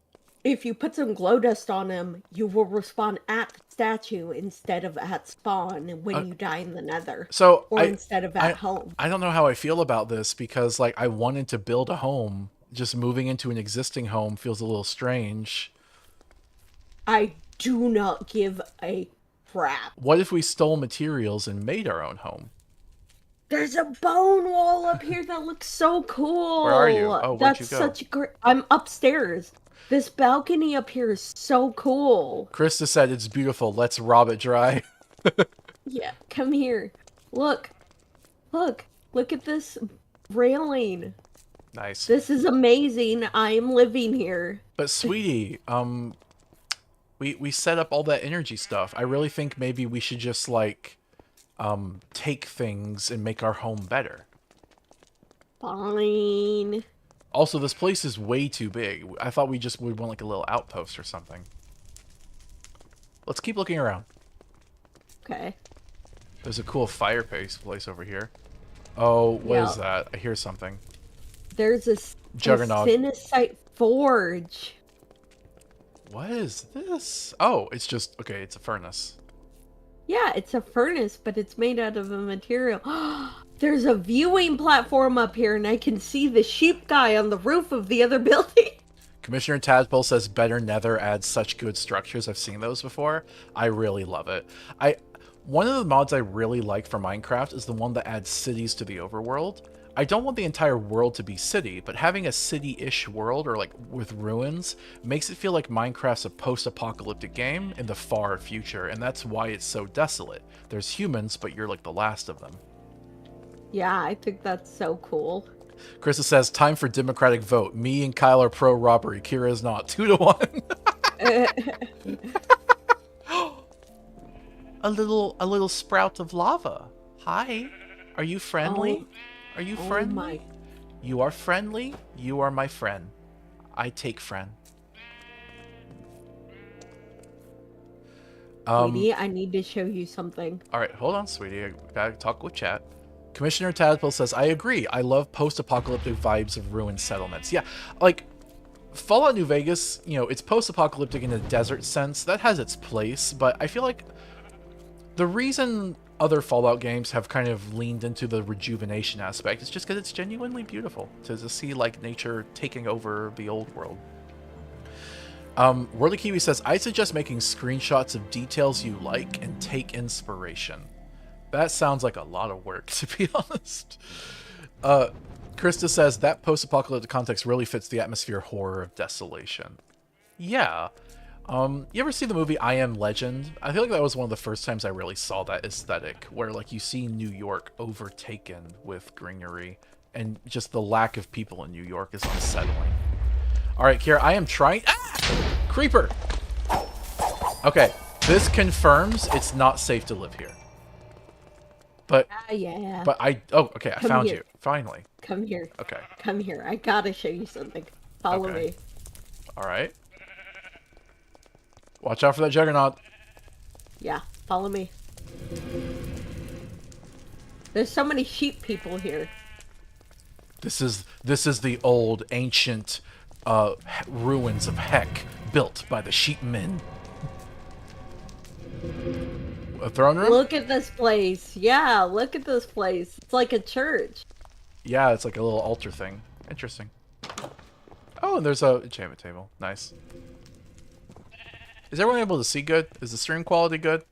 Speaker 2: If you put some glow dust on them, you will respawn at the statue instead of at spawn when you die in the nether.
Speaker 1: So
Speaker 2: instead of at home.
Speaker 1: I don't know how I feel about this because, like, I wanted to build a home. Just moving into an existing home feels a little strange.
Speaker 2: I do not give a crap.
Speaker 1: What if we stole materials and made our own home?
Speaker 2: There's a bone wall up here that looks so cool.
Speaker 1: Where are you? Oh, where'd you go?
Speaker 2: That's such great. I'm upstairs. This balcony up here is so cool.
Speaker 1: Krista said it's beautiful. Let's rob it dry.
Speaker 2: Yeah, come here. Look. Look at this railing.
Speaker 1: Nice.
Speaker 2: This is amazing. I am living here.
Speaker 1: But sweetie, we set up all that energy stuff. I really think maybe we should just like take things and make our home better.
Speaker 2: Fine.
Speaker 1: Also, this place is way too big. I thought we just would want like a little outpost or something. Let's keep looking around.
Speaker 2: Okay.
Speaker 1: There's a cool fireplace place over here. Oh, what is that? I hear something.
Speaker 2: There's a
Speaker 1: Juggernaut.
Speaker 2: Cinesite forge.
Speaker 1: What is this? Oh, it's just, okay, it's a furnace.
Speaker 2: Yeah, it's a furnace, but it's made out of a material. There's a viewing platform up here, and I can see the sheep guy on the roof of the other building.
Speaker 1: Commissioner Tadpole says better Nether adds such good structures. I've seen those before. I really love it. One of the mods I really like for Minecraft is the one that adds cities to the overworld. I don't want the entire world to be city, but having a city-ish world, or like with ruins, makes it feel like Minecraft's a post-apocalyptic game in the far future, and that's why it's so desolate. There's humans, but you're like the last of them.
Speaker 2: Yeah, I think that's so cool.
Speaker 1: Krista says, time for democratic vote. Me and Kyle are pro-robbery. Kira is not. 2-1. A little sprout of lava. Hi. Are you friendly? Are you friendly?
Speaker 2: My.
Speaker 1: You are friendly. You are my friend. I take friend.
Speaker 2: Sweetie, I need to show you something.
Speaker 1: All right, hold on, sweetie. I gotta talk with chat. Commissioner Tadpole says, I agree. I love post-apocalyptic vibes of ruined settlements. Yeah, like, Fallout New Vegas, you know, it's post-apocalyptic in a desert sense. That has its place, but I feel like the reason other Fallout games have kind of leaned into the rejuvenation aspect is just because it's genuinely beautiful to see, like, nature taking over the old world. Worldy Kiwi says, I suggest making screenshots of details you like and take inspiration. That sounds like a lot of work, to be honest. Krista says, that post-apocalyptic context really fits the atmosphere horror of desolation. Yeah. You ever see the movie I Am Legend? I feel like that was one of the first times I really saw that aesthetic, where like you see New York overtaken with greenery, and just the lack of people in New York is unsettling. Alright, Kira, I am trying... Ah! Creeper! Okay, this confirms it's not safe to live here. But...
Speaker 2: yeah.
Speaker 1: But I... Oh, okay, I found you. Finally.
Speaker 2: Come here.
Speaker 1: Okay.
Speaker 2: Come here. I gotta show you something. Follow me.
Speaker 1: Alright. Watch out for that juggernaut.
Speaker 2: Yeah, follow me. There's so many sheep people here.
Speaker 1: This is the old, ancient ruins of Heck, built by the sheepmen. A throne room?
Speaker 2: Look at this place. Yeah, look at this place. It's like a church.
Speaker 1: Yeah, it's like a little altar thing. Interesting. Oh, and there's a enchantment table. Nice. Is everyone able to see good? Is the stream quality good?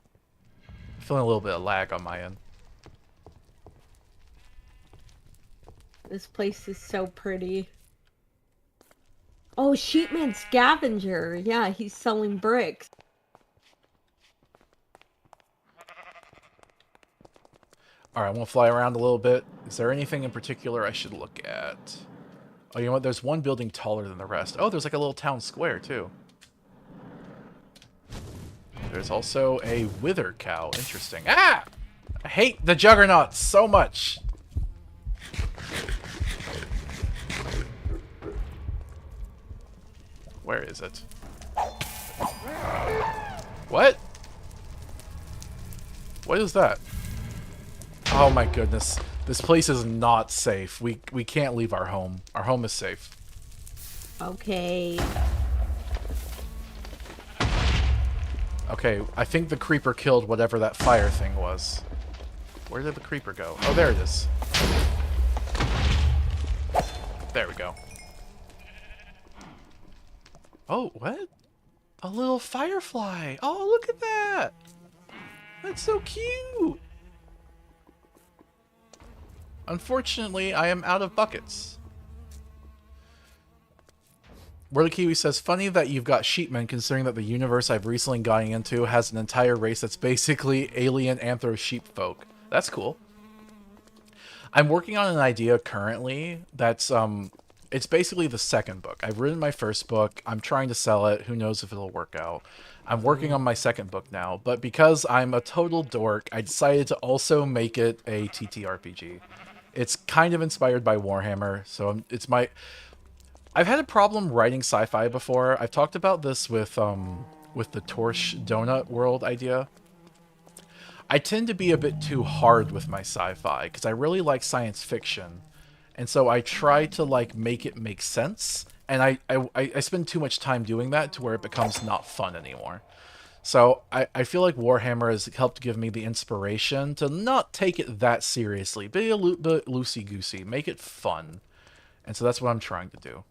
Speaker 1: I'm feeling a little bit of lag on my end.
Speaker 2: This place is so pretty. Oh, Sheepman Scavenger. Yeah, he's selling bricks.
Speaker 1: Alright, I'm going to fly around a little bit. Is there anything in particular I should look at? Oh, you know what? There's one building taller than the rest. Oh, there's like a little town square, too. There's also a wither cow. Interesting. Ah! I hate the juggernauts so much. Where is it? What? What is that? Oh my goodness. This place is not safe. We can't leave our home. Our home is safe.
Speaker 2: Okay.
Speaker 1: Okay, I think the creeper killed whatever that fire thing was. Where did the creeper go? Oh, there it is. There we go. Oh, what? A little firefly. Oh, look at that. That's so cute. Unfortunately, I am out of buckets. Where the Kiwi says, funny that you've got sheepmen, considering that the universe I've recently gotten into has an entire race that's basically alien anthro sheep folk. That's cool. I'm working on an idea currently that's, it's basically the second book. I've written my first book. I'm trying to sell it. Who knows if it'll work out. I'm working on my second book now, but because I'm a total dork, I decided to also make it a TTRPG. It's kind of inspired by Warhammer, so it's my... I've had a problem writing sci-fi before. I've talked about this with the Torch Donut World idea. I tend to be a bit too hard with my sci-fi, because I really like science fiction. And so I try to, like, make it make sense, and I spend too much time doing that to where it becomes not fun anymore. So I feel like Warhammer has helped give me the inspiration to not take it that seriously, be a bit loosey-goosey, make it fun. And so that's what I'm trying to do.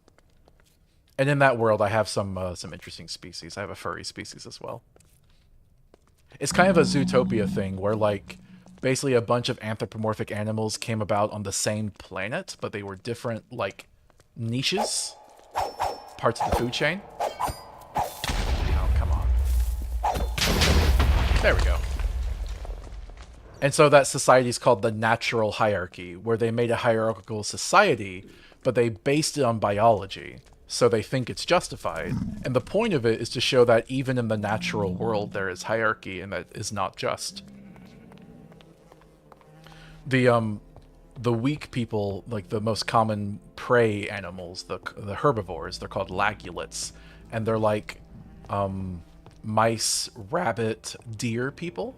Speaker 1: And in that world, I have some interesting species. I have a furry species as well. It's kind of a Zootopia thing where, like, basically a bunch of anthropomorphic animals came about on the same planet, but they were different, like, niches, parts of the food chain. Oh, come on. There we go. And so that society is called the natural hierarchy, where they made a hierarchical society, but they based it on biology. So they think it's justified. And the point of it is to show that even in the natural world, there is hierarchy, and that is not just. The weak people, like the most common prey animals, the herbivores, they're called lagulates. And they're like mice, rabbit, deer people.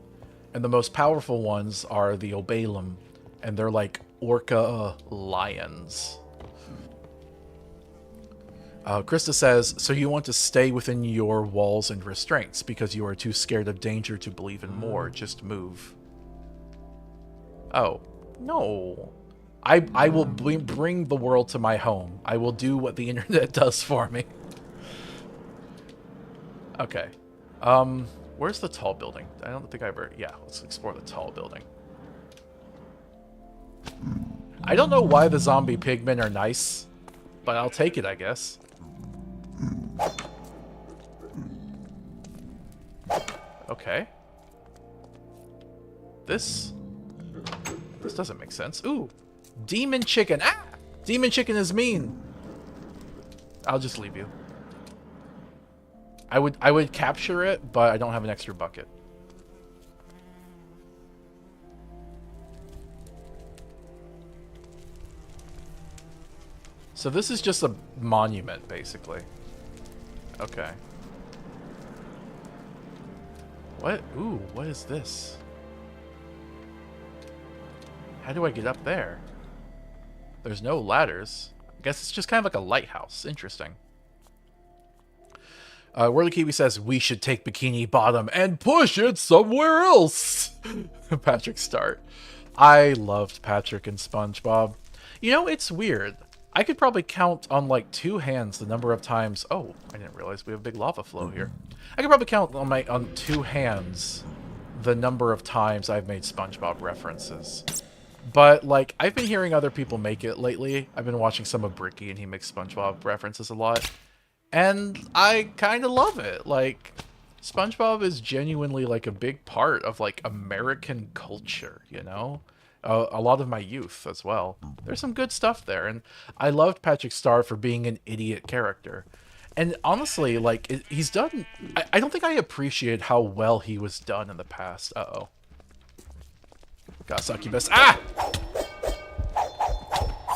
Speaker 1: And the most powerful ones are the Obalum, and they're like orca lions. Krista says, so you want to stay within your walls and restraints because you are too scared of danger to believe in more. Just move. Oh, no. I will bring the world to my home. I will do what the internet does for me. Okay. Where's the tall building? I don't think I ever... Yeah, let's explore the tall building. I don't know why the zombie pigmen are nice, but I'll take it, I guess. Okay. This doesn't make sense. Ooh, demon chicken. Ah! Demon chicken is mean. I'll just leave you. I would capture it, but I don't have an extra bucket. So this is just a monument, basically. Okay. What? Ooh, what is this? How do I get up there? There's no ladders. I guess it's just kind of like a lighthouse. Interesting. Whirly Kiwi says, we should take Bikini Bottom and push it somewhere else. Patrick Start. I loved Patrick and SpongeBob. You know, it's weird. I could probably count on like 2 hands the number of times... Oh, I didn't realize we have a big lava flow here. I could probably count on 2 hands the number of times I've made SpongeBob references. But, like, I've been hearing other people make it lately. I've been watching some of Bricky, and he makes SpongeBob references a lot. And I kind of love it. Like, SpongeBob is genuinely, like, a big part of, like, American culture, you know? A lot of my youth as well. There's some good stuff there, and I loved Patrick Star for being an idiot character. And honestly, like, he's done... I don't think I appreciate how well he was done in the past. Uh-oh. Got a succubus. Ah!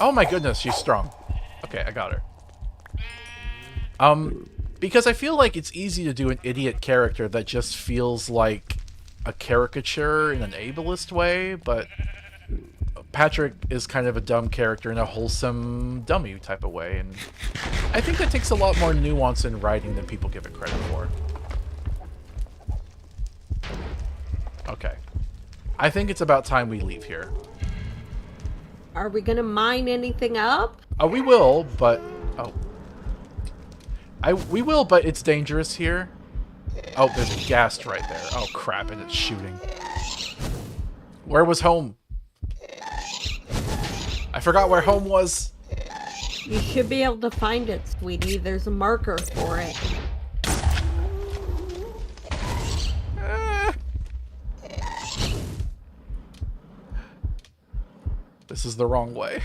Speaker 1: Oh my goodness, she's strong. Okay, I got her. Because I feel like it's easy to do an idiot character that just feels like a caricature in an ableist way, but Patrick is kind of a dumb character in a wholesome dummy type of way, and I think that takes a lot more nuance in writing than people give it credit for. Okay. I think it's about time we leave here.
Speaker 2: Are we gonna mine anything up?
Speaker 1: We will, but... Oh. We will, but it's dangerous here. Oh, there's a ghast right there. Oh, crap, and it's shooting. Where was home? I forgot where home was.
Speaker 2: You should be able to find it, sweetie. There's a marker for it.
Speaker 1: This is the wrong way.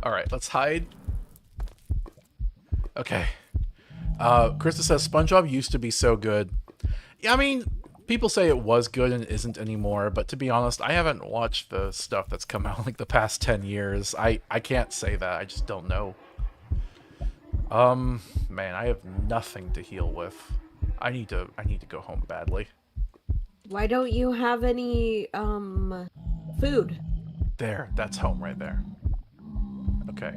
Speaker 1: Alright, let's hide. Okay. Krista says, SpongeBob used to be so good. Yeah, I mean, people say it was good and isn't anymore, but to be honest, I haven't watched the stuff that's come out like the past 10 years. I can't say that. I just don't know. Man, I have nothing to heal with. I need to go home badly.
Speaker 2: Why don't you have any, food?
Speaker 1: There, that's home right there. Okay.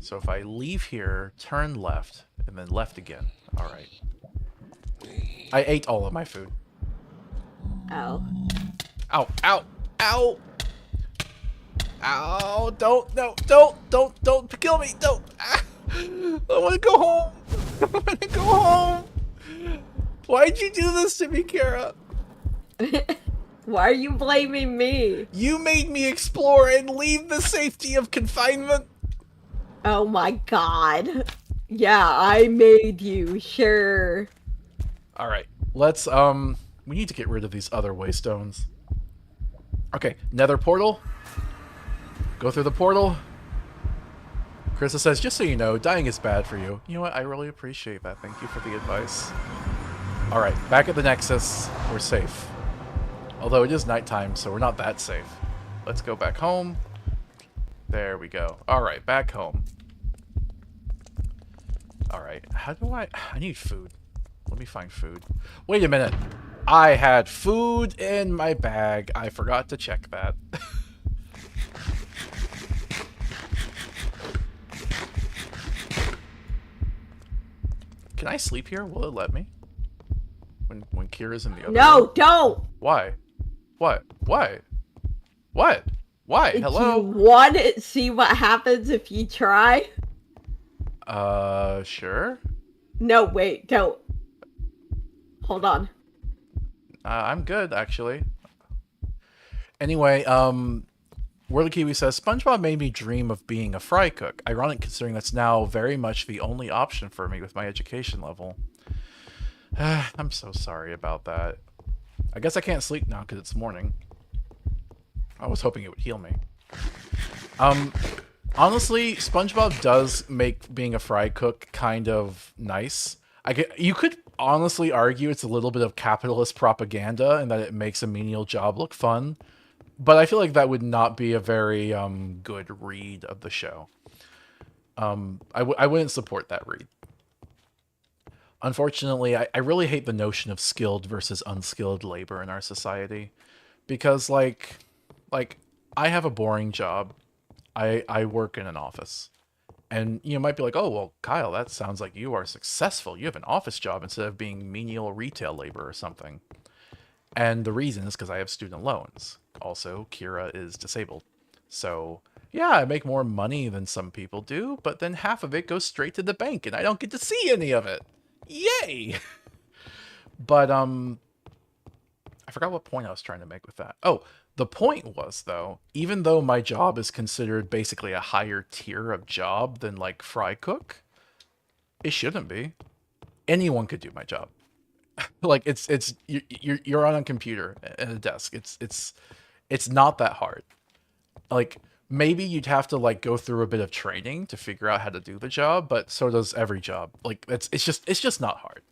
Speaker 1: So if I leave here, turn left, and then left again. Alright. I ate all of my food.
Speaker 2: Oh.
Speaker 1: Ow, ow, ow! Ow, don't kill me, don't! Ah, I wanna go home! I wanna go home! Why'd you do this to me, Kara?
Speaker 2: Why are you blaming me?
Speaker 1: You made me explore and leave the safety of confinement!
Speaker 2: Oh my god. Yeah, I made you, sure.
Speaker 1: Alright, let's, we need to get rid of these other waystones. Okay, Nether portal. Go through the portal. Krista says, just so you know, dying is bad for you. You know what, I really appreciate that. Thank you for the advice. Alright, back at the Nexus. We're safe. Although it is nighttime, so we're not that safe. Let's go back home. There we go. Alright, back home. Alright, how do I need food. Let me find food. Wait a minute. I had food in my bag. I forgot to check that. Can I sleep here? Will it let me? When Kira's in the other
Speaker 2: No,
Speaker 1: room?
Speaker 2: don't!
Speaker 1: Why? What? Why? What? Why? Hello?
Speaker 2: Do you want to see what happens if you try?
Speaker 1: Sure.
Speaker 2: No, wait, don't. Hold on.
Speaker 1: I'm good, actually. Anyway, Whirly Kiwi says, SpongeBob made me dream of being a fry cook. Ironic considering that's now very much the only option for me with my education level. I'm so sorry about that. I guess I can't sleep now because it's morning. I was hoping it would heal me. Um, Honestly, SpongeBob does make being a fry cook kind of nice. You could honestly argue it's a little bit of capitalist propaganda and that it makes a menial job look fun, but I feel like that would not be a very good read of the show. I wouldn't support that read. Unfortunately, I really hate the notion of skilled versus unskilled labor in our society because like I have a boring job. I work in an office. And you might be like, "Oh, well, Kyle, that sounds like you are successful. You have an office job instead of being menial retail labor or something." And the reason is because I have student loans. Also, Kira is disabled. So, yeah, I make more money than some people do, but then half of it goes straight to the bank and I don't get to see any of it. Yay! But I forgot what point I was trying to make with that. Oh, the point was though, even though my job is considered basically a higher tier of job than like fry cook, it shouldn't be. Anyone could do my job. Like you're on a computer at a desk. It's not that hard. Like maybe you'd have to like go through a bit of training to figure out how to do the job, but so does every job. Like it's just not hard.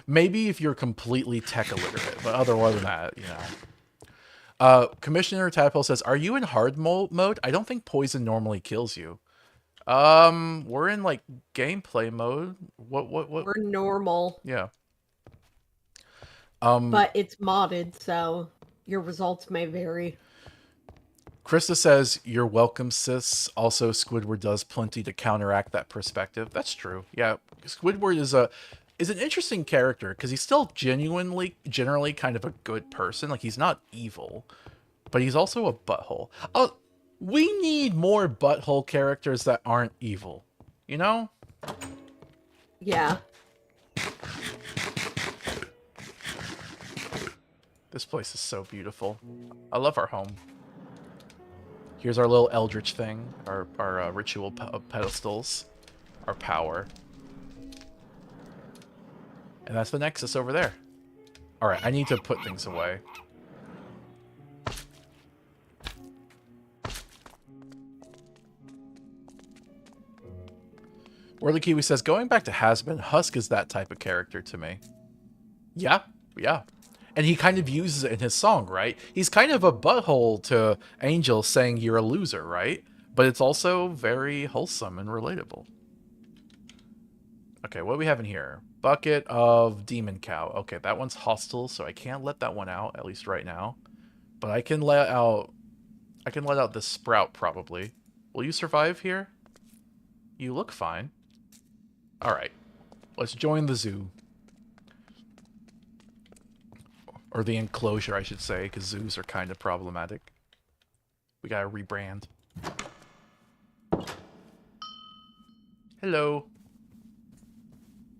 Speaker 1: Maybe if you're completely tech illiterate, but otherwise than that, you know. Commissioner Tadpole says, "Are you in hard mode? I don't think poison normally kills you." We're in like gameplay mode. What?
Speaker 2: We're normal,
Speaker 1: Yeah.
Speaker 2: but it's modded, so your results may vary.
Speaker 1: Krista says, "You're welcome, sis." Also, Squidward does plenty to counteract that perspective. That's true. Yeah, Squidward is an interesting character because he's still generally kind of a good person. Like he's not evil, but he's also a butthole. Oh, we need more butthole characters that aren't evil. You know?
Speaker 2: Yeah.
Speaker 1: This place is so beautiful. I love our home. Here's our little eldritch thing, our ritual pedestals, our power. And that's the Nexus over there. Alright, I need to put things away. Whirly Kiwi says, "Going back to Hazbin, Husk is that type of character to me." Yeah, yeah. And he kind of uses it in his song, right? He's kind of a butthole to Angel saying you're a loser, right? But it's also very wholesome and relatable. Okay, what do we have in here? Bucket of Demon Cow. Okay, that one's hostile, so I can't let that one out, at least right now. But I can let out this Sprout, probably. Will you survive here? You look fine. Alright. Let's join the zoo. Or the enclosure, I should say, because zoos are kind of problematic. We gotta rebrand. Hello.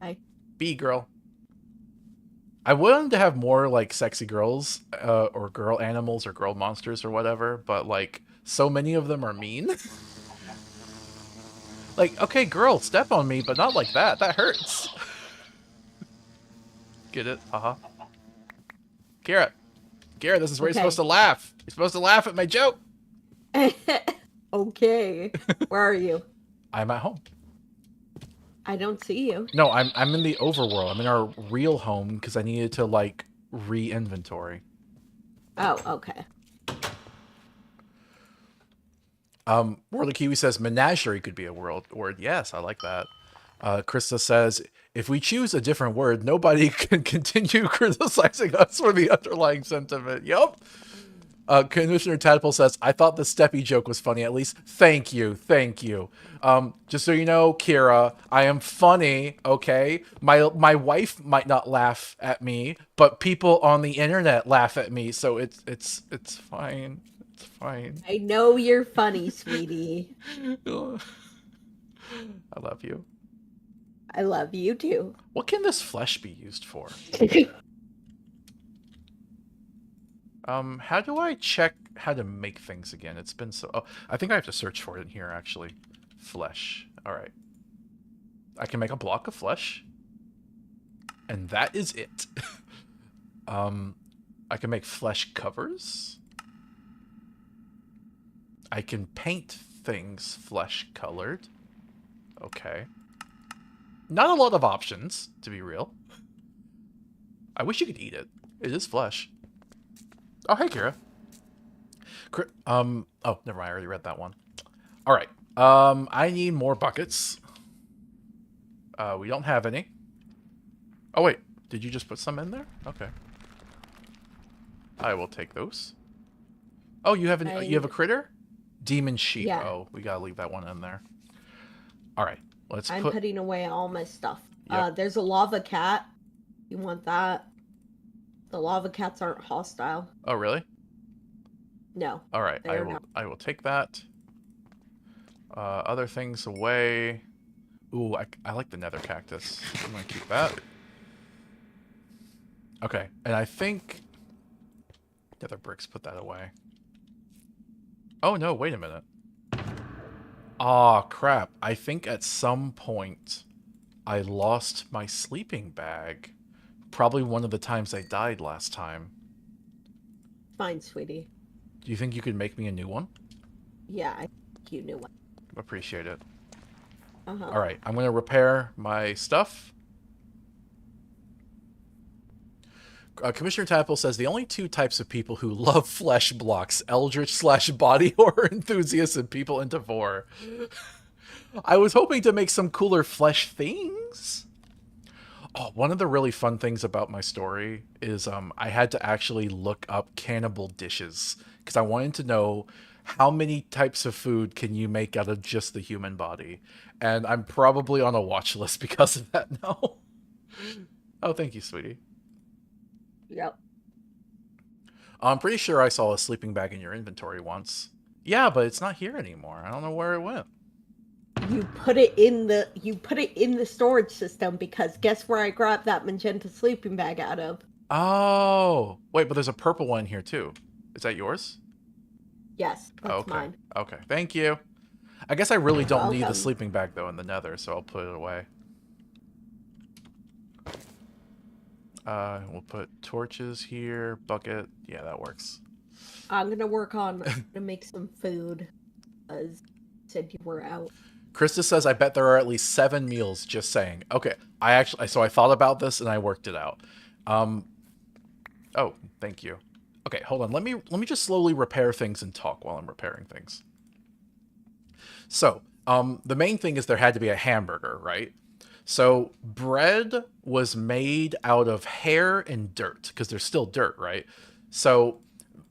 Speaker 2: Hi.
Speaker 1: Bee girl. I wanted to have more, like, sexy girls, or girl animals, or girl monsters, or whatever, but, like, so many of them are mean. Like, okay, girl, step on me, but not like that. That hurts. Get it? Haha. Kira, this is where you're supposed to laugh. You're supposed to laugh at my joke.
Speaker 2: Okay. Where are you?
Speaker 1: I'm at home.
Speaker 2: I don't see you.
Speaker 1: No, I'm in the overworld. I'm in our real home because I needed to like re-inventory.
Speaker 2: Oh, okay.
Speaker 1: Whirly Kiwi says menagerie could be a word. Yes, I like that. Krista says, "If we choose a different word, nobody can continue criticizing us for the underlying sentiment." Yup. Commissioner Tadpole says, "I thought the Steppy joke was funny, at least." Thank you. Just so you know, Kira, I am funny, okay? My wife might not laugh at me, but people on the internet laugh at me, so it's fine. It's fine.
Speaker 2: I know you're funny, sweetie.
Speaker 1: I love you.
Speaker 2: I love you too.
Speaker 1: What can this flesh be used for? How do I check how to make things again? It's been so... Oh, I think I have to search for it in here, actually. Flesh. Alright. I can make a block of flesh. And that is it. I can make flesh covers. I can paint things flesh colored. Okay. Not a lot of options, to be real. I wish you could eat it. It is flesh. Oh, hey, Kira. Oh, never mind. I already read that one. All right. I need more buckets. We don't have any. Oh, wait. Did you just put some in there? Okay. I will take those. Oh, you have you have a critter? Demon sheep.
Speaker 2: Yeah.
Speaker 1: Oh, we gotta leave that one in there. All right.
Speaker 2: I'm putting away all my stuff.
Speaker 1: Yep.
Speaker 2: There's a lava cat. You want that? The lava cats aren't hostile.
Speaker 1: Oh, really?
Speaker 2: No.
Speaker 1: All right. I will take that. Other things away. Ooh, I like the nether cactus. I'm gonna keep that. Okay, and I think nether bricks, put that away. Oh no, wait a minute. Aw, crap. I think at some point I lost my sleeping bag. Probably one of the times I died last time.
Speaker 2: Fine, sweetie.
Speaker 1: Do you think you could make me a new one?
Speaker 2: Yeah, I think you knew one.
Speaker 1: Appreciate it.
Speaker 2: Uh-huh.
Speaker 1: Alright, I'm going to repair my stuff. Commissioner Tapple says the only two types of people who love flesh blocks, eldritch/body horror enthusiasts and people into vor. I was hoping to make some cooler flesh things. Oh, one of the really fun things about my story is I had to actually look up cannibal dishes because I wanted to know how many types of food can you make out of just the human body. And I'm probably on a watch list because of that now. Oh, thank you, sweetie.
Speaker 2: Yep.
Speaker 1: I'm pretty sure I saw a sleeping bag in your inventory once. Yeah, but it's not here anymore. I don't know where it went.
Speaker 2: You put it in the storage system because guess where I grabbed that magenta sleeping bag out of?
Speaker 1: Oh, wait, but there's a purple one here too. Is that yours?
Speaker 2: Yes, that's
Speaker 1: okay.
Speaker 2: mine.
Speaker 1: Okay, thank you. I guess I really don't
Speaker 2: Welcome.
Speaker 1: need the sleeping bag though in the nether, so I'll put it away. We'll put torches here, bucket. Yeah, that works.
Speaker 2: I'm gonna work on to make some food, as said you were out.
Speaker 1: Krista says, I bet there are at least 7 meals, just saying. Okay, so I thought about this and I worked it out. Oh, thank you. Okay, hold on. Let me just slowly repair things and talk while I'm repairing things. So, the main thing is there had to be a hamburger, right? So bread was made out of hair and dirt because there's still dirt, right? So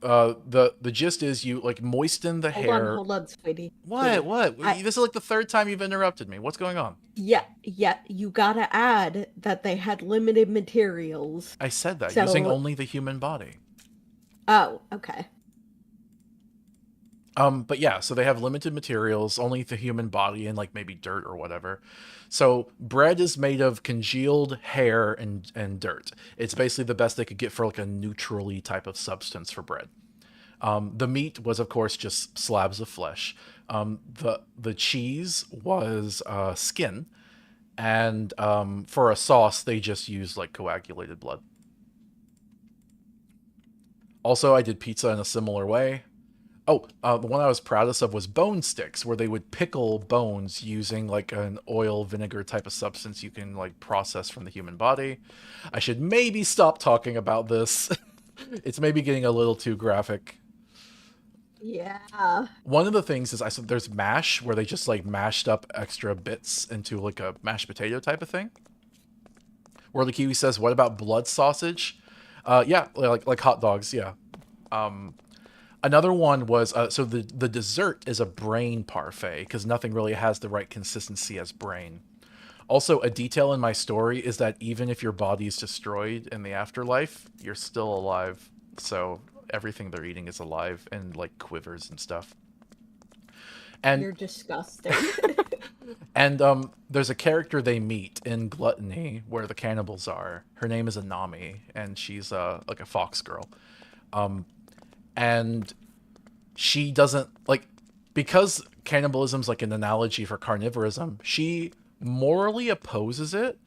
Speaker 1: the gist is you like moisten the hair.
Speaker 2: Hold on, sweetie.
Speaker 1: What? This is like the 3rd time you've interrupted me. What's going on?
Speaker 2: Yeah. You gotta add that they had limited materials.
Speaker 1: I said that using only the human body.
Speaker 2: Oh, okay.
Speaker 1: But yeah, so they have limited materials, only the human body and like maybe dirt or whatever. So bread is made of congealed hair and dirt. It's basically the best they could get for like a neutrally type of substance for bread. The meat was, of course, just slabs of flesh. The cheese was skin. And for a sauce, they just used like coagulated blood. Also, I did pizza in a similar way. Oh, the one I was proudest of was bone sticks, where they would pickle bones using like an oil vinegar type of substance you can like process from the human body. I should maybe stop talking about this. It's maybe getting a little too graphic.
Speaker 2: Yeah.
Speaker 1: One of the things is there's mash, where they just like mashed up extra bits into like a mashed potato type of thing. Where the Kiwi says, "What about blood sausage?" Yeah, like hot dogs. Yeah. Another one was, so the dessert is a brain parfait, because nothing really has the right consistency as brain. Also, a detail in my story is that even if your body is destroyed in the afterlife, you're still alive. So everything they're eating is alive and like quivers and stuff. And
Speaker 2: You're disgusting.
Speaker 1: and there's a character they meet in Gluttony where the cannibals are. Her name is Anami, and she's like a fox girl. And she doesn't like, because cannibalism's like an analogy for carnivorism. She morally opposes it,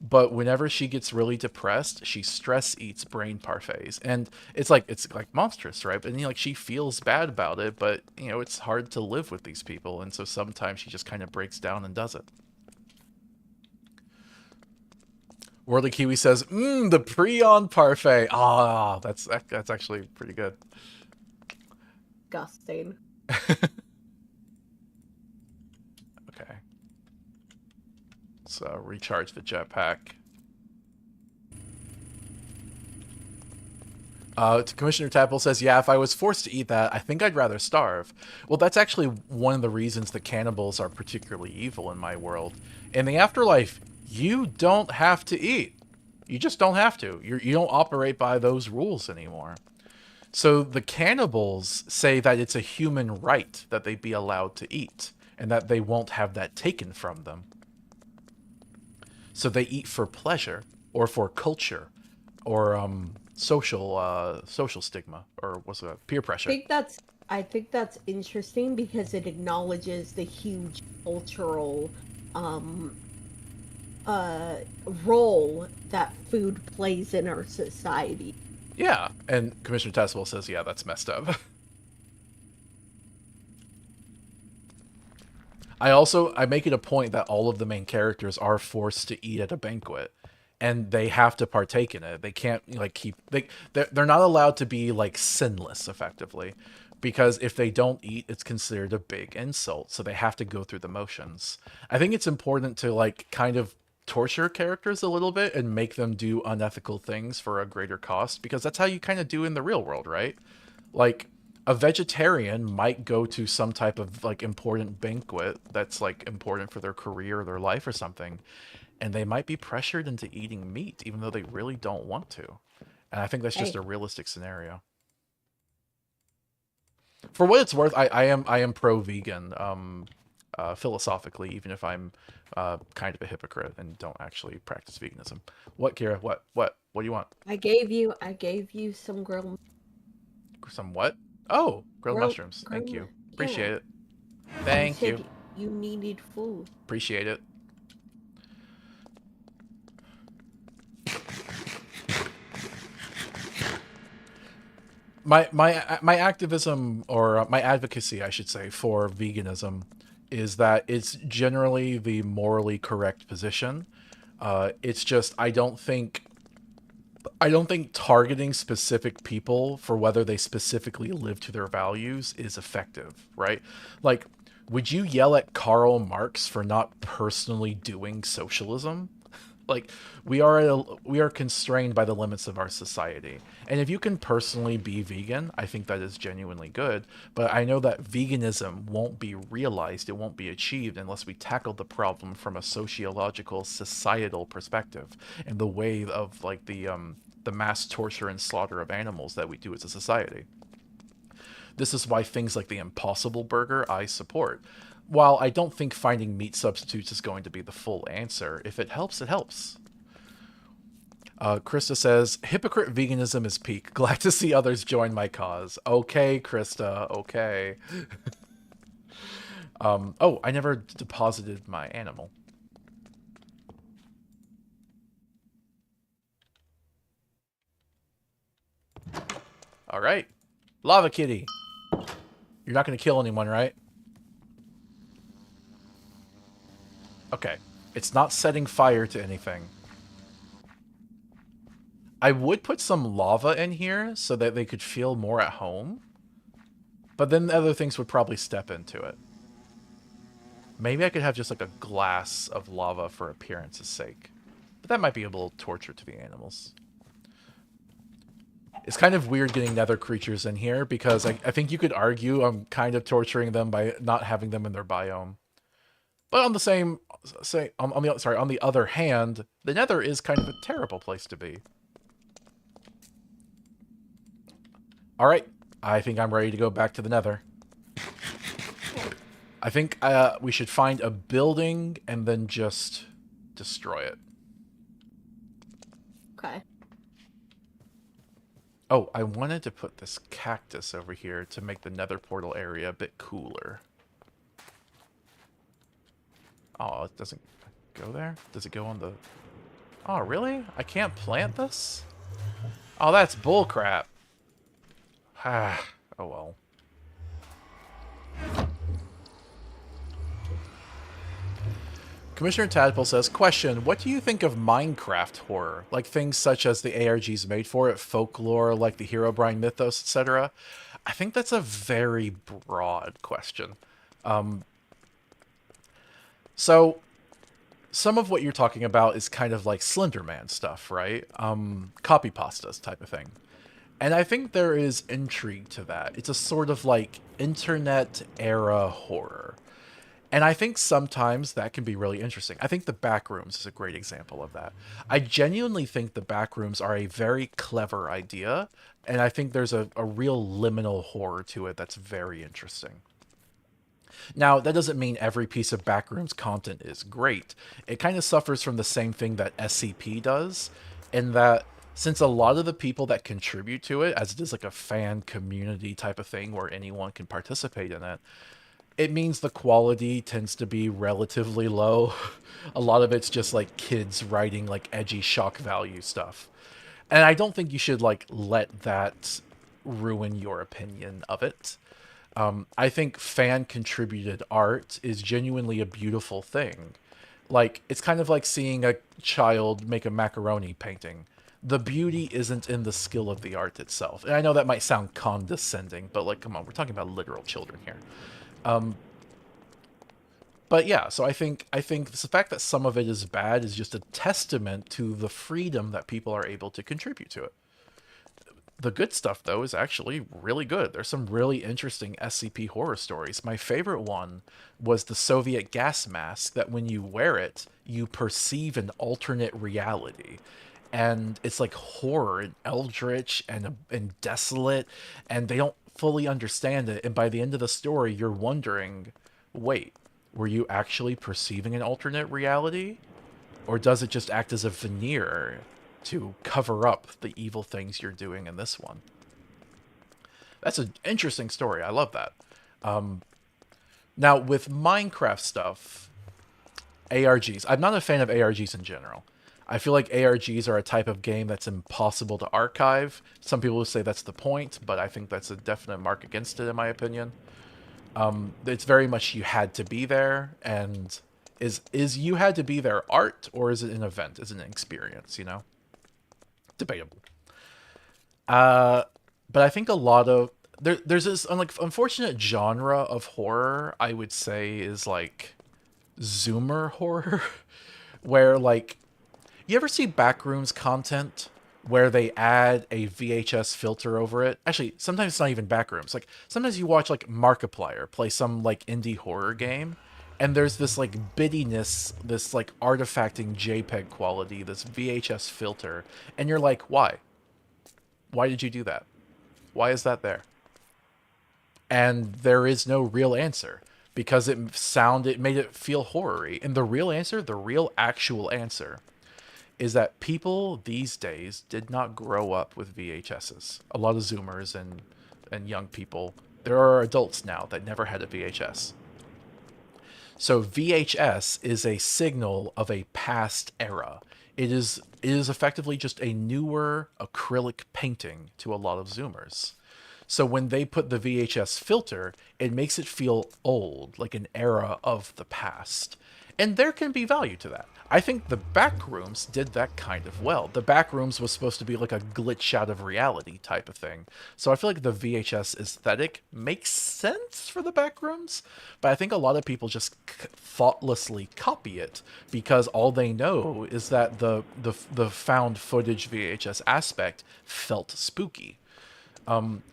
Speaker 1: but whenever she gets really depressed, she stress eats brain parfaits, and it's like monstrous, right? And like she feels bad about it, but it's hard to live with these people, and so sometimes she just kind of breaks down and does it. Worldly Kiwi says, the Prion parfait. Ah, that's actually pretty good.
Speaker 2: Disgusting.
Speaker 1: Okay. So recharge the jetpack. Commissioner Tadpole says, yeah, if I was forced to eat that, I think I'd rather starve. Well, that's actually one of the reasons the cannibals are particularly evil in my world. In the afterlife, you don't have to eat. You just don't have to. You don't operate by those rules anymore. So the cannibals say that it's a human right that they be allowed to eat, and that they won't have that taken from them. So they eat for pleasure, or for culture, or social stigma, or what's it, peer pressure.
Speaker 2: I think that's interesting because it acknowledges the huge cultural um uh role that food plays in our society.
Speaker 1: Yeah, and Commissioner Tessel says, yeah, that's messed up. I make it a point that all of the main characters are forced to eat at a banquet, and they have to partake in it. They can't like keep they're not allowed to be like sinless effectively, because if they don't eat, it's considered a big insult. So they have to go through the motions. I think it's important to like kind of torture characters a little bit and make them do unethical things for a greater cost, because that's how you kind of do in the real world, right? Like a vegetarian might go to some type of like important banquet that's like important for their career or their life or something, and they might be pressured into eating meat even though they really don't want to. And I think that's just
Speaker 2: Hey,
Speaker 1: a realistic scenario. For what it's worth, I am pro vegan, philosophically, even if I'm kind of a hypocrite and don't actually practice veganism. What, Kira? What do you want?
Speaker 2: I gave you some
Speaker 1: Some what? Oh, grilled mushrooms. Thank you.
Speaker 2: yeah.
Speaker 1: Appreciate it.
Speaker 2: You
Speaker 1: Thank you.
Speaker 2: said you needed food.
Speaker 1: Appreciate it. My activism, or my advocacy, I should say, for veganism is that it's generally the morally correct position. It's just I don't think targeting specific people for whether they specifically live to their values is effective, right? Like, would you yell at Karl Marx for not personally doing socialism? Like, we are constrained by the limits of our society. And if you can personally be vegan, I think that is genuinely good, but I know that veganism won't be realized, it won't be achieved unless we tackle the problem from a sociological societal perspective, and the way of like the mass torture and slaughter of animals that we do as a society. This is why things like the Impossible Burger I support. While I don't think finding meat substitutes is going to be the full answer, if it helps, it helps. Krista says, hypocrite veganism is peak. Glad to see others join my cause. Okay, Krista, okay. Oh, I never deposited my animal. All right. Lava Kitty. You're not going to kill anyone, right? Okay. It's not setting fire to anything. I would put some lava in here so that they could feel more at home, but then the other things would probably step into it. Maybe I could have just like a glass of lava for appearance's sake, but that might be a little torture to the animals. It's kind of weird getting nether creatures in here, because I think you could argue I'm kind of torturing them by not having them in their biome. But on the on the other hand, the nether is kind of a terrible place to be. All right, I think I'm ready to go back to the nether. I think we should find a building and then just destroy it.
Speaker 2: Okay.
Speaker 1: Oh, I wanted to put this cactus over here to make the nether portal area a bit cooler. Oh, it doesn't go there? Does it go on the... Oh, really? I can't plant this? Oh, that's bullcrap. Ah, oh well. Commissioner Tadpole says, question, what do you think of Minecraft horror? Like things such as the ARG's made for it, folklore like the Herobrine mythos, etc.? I think that's a very broad question. So, some of what you're talking about is kind of like Slenderman stuff, right? Copy pastas type of thing. And I think there is intrigue to that. It's a sort of like internet era horror. And I think sometimes that can be really interesting. I think the Backrooms is a great example of that. I genuinely think the Backrooms are a very clever idea, and I think there's a real liminal horror to it that's very interesting. Now, that doesn't mean every piece of Backrooms content is great. It kind of suffers from the same thing that SCP does, in that since a lot of the people that contribute to it, as it is like a fan community type of thing where anyone can participate in it, it means the quality tends to be relatively low. A lot of it's just like kids writing like edgy shock value stuff. And I don't think you should like let that ruin your opinion of it. I think fan contributed art is genuinely a beautiful thing. Like, it's kind of like seeing a child make a macaroni painting. The beauty isn't in the skill of the art itself. And I know that might sound condescending, but like, come on, we're talking about literal children here. But yeah, so I think the fact that some of it is bad is just a testament to the freedom that people are able to contribute to it. The good stuff, though, is actually really good. There's some really interesting SCP horror stories. My favorite one was the Soviet gas mask that when you wear it, you perceive an alternate reality. And it's like horror and eldritch and desolate, and they don't fully understand it. And by the end of the story, you're wondering, wait, were you actually perceiving an alternate reality? Or does it just act as a veneer to cover up the evil things you're doing in this one? That's an interesting story. I love that. Now, with Minecraft stuff, ARGs, I'm not a fan of ARGs in general. I feel like ARGs are a type of game that's impossible to archive. Some people will say that's the point, but I think that's a definite mark against it, in my opinion. It's very much you had to be there, and is you had to be there art, or is it an event? Is it an experience? You know, debatable. Uh, but I think a lot of there's this like unfortunate genre of horror I would say is like Zoomer horror, where like you ever see Backrooms content where they add a VHS filter over it? Actually, sometimes it's not even Backrooms. Like sometimes you watch like Markiplier play some like indie horror game, and there's this like bittiness, this like artifacting JPEG quality, this VHS filter, and you're like, why? Why did you do that? Why is that there? And there is no real answer because it made it feel horror-y. And the real answer, the real actual answer, is that people these days did not grow up with VHSs. A lot of Zoomers and young people, there are adults now that never had a VHS. So VHS is a signal of a past era. It is effectively just a newer acrylic painting to a lot of Zoomers. So when they put the VHS filter, it makes it feel old, like an era of the past. And there can be value to that. I think the Backrooms did that kind of well. The Backrooms was supposed to be like a glitch out of reality type of thing. So I feel like the VHS aesthetic makes sense for the Backrooms, but I think a lot of people just thoughtlessly copy it because all they know is that the found footage VHS aspect felt spooky.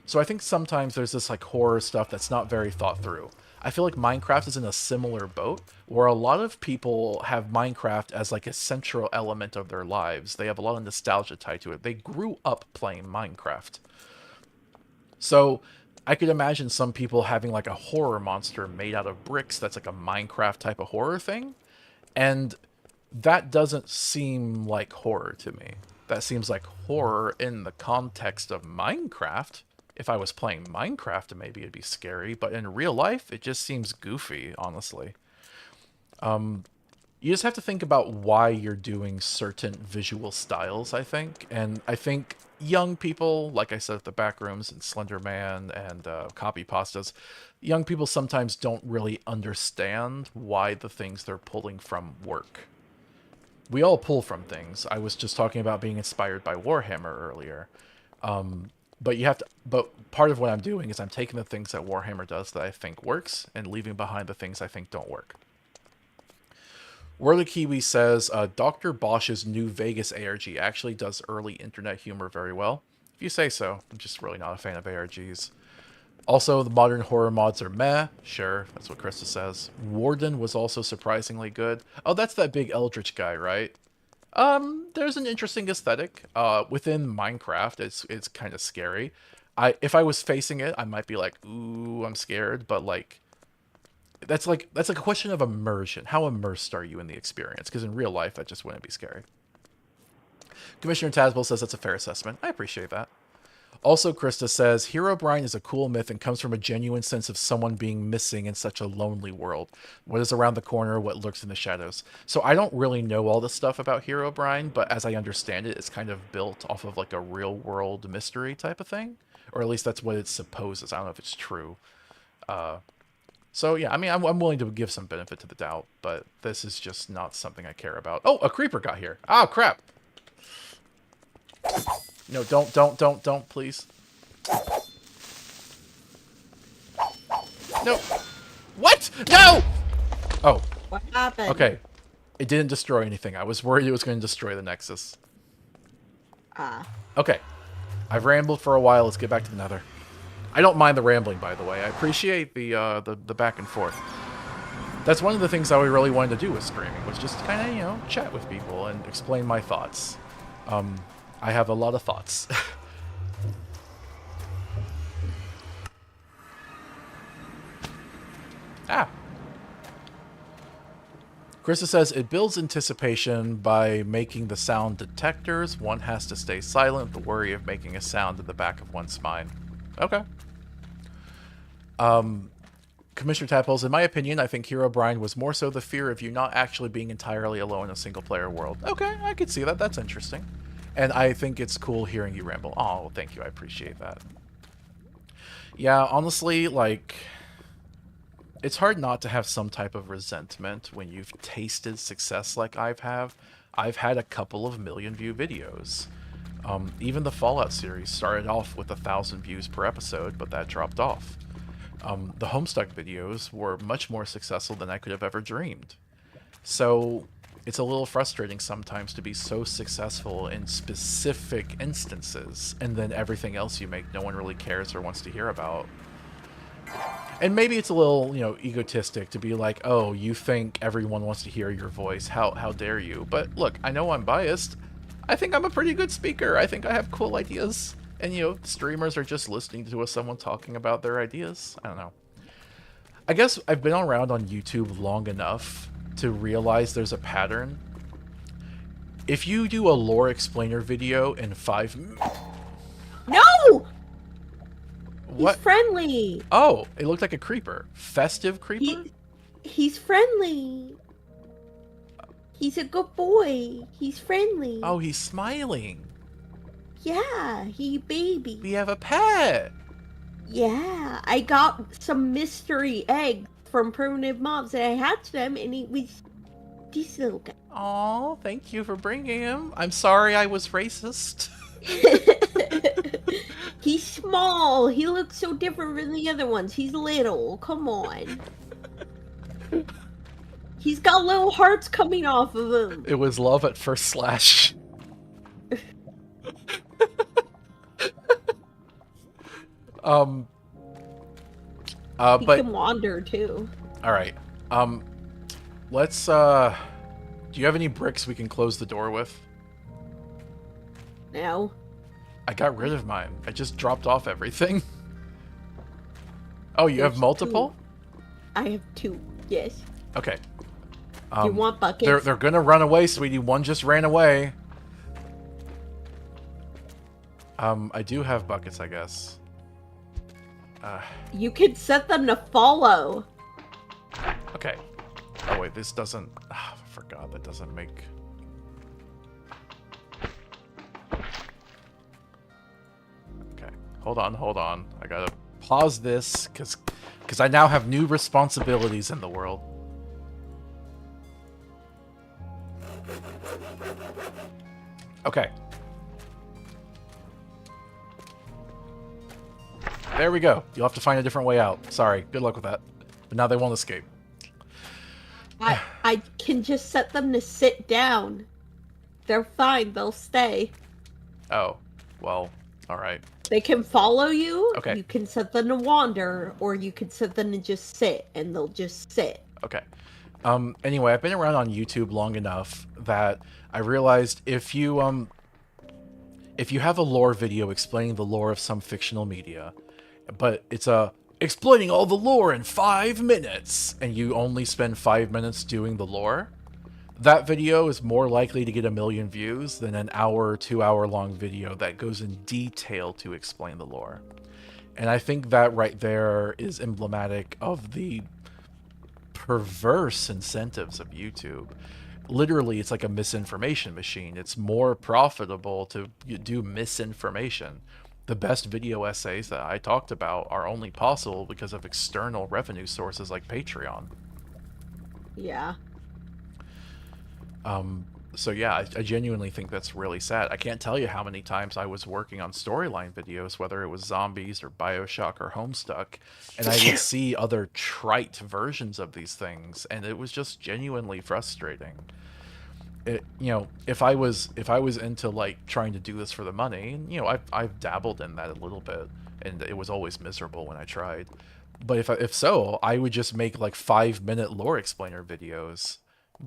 Speaker 1: So I think sometimes there's this like horror stuff that's not very thought through. I feel like Minecraft is in a similar boat where a lot of people have Minecraft as like a central element of their lives. They have a lot of nostalgia tied to it. They grew up playing Minecraft. So I could imagine some people having like a horror monster made out of bricks that's like a Minecraft type of horror thing. And that doesn't seem like horror to me. That seems like horror in the context of Minecraft. If I was playing Minecraft, maybe it'd be scary, but in real life, it just seems goofy, honestly. You just have to think about why you're doing certain visual styles, I think. And I think young people, like I said at the back rooms and Slender Man and Copy Pastas, young people sometimes don't really understand why the things they're pulling from work. We all pull from things. I was just talking about being inspired by Warhammer earlier. But you have to. But part of what I'm doing is I'm taking the things that Warhammer does that I think works and leaving behind the things I think don't work. Whirly Kiwi says Dr. Bosch's new Vegas ARG actually does early internet humor very well. If you say so, I'm just really not a fan of ARGs. Also, the modern horror mods are meh. Sure, that's what Krista says. Warden was also surprisingly good. Oh, that's that big Eldritch guy, right? There's an interesting aesthetic. Within Minecraft, it's kind of scary. If I was facing it, I might be like, ooh, I'm scared, but like that's like a question of immersion. How immersed are you in the experience? Because in real life, that just wouldn't be scary. Commissioner Tazbell says that's a fair assessment. I appreciate that. Also, Krista says, Herobrine is a cool myth and comes from a genuine sense of someone being missing in such a lonely world. What is around the corner, what lurks in the shadows. So I don't really know all the stuff about Herobrine, but as I understand it, it's kind of built off of like a real world mystery type of thing. Or at least that's what it supposes. I don't know if it's true. So yeah, I mean, I'm willing to give some benefit to the doubt, but this is just not something I care about. Oh, a creeper got here. Oh, crap. No, don't, please. No. What? No! Oh.
Speaker 2: What happened?
Speaker 1: Okay. It didn't destroy anything. I was worried it was going to destroy the Nexus. Okay. I've rambled for a while. Let's get back to the Nether. I don't mind the rambling, by the way. I appreciate the back and forth. That's one of the things that we really wanted to do with streaming, was just kind of, you know, chat with people and explain my thoughts. I have a lot of thoughts. Ah. Krista says, it builds anticipation by making the sound detectors. One has to stay silent, the worry of making a sound in the back of one's mind. Okay. Commissioner Tadpoles, in my opinion, I think Herobrine was more so the fear of you not actually being entirely alone in a single-player world. Okay, I could see that. That's interesting. And I think it's cool hearing you ramble. Oh, thank you. I appreciate that. Yeah, honestly, like, it's hard not to have some type of resentment when you've tasted success like I've had a couple of million-view videos. Even the Fallout series started off with 1,000 views per episode, but that dropped off. The Homestuck videos were much more successful than I could have ever dreamed. So it's a little frustrating sometimes to be so successful in specific instances, and then everything else you make no one really cares or wants to hear about. And maybe it's a little, you know, egotistic to be like, oh, you think everyone wants to hear your voice, how dare you? But look, I know I'm biased. I think I'm a pretty good speaker. I think I have cool ideas. And, you know, streamers are just listening to someone talking about their ideas. I don't know. I guess I've been around on YouTube long enough to realize there's a pattern. If you do a lore explainer video in 5 minutes...
Speaker 2: No!
Speaker 1: What?
Speaker 2: He's friendly.
Speaker 1: Oh, it looked like a creeper. Festive creeper?
Speaker 2: He's friendly. He's a good boy. He's friendly.
Speaker 1: Oh, he's smiling.
Speaker 2: Yeah, he baby.
Speaker 1: We have a pet.
Speaker 2: Yeah, I got some mystery eggs from primitive mobs and I hatched them and he was this little guy.
Speaker 1: Oh, thank you for bringing him. I'm sorry I was racist.
Speaker 2: He's small. He looks so different from the other ones. He's little. Come on. He's got little hearts coming off of him.
Speaker 1: It was love at first slash.
Speaker 2: He
Speaker 1: but
Speaker 2: can wander too.
Speaker 1: all right. Let's do you have any bricks we can close the door with?
Speaker 2: No.
Speaker 1: I got rid of mine. I just dropped off everything. Oh, you have
Speaker 2: There's two.
Speaker 1: multiple?
Speaker 2: I have two. Yes.
Speaker 1: Okay.
Speaker 2: Do you want
Speaker 1: They're
Speaker 2: buckets?
Speaker 1: they're gonna run away, sweetie. One just ran away. I do have buckets, I guess.
Speaker 2: You can set them to follow.
Speaker 1: Okay. Oh wait, this doesn't. I forgot that doesn't make. Okay, hold on, hold on. I gotta pause this because I now have new responsibilities in the world. Okay. There we go. You'll have to find a different way out. Sorry. Good luck with that. But now they won't escape.
Speaker 2: I can just set them to sit down. They're fine. They'll stay.
Speaker 1: Oh. Well, alright.
Speaker 2: They can follow you.
Speaker 1: Okay.
Speaker 2: You can set them to wander, or you can set them to just sit, and they'll just sit.
Speaker 1: Okay. Anyway, I've been around on YouTube long enough that I realized if you have a lore video explaining the lore of some fictional media, but it's explaining all the lore in 5 minutes, and you only spend 5 minutes doing the lore, that video is more likely to get 1 million views than an hour or 2 hour long video that goes in detail to explain the lore. And I think that right there is emblematic of the perverse incentives of YouTube. Literally, it's like a misinformation machine. It's more profitable to do misinformation. The best video essays that I talked about are only possible because of external revenue sources like Patreon.
Speaker 2: Yeah.
Speaker 1: So yeah, I genuinely think that's really sad. I can't tell you how many times I was working on storyline videos, whether it was zombies or Bioshock or Homestuck, and I would see other trite versions of these things, and it was just genuinely frustrating. If I was into like trying to do this for the money, and I've dabbled in that a little bit, and it was always miserable when I tried. But if so, I would just make like 5 minute lore explainer videos,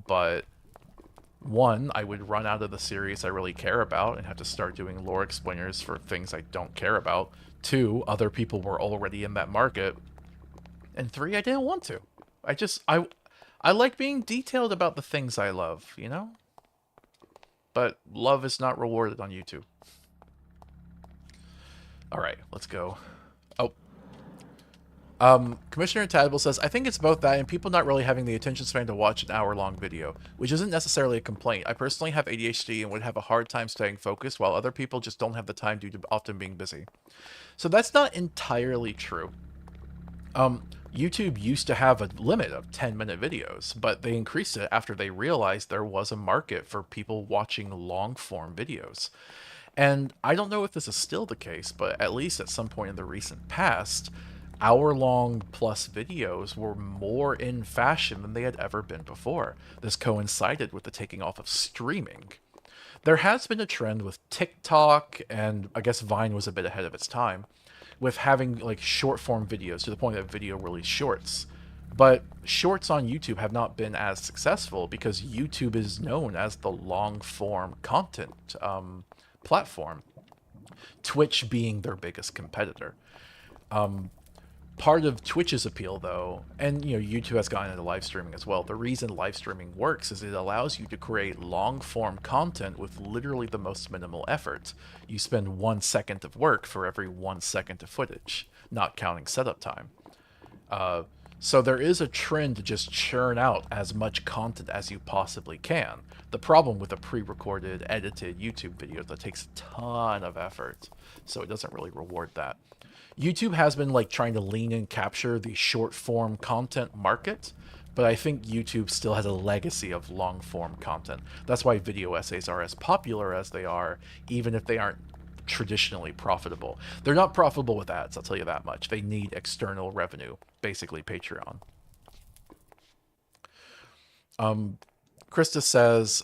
Speaker 1: but one, I would run out of the series I really care about and have to start doing lore explainers for things I don't care about. Two, other people were already in that market. And three, I didn't want to. I like being detailed about the things I love, you know? But love is not rewarded on YouTube. Alright, let's go. Oh, Commissioner Tadable says, I think it's both that and people not really having the attention span to watch an hour-long video, which isn't necessarily a complaint. I personally have ADHD and would have a hard time staying focused, while other people just don't have the time due to often being busy. So that's not entirely true. YouTube used to have a limit of 10-minute videos, but they increased it after they realized there was a market for people watching long-form videos. And I don't know if this is still the case, but at least at some point in the recent past, hour-long plus videos were more in fashion than they had ever been before. This coincided with the taking off of streaming. There has been a trend with TikTok, and I guess Vine was a bit ahead of its time, with having like short-form videos to the point that video release shorts. But shorts on YouTube have not been as successful because YouTube is known as the long-form content platform, Twitch being their biggest competitor. Part of Twitch's appeal, though, and YouTube has gotten into live streaming as well, the reason live streaming works is it allows you to create long-form content with literally the most minimal effort. You spend 1 second of work for every 1 second of footage, not counting setup time. So there is a trend to just churn out as much content as you possibly can. The problem with a pre-recorded, edited YouTube video is that it takes a ton of effort, so it doesn't really reward that. YouTube has been like trying to lean and capture the short form content market, but I think YouTube still has a legacy of long form content. That's why video essays are as popular as they are, even if they aren't traditionally profitable. They're not profitable with ads, I'll tell you that much. They need external revenue, basically Patreon. Krista says,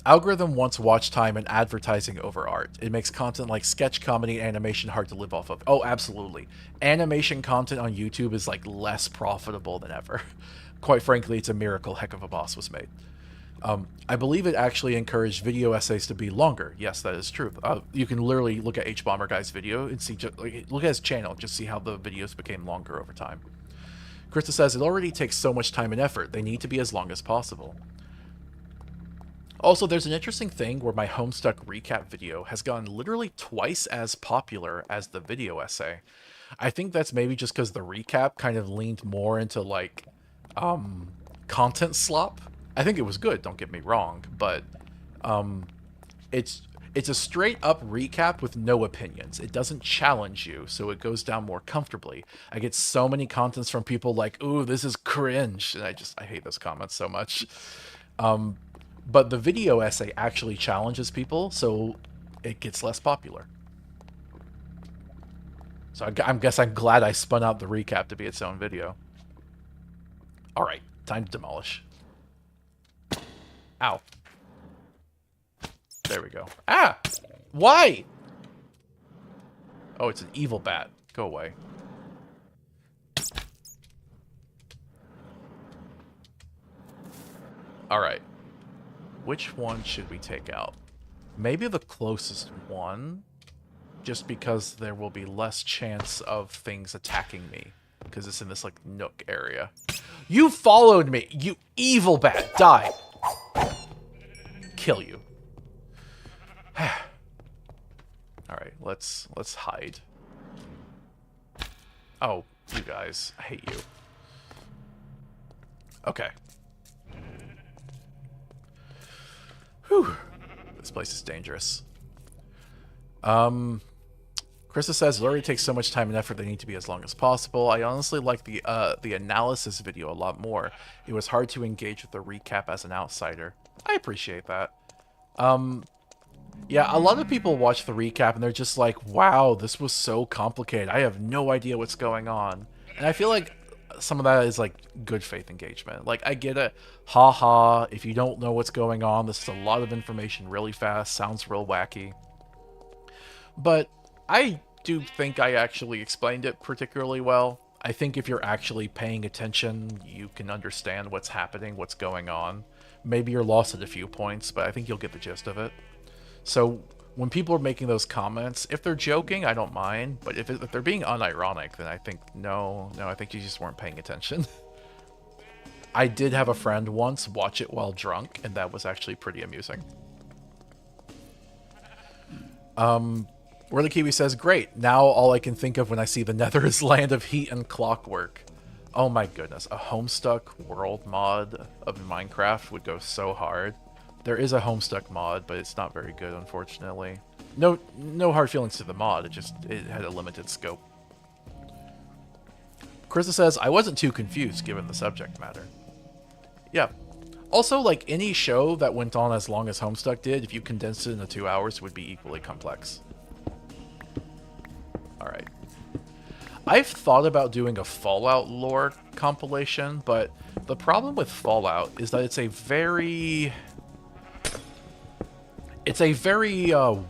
Speaker 1: algorithm wants watch time and advertising over art. It makes content like sketch comedy and animation hard to live off of. Oh, absolutely. Animation content on YouTube is like less profitable than ever. Quite frankly, it's a miracle Heck of a Boss was made. I believe it actually encouraged video essays to be longer. Yes, that is true. You can literally look at H Bomber Guy's video and see, look at his channel, just see how the videos became longer over time. Krista says, it already takes so much time and effort. They need to be as long as possible. Also, there's an interesting thing where my Homestuck recap video has gotten literally twice as popular as the video essay. I think that's maybe just because the recap kind of leaned more into, like, content slop. I think it was good, don't get me wrong, but it's a straight up recap with no opinions. It doesn't challenge you, so it goes down more comfortably. I get so many comments from people like, "Ooh, this is cringe," and I hate those comments so much. But the video essay actually challenges people, so it gets less popular. So I guess I'm glad I spun out the recap to be its own video. All right, time to demolish. Ow. There we go. Ah! Why? Oh, it's an evil bat. Go away. Alright. Which one should we take out? Maybe the closest one, just because there will be less chance of things attacking me, because it's in this, like, nook area. You followed me! You evil bat! Die! Kill you. Alright, let's hide. Oh, you guys. I hate you. Okay. Whew. This place is dangerous. Krista says, it already takes so much time and effort, they need to be as long as possible. I honestly like the analysis video a lot more. It was hard to engage with the recap as an outsider. I appreciate that. Yeah, a lot of people watch the recap and they're just like, wow, this was so complicated. I have no idea what's going on. And I feel like some of that is like good faith engagement. Like, I get it. Haha, if you don't know what's going on, this is a lot of information really fast. Sounds real wacky. But I do think I actually explained it particularly well. I think if you're actually paying attention, you can understand what's happening, what's going on. Maybe you're lost at a few points, but I think you'll get the gist of it. So when people are making those comments, if they're joking, I don't mind. But if they're being unironic, then I think, no, I think you just weren't paying attention. I did have a friend once watch it while drunk, and that was actually pretty amusing. Where the Kiwi says, great, now all I can think of when I see the Nether is land of heat and clockwork. Oh my goodness, a Homestuck world mod of Minecraft would go so hard. There is a Homestuck mod, but it's not very good, unfortunately. No hard feelings to the mod, it had a limited scope. Krista says, I wasn't too confused given the subject matter. Yeah. Also, like, any show that went on as long as Homestuck did, if you condensed it into 2 hours, it would be equally complex. Alright. I've thought about doing a Fallout lore compilation, but the problem with Fallout is that it's a very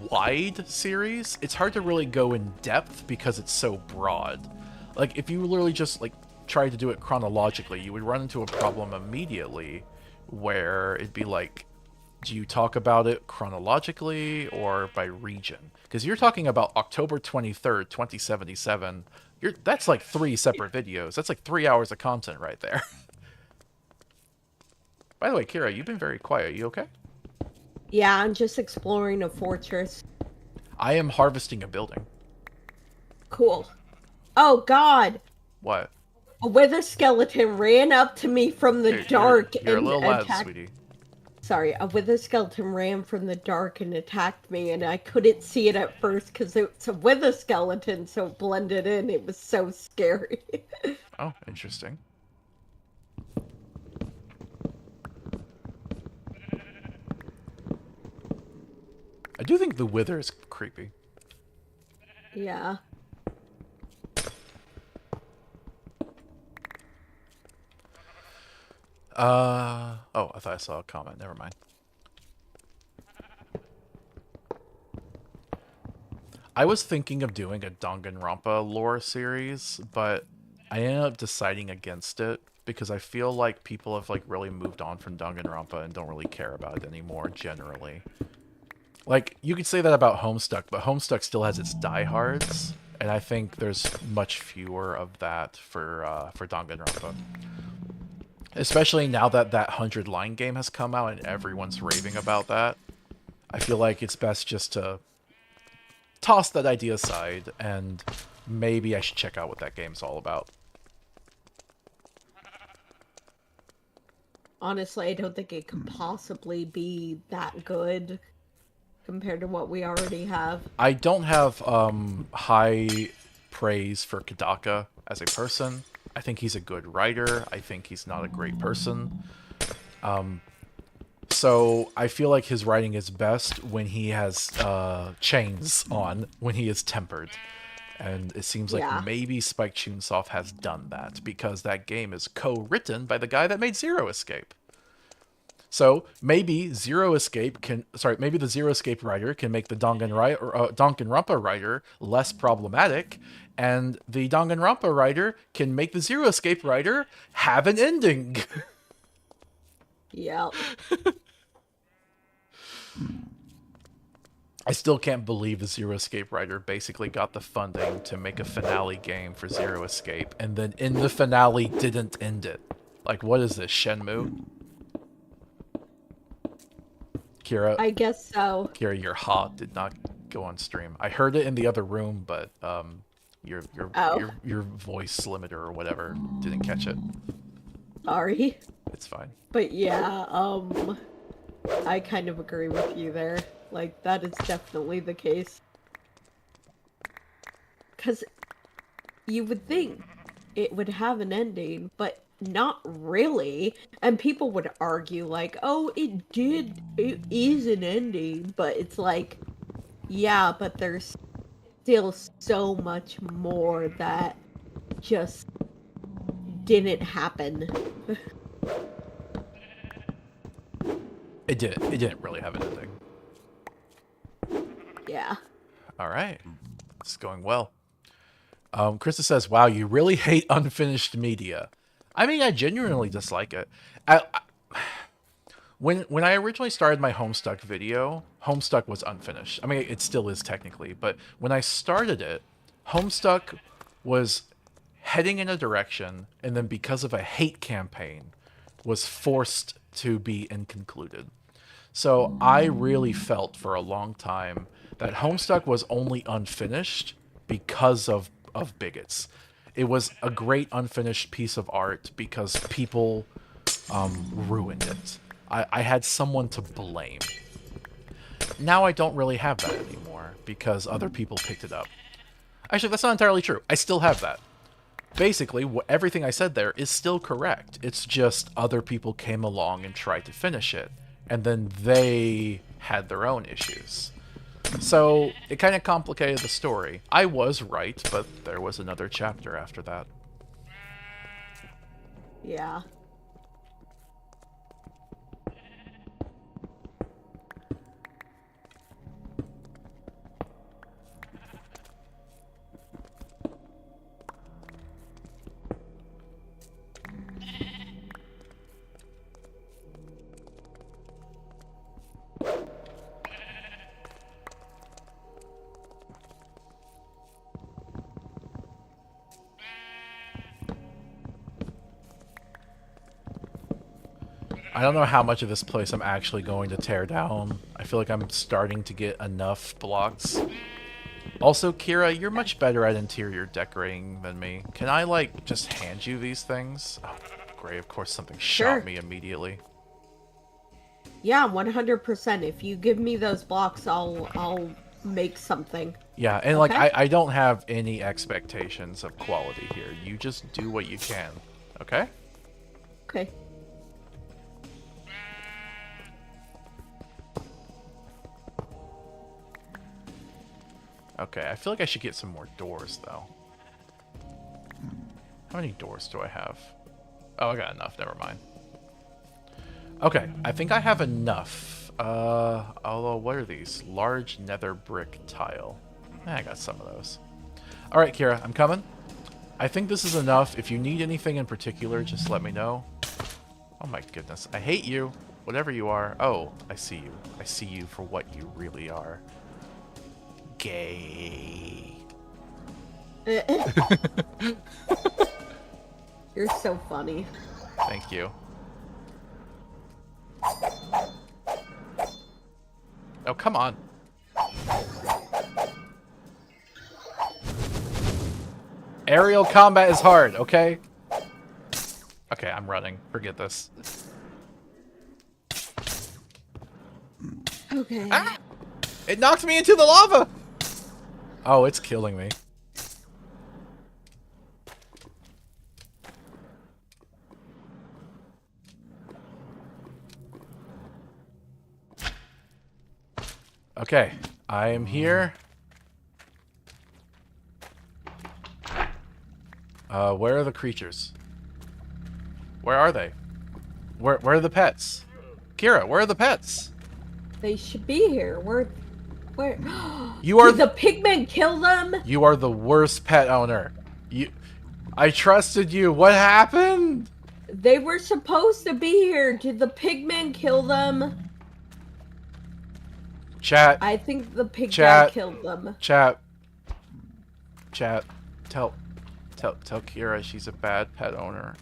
Speaker 1: wide series. It's hard to really go in depth because it's so broad. Like, if you literally just, like, tried to do it chronologically, you would run into a problem immediately where it'd be like, do you talk about it chronologically or by region? Because you're talking about October 23rd, 2077. That's like 3 separate videos. That's like 3 hours of content right there. By the way, Kira, you've been very quiet. You okay?
Speaker 2: Yeah, I'm just exploring a fortress.
Speaker 1: I am harvesting a building.
Speaker 2: Cool. Oh, God!
Speaker 1: What?
Speaker 2: A wither skeleton ran up to me from the dark
Speaker 1: you're
Speaker 2: and
Speaker 1: a little loud,
Speaker 2: attacked.
Speaker 1: sweetie.
Speaker 2: Sorry, a wither skeleton ran from the dark and attacked me, and I couldn't see it at first because it's a wither skeleton, so it blended in. It was so scary.
Speaker 1: Oh, interesting. I do think the wither is creepy.
Speaker 2: Yeah.
Speaker 1: Oh, I thought I saw a comment. Never mind. I was thinking of doing a Danganronpa lore series, but I ended up deciding against it because I feel like people have like really moved on from Danganronpa and don't really care about it anymore generally. Like, you could say that about Homestuck, but Homestuck still has its diehards, and I think there's much fewer of that for Danganronpa. Especially now that that 100-line game has come out and everyone's raving about that. I feel like it's best just to toss that idea aside, and maybe I should check out what that game's all about.
Speaker 2: Honestly, I don't think it could possibly be that good compared to what we already have.
Speaker 1: I don't have high praise for Kadaka as a person. I think he's a good writer. I think he's not a great person. So I feel like his writing is best when he has chains on, when he is tempered. And it seems like
Speaker 2: Yeah.
Speaker 1: maybe Spike Chunsoft has done that, because that game is co-written by the guy that made Zero Escape. So maybe maybe the Zero Escape writer can make the Danganronpa writer less problematic, and the Danganronpa writer can make the Zero Escape writer have an ending.
Speaker 2: Yeah.
Speaker 1: I still can't believe the Zero Escape writer basically got the funding to make a finale game for Zero Escape, and then in the finale didn't end it. Like, what is this, Shenmue? Kira,
Speaker 2: I guess so.
Speaker 1: Kira, your ha did not go on stream. I heard it in the other room, but your
Speaker 2: Oh.
Speaker 1: your voice limiter or whatever didn't catch it.
Speaker 2: Sorry.
Speaker 1: It's fine.
Speaker 2: But yeah, I kind of agree with you there. Like, that is definitely the case. Because you would think it would have an ending, but not really. And people would argue, like, oh, it is an ending, but it's like, yeah, but there's still so much more that just didn't happen.
Speaker 1: It didn't really have an ending.
Speaker 2: Yeah.
Speaker 1: All right, it's going well. Krista says, "Wow, you really hate unfinished media." I mean, I genuinely dislike it. When I originally started my Homestuck video, Homestuck was unfinished. I mean, it still is technically, but when I started it, Homestuck was heading in a direction, and then because of a hate campaign, was forced to be inconcluded. So I really felt for a long time that Homestuck was only unfinished because of bigots. It was a great unfinished piece of art because people ruined it. I had someone to blame. Now I don't really have that anymore because other people picked it up. Actually, that's not entirely true. I still have that. Basically, everything I said there is still correct. It's just other people came along and tried to finish it, and then they had their own issues. So it kind of complicated the story. I was right, but there was another chapter after that.
Speaker 2: Yeah.
Speaker 1: I don't know how much of this place I'm actually going to tear down. I feel like I'm starting to get enough blocks. Also, Kira, you're much better at interior decorating than me. Can I, like, just hand you these things? Oh, great. Of course something
Speaker 2: Sure.
Speaker 1: shot me immediately.
Speaker 2: Yeah, 100%. If you give me those blocks, I'll make something.
Speaker 1: Yeah, and, like,
Speaker 2: Okay.
Speaker 1: I don't have any expectations of quality here. You just do what you can, okay?
Speaker 2: Okay.
Speaker 1: Okay, I feel like I should get some more doors, though. How many doors do I have? Oh, I got enough. Never mind. Okay, I think I have enough. Although, what are these? Large nether brick tile. I got some of those. All right, Kira, I'm coming. I think this is enough. If you need anything in particular, just let me know. Oh my goodness. I hate you. Whatever you are. Oh, I see you. I see you for what you really are. Gay.
Speaker 2: You're so funny.
Speaker 1: Thank you. Oh, come on. Aerial combat is hard, okay? Okay, I'm running. Forget this.
Speaker 2: Okay.
Speaker 1: Ah! It knocked me into the lava! Oh, it's killing me. Okay, I am here. Where are the creatures? Where are they? Where are the pets? Kira, where are the pets?
Speaker 2: They should be here. Where?
Speaker 1: You are
Speaker 2: Did the pigmen kill them?
Speaker 1: You are the worst pet owner. I trusted you. What happened?
Speaker 2: They were supposed to be here. Did the pigmen kill them?
Speaker 1: Chat.
Speaker 2: I think the pig guy
Speaker 1: Chat.
Speaker 2: killed them.
Speaker 1: Chat. Tell Kira she's a bad pet owner.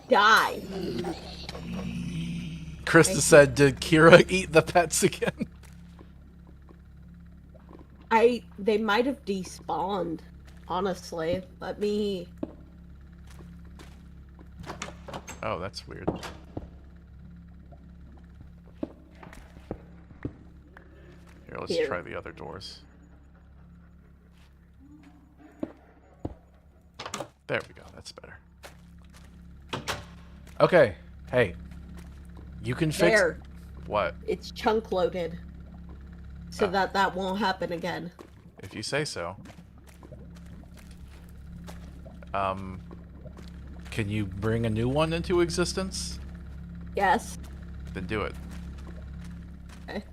Speaker 2: Die.
Speaker 1: Krista said, "Did Kira eat the pets again?"
Speaker 2: They might have despawned. Honestly, let me.
Speaker 1: Oh, that's weird. Here, let's try the other doors. There we go. That's better. Okay. Hey. You can fix...
Speaker 2: There.
Speaker 1: What?
Speaker 2: It's chunk loaded. So that won't happen again.
Speaker 1: If you say so. Can you bring a new one into existence?
Speaker 2: Yes.
Speaker 1: Then do it.
Speaker 2: Okay.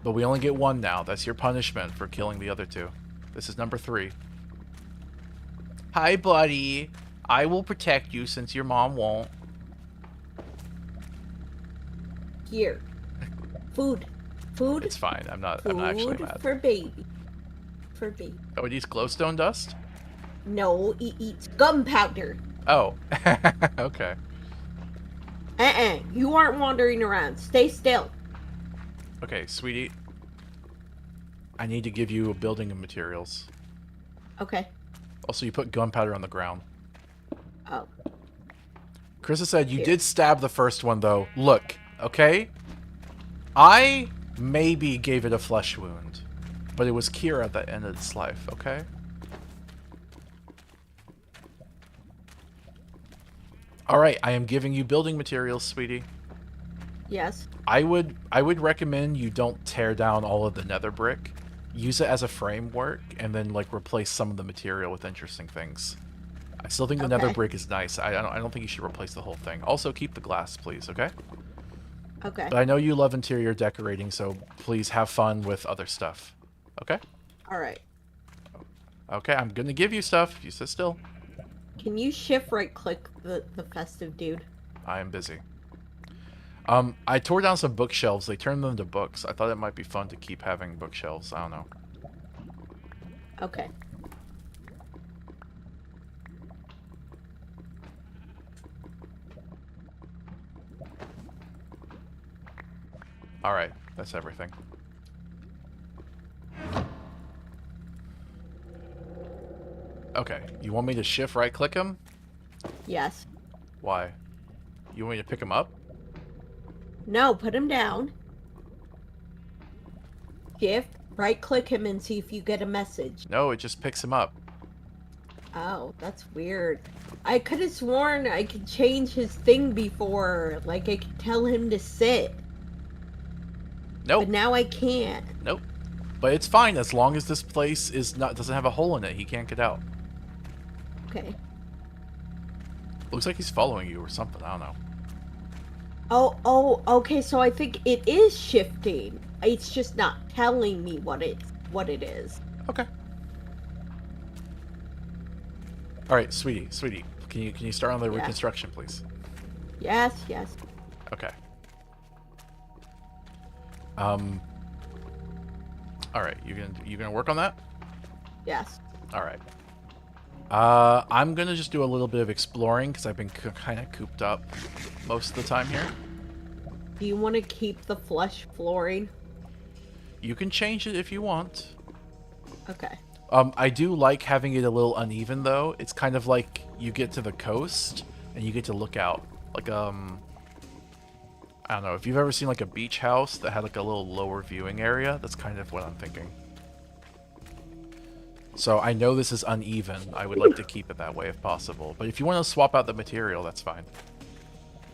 Speaker 1: But we only get one now. That's your punishment for killing the other two. This is number 3. Hi, buddy. I will protect you since your mom won't.
Speaker 2: Here. Food. Food.
Speaker 1: It's fine. I'm not actually mad.
Speaker 2: For baby. For baby.
Speaker 1: Oh, it eats glowstone dust?
Speaker 2: No, it eats gunpowder.
Speaker 1: Oh. Okay.
Speaker 2: You aren't wandering around. Stay still.
Speaker 1: Okay, sweetie. I need to give you a building of materials.
Speaker 2: Okay.
Speaker 1: Also, you put gunpowder on the ground.
Speaker 2: Oh.
Speaker 1: Krista said you did stab the first one, though. Look, okay? I maybe gave it a flesh wound, but it was Kira that ended its life, okay? Alright, I am giving you building materials, sweetie.
Speaker 2: Yes.
Speaker 1: I would recommend you don't tear down all of the nether brick. Use it as a framework, and then, like, replace some of the material with interesting things. I still think the nether brick is nice. I don't think you should replace the whole thing. Also, keep the glass, please, okay?
Speaker 2: Okay.
Speaker 1: But I know you love interior decorating, so please have fun with other stuff. Okay?
Speaker 2: Alright.
Speaker 1: Okay, I'm gonna give you stuff if you sit still.
Speaker 2: Can you shift right click the festive dude?
Speaker 1: I am busy. I tore down some bookshelves. They turned them into books. I thought it might be fun to keep having bookshelves. I don't know.
Speaker 2: Okay.
Speaker 1: Alright, that's everything. Okay, you want me to shift right click him?
Speaker 2: Yes.
Speaker 1: Why? You want me to pick him up?
Speaker 2: No, put him down. Shift, right click him and see if you get a message.
Speaker 1: No, it just picks him up.
Speaker 2: Oh, that's weird. I could have sworn I could change his thing before. Like, I could tell him to sit.
Speaker 1: Nope.
Speaker 2: But now I can't.
Speaker 1: Nope. But it's fine as long as this place doesn't have a hole in it. He can't get out.
Speaker 2: Okay.
Speaker 1: Looks like he's following you or something. I don't know.
Speaker 2: Oh, okay, so I think it is shifting. It's just not telling me what it is.
Speaker 1: Okay. All right, sweetie, can you start on the
Speaker 2: Yeah.
Speaker 1: reconstruction, please?
Speaker 2: Yes, yes.
Speaker 1: Okay. Um. All right, you gonna work on that?
Speaker 2: Yes.
Speaker 1: All right. I'm gonna just do a little bit of exploring because I've been kind of cooped up most of the time here.
Speaker 2: Do you want to keep the flesh flooring?
Speaker 1: You can change it if you want.
Speaker 2: Okay.
Speaker 1: I do like having it a little uneven though. It's kind of like you get to the coast and you get to look out. Like I don't know if you've ever seen like a beach house that had like a little lower viewing area. That's kind of what I'm thinking. So I know this is uneven. I would like to keep it that way if possible. But if you want to swap out the material, that's fine.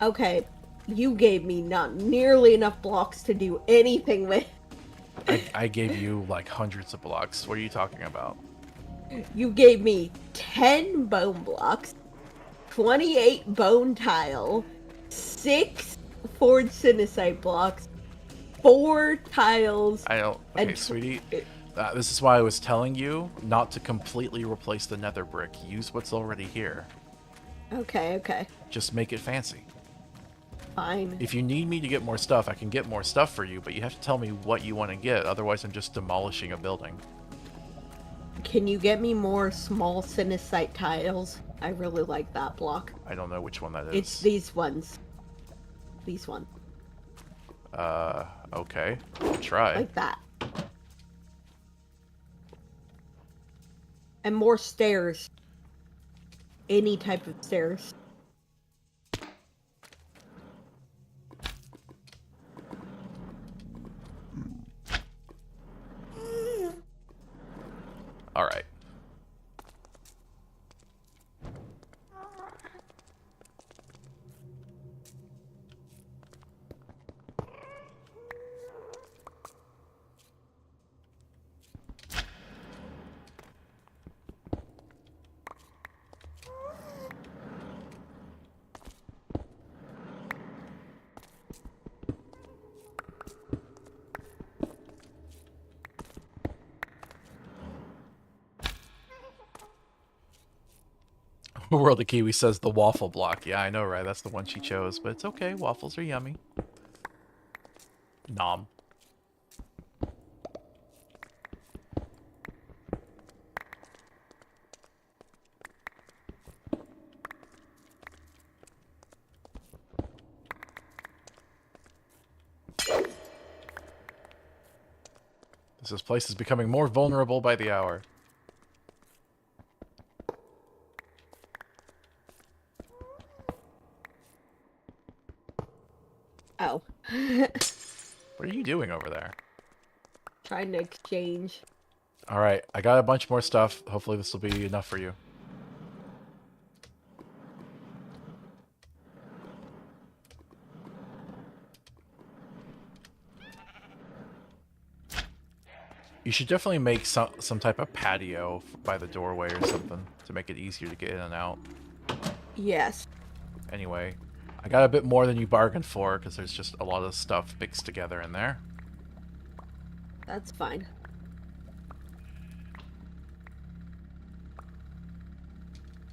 Speaker 2: Okay. You gave me not nearly enough blocks to do anything with.
Speaker 1: I gave you like hundreds of blocks. What are you talking about?
Speaker 2: You gave me 10 bone blocks, 28 bone tile, 6 forged sinicite blocks, 4 tiles,
Speaker 1: I don't. Okay,
Speaker 2: and
Speaker 1: sweetie. This is why I was telling you not to completely replace the nether brick. Use what's already here.
Speaker 2: okay, okay.
Speaker 1: Just make it fancy.
Speaker 2: Fine.
Speaker 1: If you need me to get more stuff, I can get more stuff for you, but you have to tell me what you want to get. Otherwise, I'm just demolishing a building.
Speaker 2: Can you get me more small sinicite tiles? I really like that block.
Speaker 1: I don't know which one that is.
Speaker 2: It's these ones. These ones.
Speaker 1: Okay. I'll try.
Speaker 2: Like that. And more stairs. Any type of stairs.
Speaker 1: Alright. World of Kiwi says the waffle block. Yeah, I know, right? That's the one she chose, but it's okay. Waffles are yummy. Nom. This place is becoming more vulnerable by the hour.
Speaker 2: Oh.
Speaker 1: What are you doing over there?
Speaker 2: Trying to exchange.
Speaker 1: Alright, I got a bunch more stuff. Hopefully this will be enough for you. You should definitely make some type of patio by the doorway or something to make it easier to get in and out.
Speaker 2: Yes.
Speaker 1: Anyway, I got a bit more than you bargained for because there's just a lot of stuff mixed together in there.
Speaker 2: That's fine.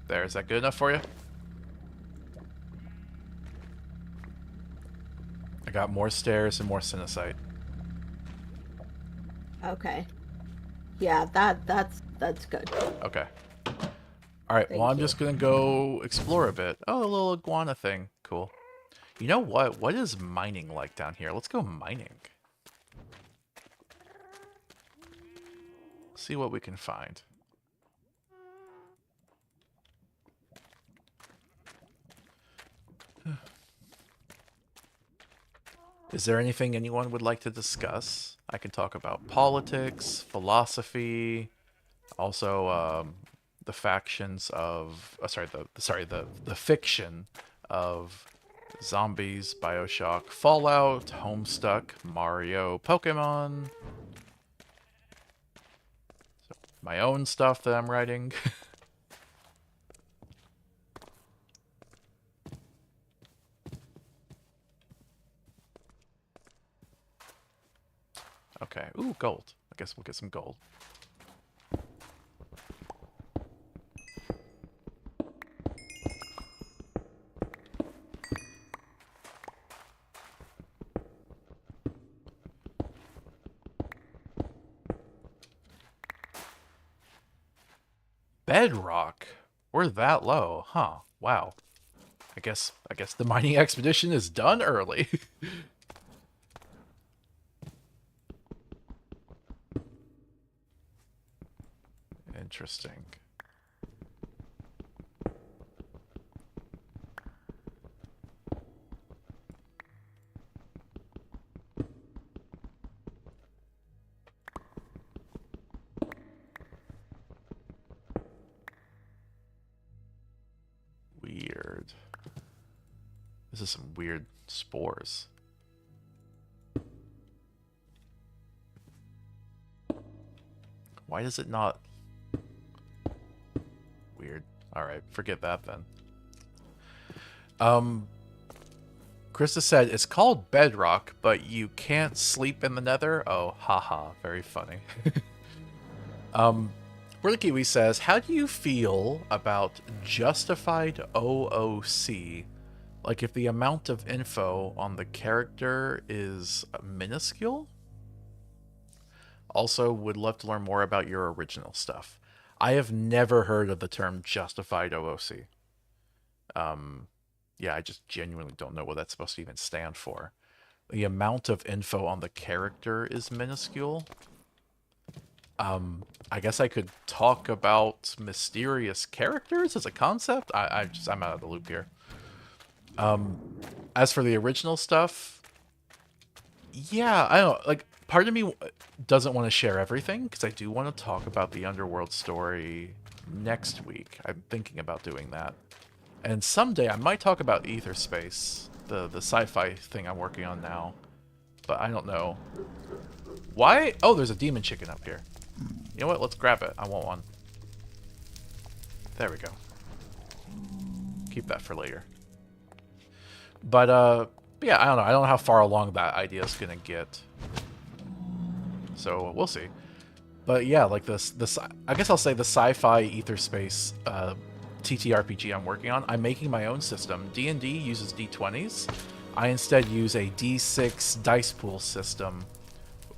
Speaker 1: There, is that good enough for you? I got more stairs and more sinicite.
Speaker 2: Okay. Yeah, that's good.
Speaker 1: Okay. Alright, well, I'm
Speaker 2: Thank you.
Speaker 1: just gonna go explore a bit. Oh, a little iguana thing. Cool. You know what? What is mining like down here? Let's go mining. See what we can find. Is there anything anyone would like to discuss? I can talk about politics, philosophy, also the factions of the fiction of zombies, BioShock, Fallout, Homestuck, Mario, Pokemon. So, my own stuff that I'm writing. Ooh, gold. I guess we'll get some gold. Bedrock? We're that low, huh? Wow. I guess the mining expedition is done early. Interesting. Weird. This is some weird spores. Why does it not... Weird. Alright, forget that then. Krista said, it's called Bedrock, but you can't sleep in the Nether? Oh, haha, very funny. Brother Kiwi says, how do you feel about justified OOC? Like if the amount of info on the character is minuscule? Also, would love to learn more about your original stuff. I have never heard of the term justified OOC. Yeah, I just genuinely don't know what that's supposed to even stand for. The amount of info on the character is minuscule. I guess I could talk about mysterious characters as a concept. I'm out of the loop here. As for the original stuff, yeah, I don't know, like, part of me doesn't want to share everything, because I do want to talk about the Underworld story next week. I'm thinking about doing that. And someday I might talk about Ether Space, the sci-fi thing I'm working on now. But I don't know. Why? Oh, there's a demon chicken up here. You know what? Let's grab it. I want one. There we go. Keep that for later. But, yeah, I don't know. I don't know how far along that idea is going to get. So, we'll see. But, yeah, like this I guess I'll say the sci-fi Ether Space TTRPG I'm working on. I'm making my own system. D&D uses D20s. I instead use a D6 dice pool system.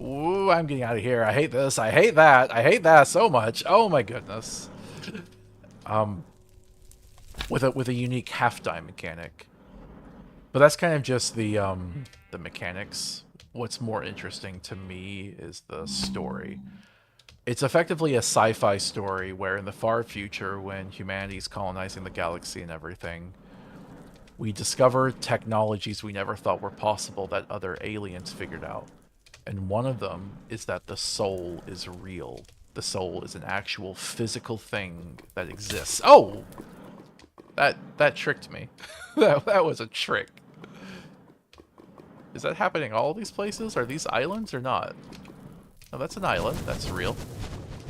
Speaker 1: Ooh, I'm getting out of here. I hate this. I hate that. I hate that so much. Oh my goodness. With a unique half-die mechanic. But that's kind of just the mechanics. What's more interesting to me is the story. It's effectively a sci-fi story where in the far future, when humanity's colonizing the galaxy and everything, we discover technologies we never thought were possible that other aliens figured out. And one of them is that the soul is real. The soul is an actual physical thing that exists. Oh! That tricked me. that was a trick. Is that happening all these places? Are these islands or not? Oh, that's an island. That's real.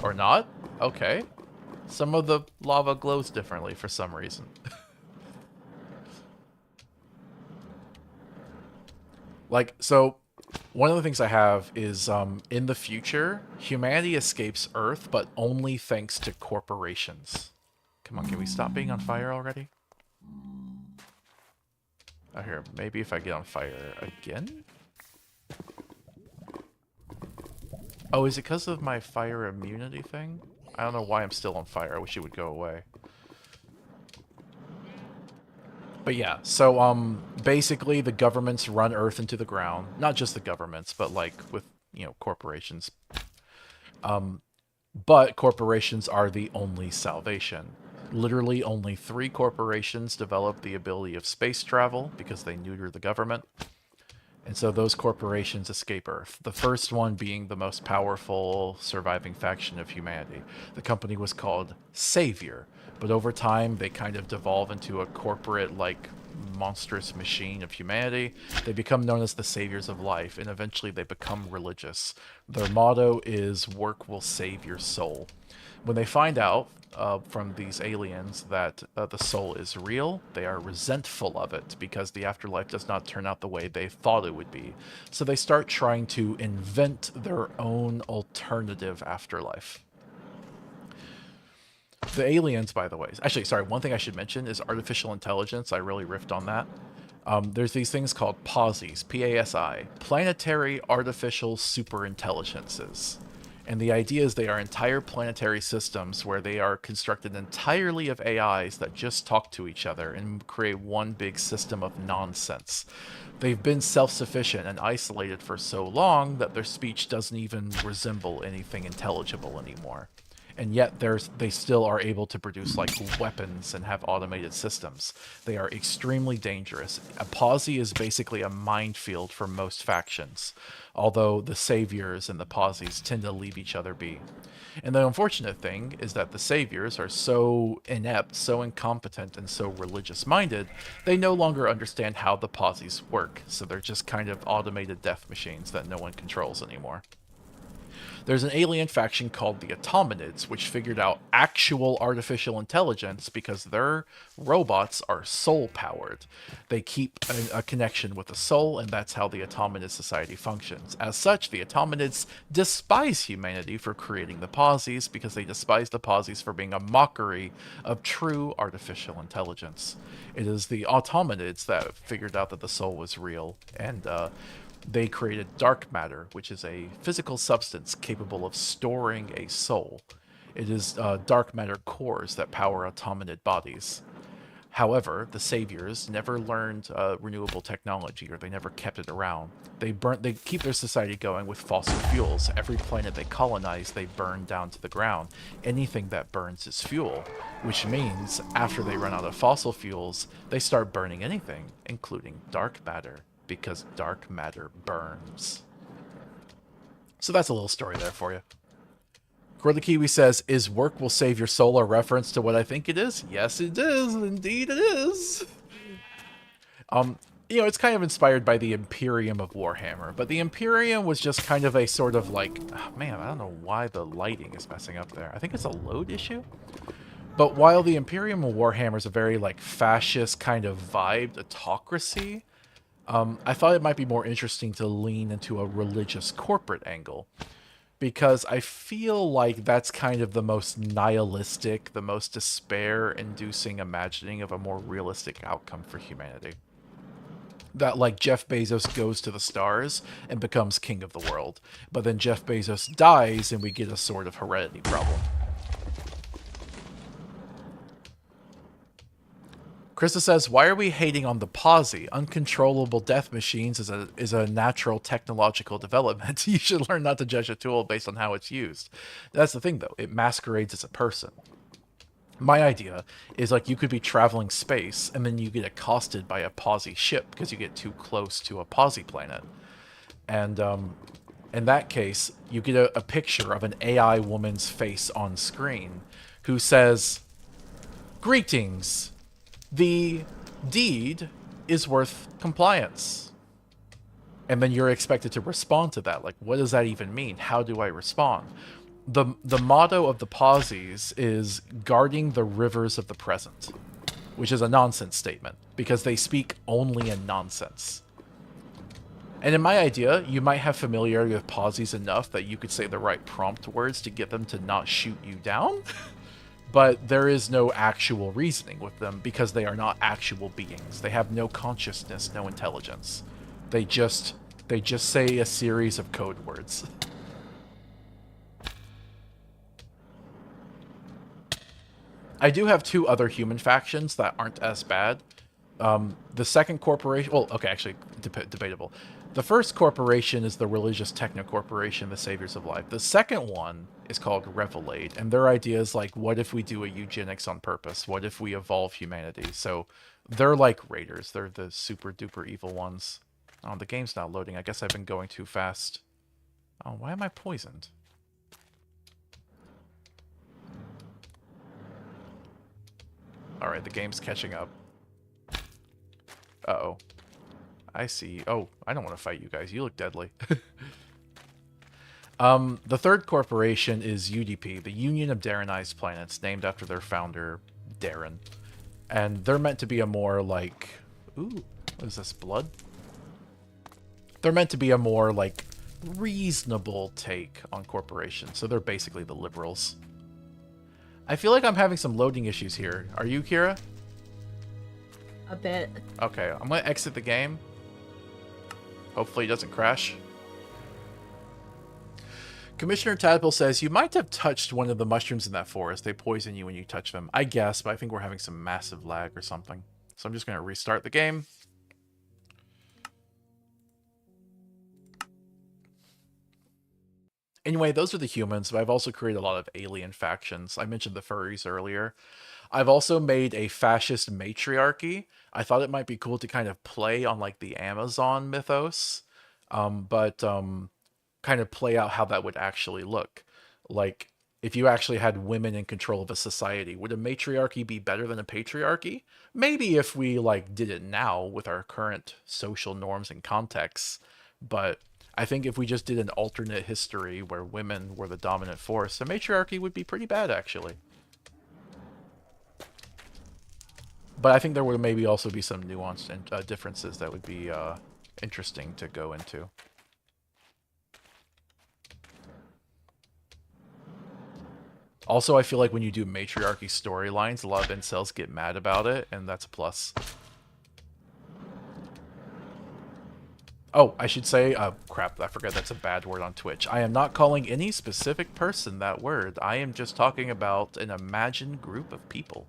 Speaker 1: Or not? Okay. Some of the lava glows differently for some reason. Like, so, one of the things I have is, in the future, humanity escapes Earth, but only thanks to corporations. Come on, can we stop being on fire already? Oh, here, maybe if I get on fire again? Oh, is it because of my fire immunity thing? I don't know why I'm still on fire. I wish it would go away. But yeah, so basically the governments run Earth into the ground. Not just the governments, but like with, corporations. But corporations are the only salvation. Literally only 3 corporations develop the ability of space travel because they neuter the government. And so those corporations escape Earth. The first one being the most powerful surviving faction of humanity. The company was called Savior. But over time, they kind of devolve into a corporate, like, monstrous machine of humanity. They become known as the Saviors of Life, and eventually they become religious. Their motto is, work will save your soul. When they find out from these aliens that the soul is real, they are resentful of it because the afterlife does not turn out the way they thought it would be. So they start trying to invent their own alternative afterlife. The aliens, by the way, actually, sorry, one thing I should mention is artificial intelligence. I really riffed on that. There's these things called PASIs, P-A-S-I, Planetary Artificial Superintelligences. And the idea is they are entire planetary systems where they are constructed entirely of AIs that just talk to each other and create one big system of nonsense. They've been self-sufficient and isolated for so long that their speech doesn't even resemble anything intelligible anymore. And yet they still are able to produce like weapons and have automated systems. They are extremely dangerous. A posse is basically a minefield for most factions, although the saviors and the posies tend to leave each other be. And the unfortunate thing is that the saviors are so inept, so incompetent, and so religious-minded, they no longer understand how the posies work, so they're just kind of automated death machines that no one controls anymore. There's an alien faction called the Automatids, which figured out actual artificial intelligence because their robots are soul-powered. They keep a connection with the soul, and that's how the Automatid society functions. As such, the Automatids despise humanity for creating the Posies because they despise the Posies for being a mockery of true artificial intelligence. It is the Automatids that figured out that the soul was real, and they created dark matter, which is a physical substance capable of storing a soul. It is dark matter cores that power automated bodies. However, the saviors never learned renewable technology, or they never kept it around. They keep their society going with fossil fuels. Every planet they colonize, they burn down to the ground. Anything that burns is fuel, which means after they run out of fossil fuels, they start burning anything, including dark matter, because dark matter burns. So that's a little story there for you. Gorda Kiwi says, is work will save your soul a reference to what I think it is? Yes, it is. Indeed it is. It's kind of inspired by the Imperium of Warhammer, but the Imperium was just kind of a sort of like, oh, man, I don't know why the lighting is messing up there. I think it's a load issue. But while the Imperium of Warhammer is a very like fascist kind of vibed autocracy, I thought it might be more interesting to lean into a religious corporate angle, because I feel like that's kind of the most nihilistic, the most despair-inducing imagining of a more realistic outcome for humanity. That, like, Jeff Bezos goes to the stars and becomes king of the world, but then Jeff Bezos dies and we get a sort of heredity problem. Krista says, why are we hating on the posse? Uncontrollable death machines is a natural technological development. You should learn not to judge a tool based on how it's used. That's the thing, though. It masquerades as a person. My idea is, like, you could be traveling space, and then you get accosted by a posse ship because you get too close to a posse planet. And in that case, you get a picture of an AI woman's face on screen who says, "Greetings. The deed is worth compliance." And then you're expected to respond to that. Like, what does that even mean? How do I respond? The motto of the posies is guarding the rivers of the present, which is a nonsense statement because they speak only in nonsense. And in my idea, you might have familiarity with posies enough that you could say the right prompt words to get them to not shoot you down. But there is no actual reasoning with them because they are not actual beings. They have no consciousness, no intelligence. They just say a series of code words. I do have two other human factions that aren't as bad. The second corporation... Well, okay, actually, debatable. The first corporation is the Religious Techno Corporation, the Saviors of Life. The second one is called Revelade, and their idea is like, what if we do a eugenics on purpose? What if we evolve humanity? So they're like raiders. They're the super duper evil ones. Oh, the game's not loading. I guess I've been going too fast. Oh, why am I poisoned? Alright, the game's catching up. Uh-oh. I see. Oh, I don't want to fight you guys. You look deadly. The third corporation is UDP, the Union of Darrenized Planets, named after their founder, Darren. And they're meant to be a more like... Ooh, what is this, blood? They're meant to be a more, like, reasonable take on corporations. So they're basically the liberals. I feel like I'm having some loading issues here. Are you, Kira?
Speaker 2: A bit.
Speaker 1: Okay, I'm going to exit the game. Hopefully it doesn't crash. Commissioner Tadpole says, you might have touched one of the mushrooms in that forest. They poison you when you touch them. I guess, but I think we're having some massive lag or something. So I'm just going to restart the game. Anyway, those are the humans, but I've also created a lot of alien factions. I mentioned the furries earlier. I've also made a fascist matriarchy. I thought it might be cool to kind of play on like the Amazon mythos, but kind of play out how that would actually look. Like, if you actually had women in control of a society, would a matriarchy be better than a patriarchy? Maybe if we like did it now with our current social norms and contexts, but I think if we just did an alternate history where women were the dominant force, a matriarchy would be pretty bad actually. But I think there would maybe also be some nuanced differences that would be interesting to go into. Also, I feel like when you do matriarchy storylines, a lot of incels get mad about it, and that's a plus. Oh, I should say, crap, I forgot that's a bad word on Twitch. I am not calling any specific person that word. I am just talking about an imagined group of people.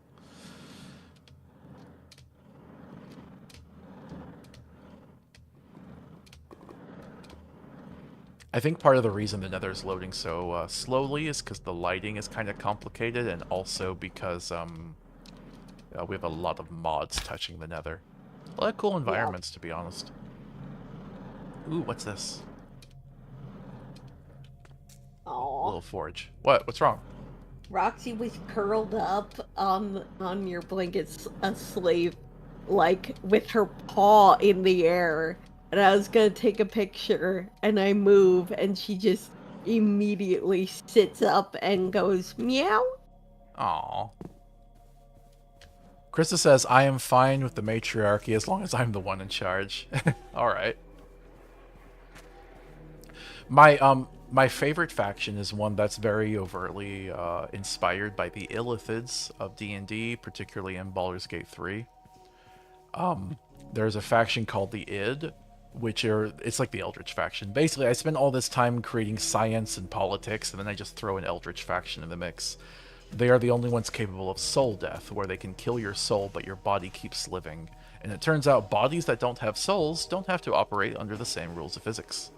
Speaker 1: I think part of the reason the Nether is loading so slowly is because the lighting is kind of complicated, and also because we have a lot of mods touching the Nether. A lot of cool environments, to be honest. Ooh, what's this?
Speaker 2: Aww.
Speaker 1: Little forge. What? What's wrong?
Speaker 2: Roxy was curled up on your blankets asleep, like with her paw in the air. And I was gonna take a picture, and I move, and she just immediately sits up and goes meow.
Speaker 1: Aww. Krista says, I am fine with the matriarchy as long as I'm the one in charge. Alright. My favorite faction is one that's very overtly inspired by the Illithids of D&D, particularly in Baldur's Gate 3. There's a faction called the Id, it's like the Eldritch faction. Basically, I spend all this time creating science and politics, and then I just throw an Eldritch faction in the mix. They are the only ones capable of soul death, where they can kill your soul, but your body keeps living. And it turns out bodies that don't have souls don't have to operate under the same rules of physics.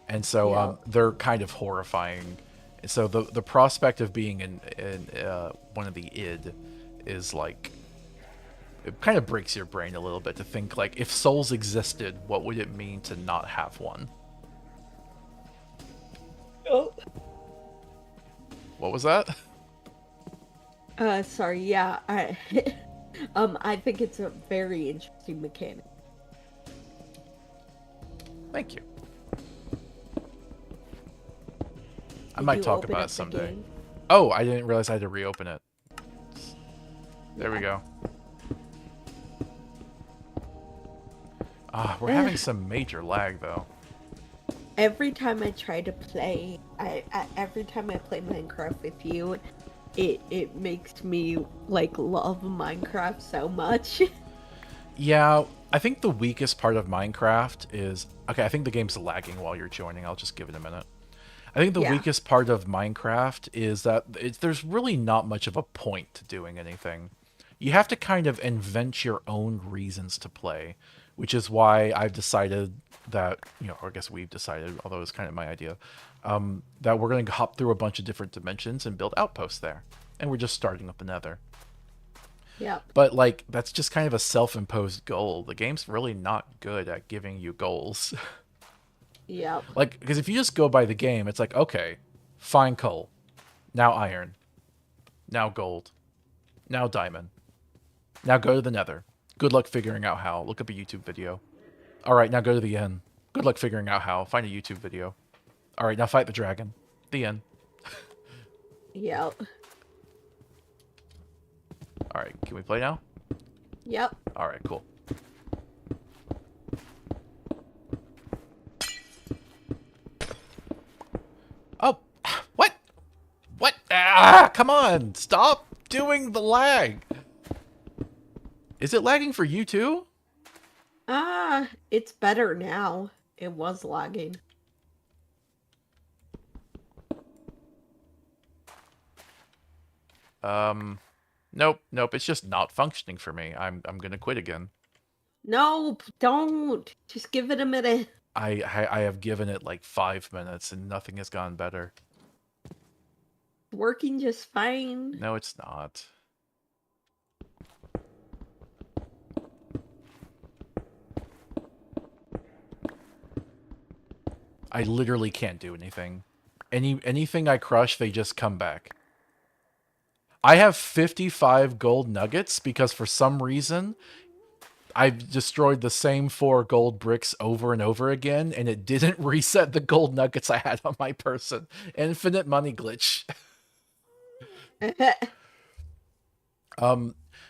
Speaker 1: And so they're kind of horrifying. So the prospect of being in one of the id is like, it kind of breaks your brain a little bit to think like, if souls existed, what would it mean to not have one?
Speaker 2: Oh.
Speaker 1: What was that?
Speaker 2: Sorry, yeah, I think it's a very interesting mechanic.
Speaker 1: Thank you. I might talk about it someday. Oh, I didn't realize I had to reopen it. There we go. Ah, we're having some major lag though.
Speaker 2: Every time I try to play, every time I play Minecraft with you, it makes me like love Minecraft so much.
Speaker 1: Yeah, I think the weakest part of Minecraft is... Okay, I think the game's lagging while you're joining. I'll just give it a minute. I think the weakest part of Minecraft is that there's really not much of a point to doing anything. You have to kind of invent your own reasons to play, which is why I've decided that, or I guess we've decided, although it's kind of my idea, that we're going to hop through a bunch of different dimensions and build outposts there. And we're just starting with the Nether.
Speaker 2: Yeah.
Speaker 1: But, like, that's just kind of a self-imposed goal. The game's really not good at giving you goals.
Speaker 2: Yeah.
Speaker 1: Like, because if you just go by the game, it's like, okay, find coal. Now iron. Now gold. Now diamond. Now go to the Nether. Good luck figuring out how. Look up a YouTube video. Alright, now go to the end. Good Good luck figuring out how. Find a YouTube video. All right, now fight the dragon. The end.
Speaker 2: Yep.
Speaker 1: All right, can we play now?
Speaker 2: Yep.
Speaker 1: All right, cool. Oh, what? What? Ah, come on. Stop doing the lag. Is it lagging for you too?
Speaker 2: It's better now. It was lagging.
Speaker 1: Nope, nope. It's just not functioning for me. I'm gonna quit again.
Speaker 2: Nope, don't. Just give it a minute.
Speaker 1: I have given it like 5 minutes and nothing has gone better.
Speaker 2: Working just fine.
Speaker 1: No, it's not. I literally can't do anything. Anything I crush, they just come back. I have 55 gold nuggets because for some reason I've destroyed the same 4 gold bricks over and over again, and it didn't reset the gold nuggets I had on my person. Infinite money glitch.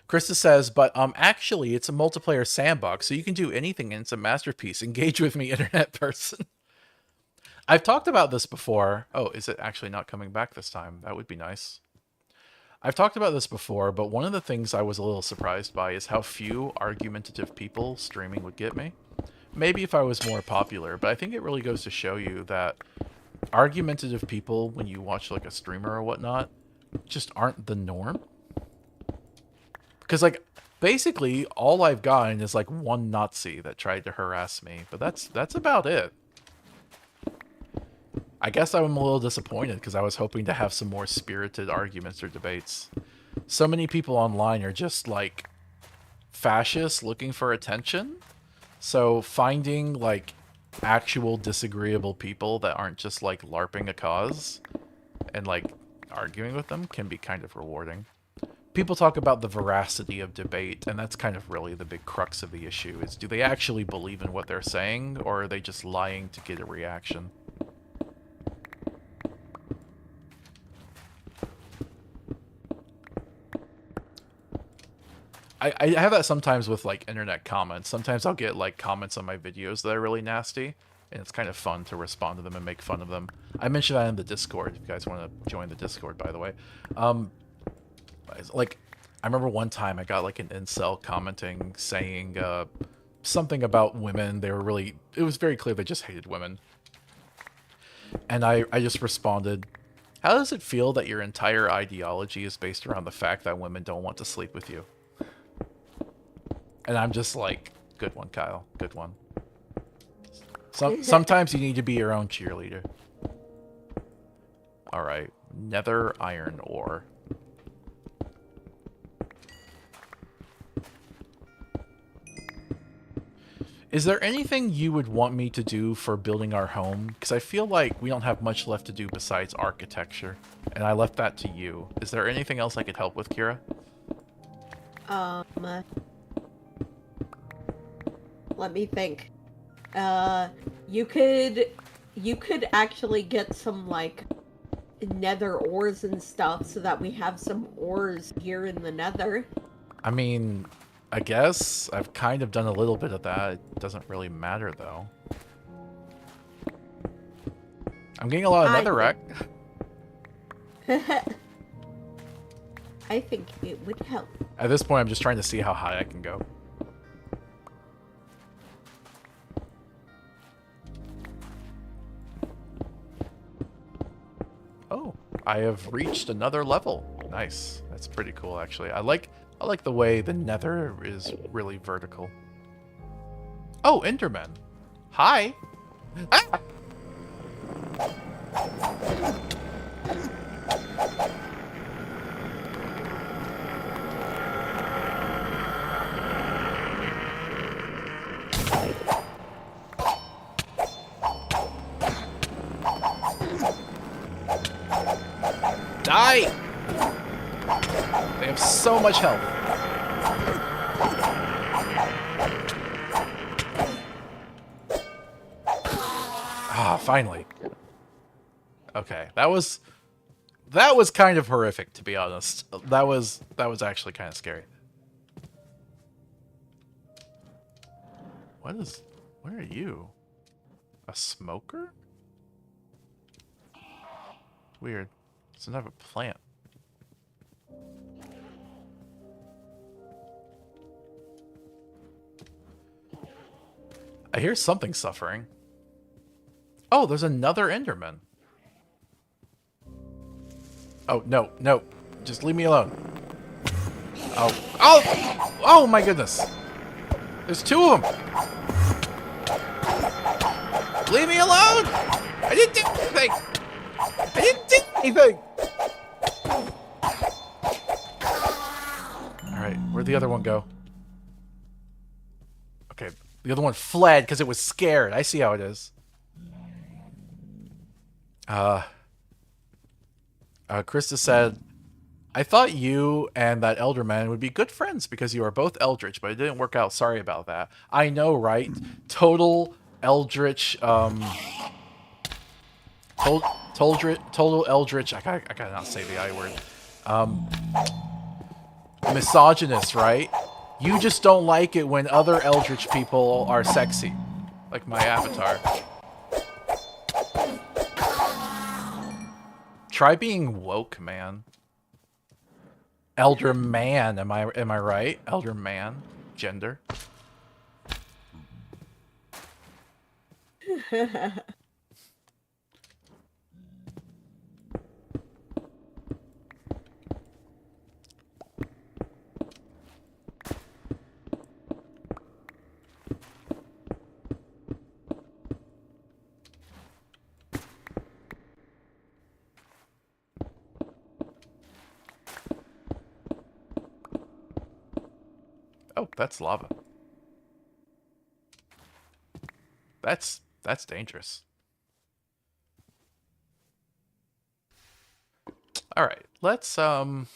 Speaker 1: Krista says, but actually it's a multiplayer sandbox, so you can do anything and it's a masterpiece. Engage with me, internet person. I've talked about this before. Oh, is it actually not coming back this time? That would be nice. I've talked about this before, but one of the things I was a little surprised by is how few argumentative people streaming would get me. Maybe if I was more popular, but I think it really goes to show you that argumentative people, when you watch like a streamer or whatnot, just aren't the norm. Because like, basically, all I've gotten is like one Nazi that tried to harass me, but that's about it. I guess I'm a little disappointed because I was hoping to have some more spirited arguments or debates. So many people online are just like fascists looking for attention. So finding like actual disagreeable people that aren't just like LARPing a cause and like arguing with them can be kind of rewarding. People talk about the veracity of debate, and that's kind of really the big crux of the issue is, do they actually believe in what they're saying, or are they just lying to get a reaction? I have that sometimes with like internet comments. Sometimes I'll get like comments on my videos that are really nasty, and it's kind of fun to respond to them and make fun of them. I mentioned that in the Discord, if you guys want to join the Discord, by the way. Like, I remember one time I got like an incel commenting saying something about women. They were really, it was very clear they just hated women. And I just responded, how does it feel that your entire ideology is based around the fact that women don't want to sleep with you? And I'm just like, good one, Kyle. Good one. Sometimes you need to be your own cheerleader. All right. Nether iron ore. Is there anything you would want me to do for building our home? Because I feel like we don't have much left to do besides architecture. And I left that to you. Is there anything else I could help with, Kira?
Speaker 2: Let me think. You could actually get some like nether ores and stuff so that we have some ores here in the nether.
Speaker 1: I mean, I guess I've kind of done a little bit of that. It doesn't really matter though. I'm getting a lot of netherrack.
Speaker 2: I think it would help.
Speaker 1: At this point, I'm just trying to see how high I can go. Oh, I have reached another level. Nice. That's pretty cool, actually. I like the way the nether is really vertical. Oh, Enderman. Hi. Ah! Die! They have so much health. Ah, finally. Okay, that was kind of horrific, to be honest. That was actually kind of scary. Where are you? A smoker? Weird. It's another plant. I hear something suffering. Oh, there's another Enderman. Oh, no, no. Just leave me alone. Oh. Oh! Oh my goodness. There's two of them. Leave me alone! I didn't do anything! I didn't do anything! Alright, where'd the other one go? Okay, the other one fled because it was scared. I see how it is. Krista said, I thought you and that Elderman would be good friends because you are both Eldritch, but it didn't work out. Sorry about that. I know, right? Total Eldritch, total Eldritch, I gotta not say the I word. Misogynist, right? You just don't like it when other Eldritch people are sexy. Like my avatar. Try being woke, man. Elder man, am I right? Elder man, gender. Oh, that's lava. That's dangerous. All right, let's put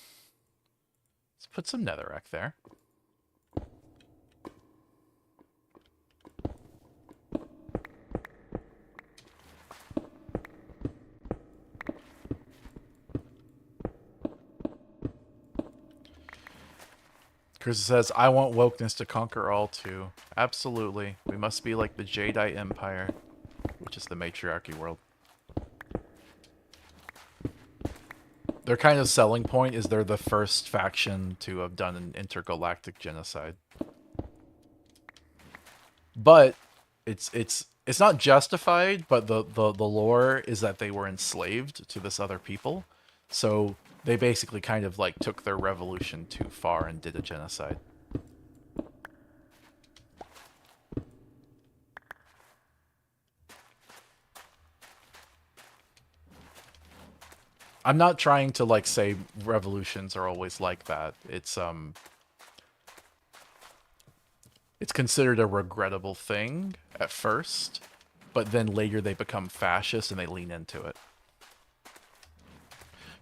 Speaker 1: some netherrack there. Chris says, I want wokeness to conquer all too. Absolutely. We must be like the Jadeite Empire, which is the matriarchy world. Their kind of selling point is they're the first faction to have done an intergalactic genocide. But it's not justified, but the lore is that they were enslaved to this other people. So they basically kind of like took their revolution too far and did a genocide. I'm not trying to like say revolutions are always like that. It's considered a regrettable thing at first, but then later they become fascist and they lean into it.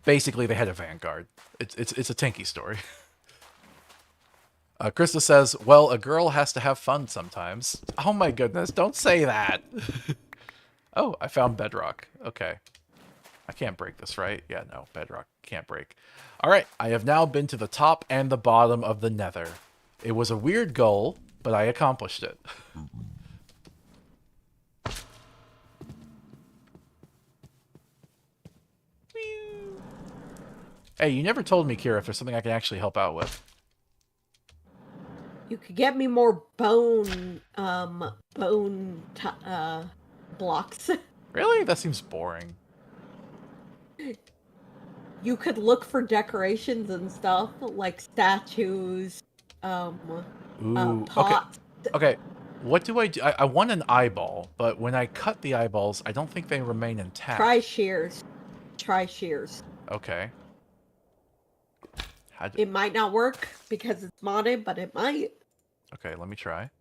Speaker 1: Basically, they had a vanguard. It's a tanky story. Krista says, well, a girl has to have fun sometimes. Oh my goodness, don't say that. Oh, I found bedrock. Okay. I can't break this, right? Yeah, no, bedrock can't break. All right, I have now been to the top and the bottom of the Nether. It was a weird goal, but I accomplished it. Hey, you never told me, Kira, if there's something I can actually help out with.
Speaker 2: You could get me more bone, blocks.
Speaker 1: Really? That seems boring.
Speaker 2: You could look for decorations and stuff, like statues,
Speaker 1: Ooh,
Speaker 2: pots.
Speaker 1: Okay, what do? I want an eyeball, but when I cut the eyeballs, I don't think they remain intact.
Speaker 2: Try shears. Try shears.
Speaker 1: Okay.
Speaker 2: It might not work because it's modded, but it might.
Speaker 1: Okay, let me try.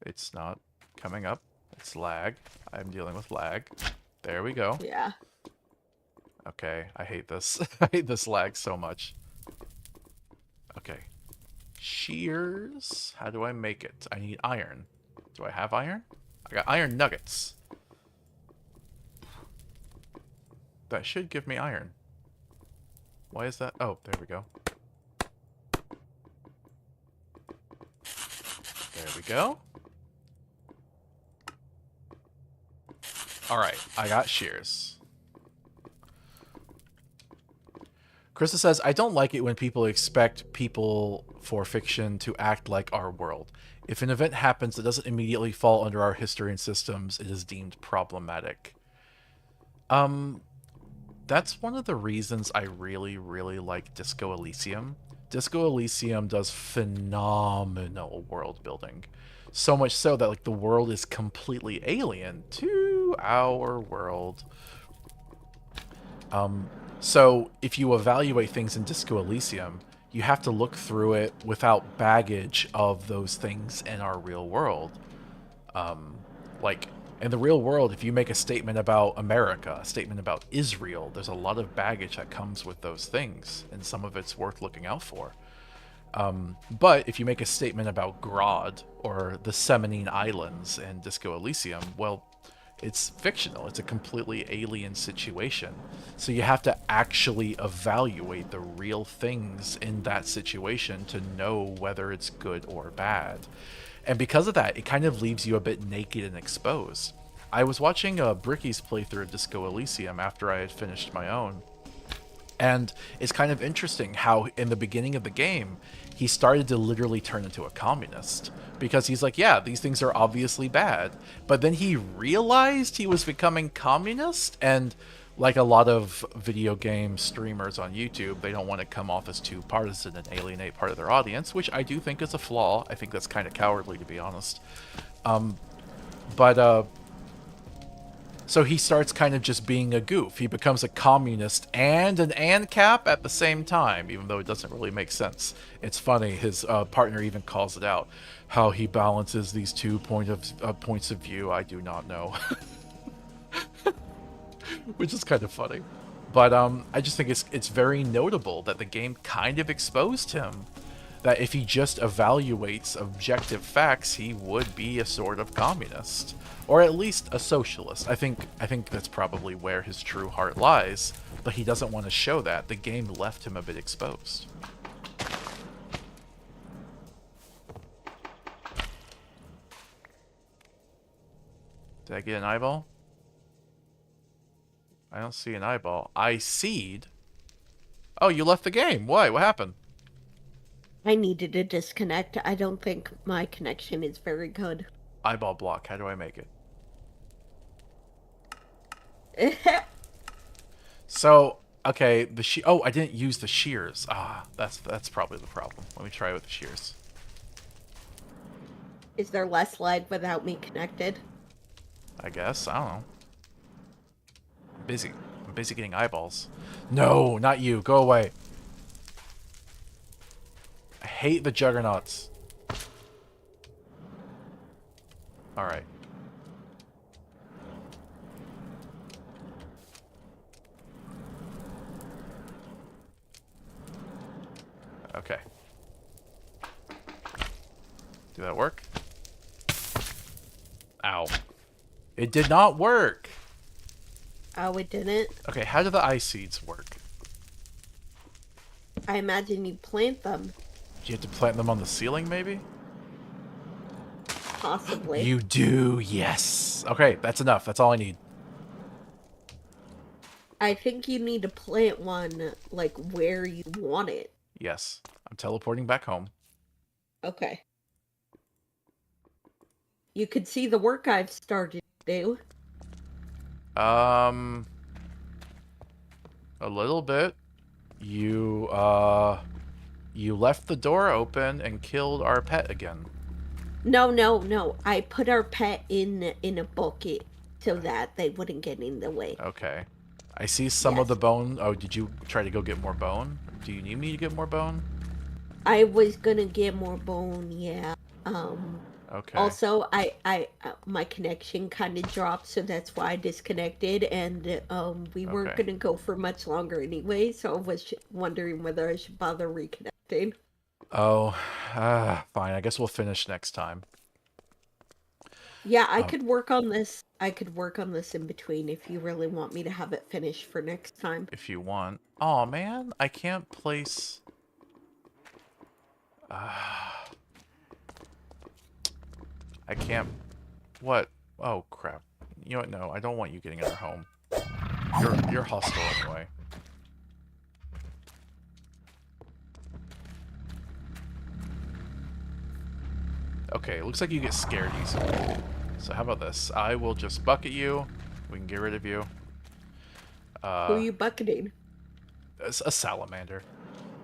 Speaker 1: It's not coming up. It's lag. I'm dealing with lag. There we go.
Speaker 2: Yeah.
Speaker 1: Okay, I hate this. I hate this lag so much. Okay. Shears. How do I make it? I need iron. Do I have iron? I got iron nuggets. That should give me iron. Why is that? Oh, there we go. There we go. Alright, I got shears. Krista says, I don't like it when people expect people for fiction to act like our world. If an event happens that doesn't immediately fall under our history and systems, it is deemed problematic. That's one of the reasons I really, really like Disco Elysium. Disco Elysium does phenomenal world building. So much so that like the world is completely alien to our world. So if you evaluate things in Disco Elysium, you have to look through it without baggage of those things in our real world. Like in the real world, if you make a statement about America, a statement about Israel, there's a lot of baggage that comes with those things, and some of it's worth looking out for. But if you make a statement about Grodd or the Semenine Islands in Disco Elysium, well, it's fictional. It's a completely alien situation. So you have to actually evaluate the real things in that situation to know whether it's good or bad. And because of that, it kind of leaves you a bit naked and exposed. I was watching Bricky's playthrough of Disco Elysium after I had finished my own. And it's kind of interesting how in the beginning of the game, he started to literally turn into a communist. Because he's like, yeah, these things are obviously bad. But then he realized he was becoming communist, and like a lot of video game streamers on YouTube, they don't want to come off as too partisan and alienate part of their audience, which I do think is a flaw. I think that's kind of cowardly, to be honest. But so he starts kind of just being a goof. He becomes a communist and an ANCAP at the same time, even though it doesn't really make sense. It's funny, his partner even calls it out. How he balances these two points of view, I do not know. Which is kind of funny. But I just think it's very notable that the game kind of exposed him. That if he just evaluates objective facts, he would be a sort of communist. Or at least a socialist. I think that's probably where his true heart lies, but he doesn't want to show that. The game left him a bit exposed. Did I get an eyeball? I don't see an eyeball. I seed? Oh, you left the game. Why? What happened?
Speaker 2: I needed to disconnect. I don't think my connection is very good.
Speaker 1: Eyeball block. How do I make it? So, okay, oh, I didn't use the shears. Ah, that's probably the problem. Let me try with the shears.
Speaker 2: Is there less lag without me connected?
Speaker 1: I guess. I don't know. I'm busy getting eyeballs. No, not you. Go away. I hate the juggernauts. Alright. Okay. Did that work? Ow. It did not work!
Speaker 2: Oh, it didn't?
Speaker 1: Okay, how do the eye seeds work?
Speaker 2: I imagine you plant them.
Speaker 1: Do you have to plant them on the ceiling, maybe?
Speaker 2: Possibly.
Speaker 1: You do, yes. Okay, that's enough. That's all I need.
Speaker 2: I think you need to plant one, like, where you want it.
Speaker 1: Yes. I'm teleporting back home.
Speaker 2: Okay. You could see the work I've started to do.
Speaker 1: A little bit. You left the door open and killed our pet again.
Speaker 2: No. I put our pet in a bucket so that they wouldn't get in the way.
Speaker 1: Okay. I see some of the bone. Oh, did you try to go get more bone? Do you need me to get more bone?
Speaker 2: I was gonna get more bone, yeah.
Speaker 1: Okay.
Speaker 2: Also, I my connection kind of dropped, so that's why I disconnected, and we weren't gonna go for much longer anyway, so I was wondering whether I should bother reconnecting.
Speaker 1: Oh, fine. I guess we'll finish next time.
Speaker 2: Yeah, I could work on this. I could work on this in between if you really want me to have it finished for next time.
Speaker 1: If you want. Oh man, I can't place. I can't. What? Oh crap. You know what? No, I don't want you getting in our home. You're hostile anyway. Okay, it looks like you get scared easily. So how about this? I will just bucket you. We can get rid of you.
Speaker 2: Who are you bucketing?
Speaker 1: A salamander.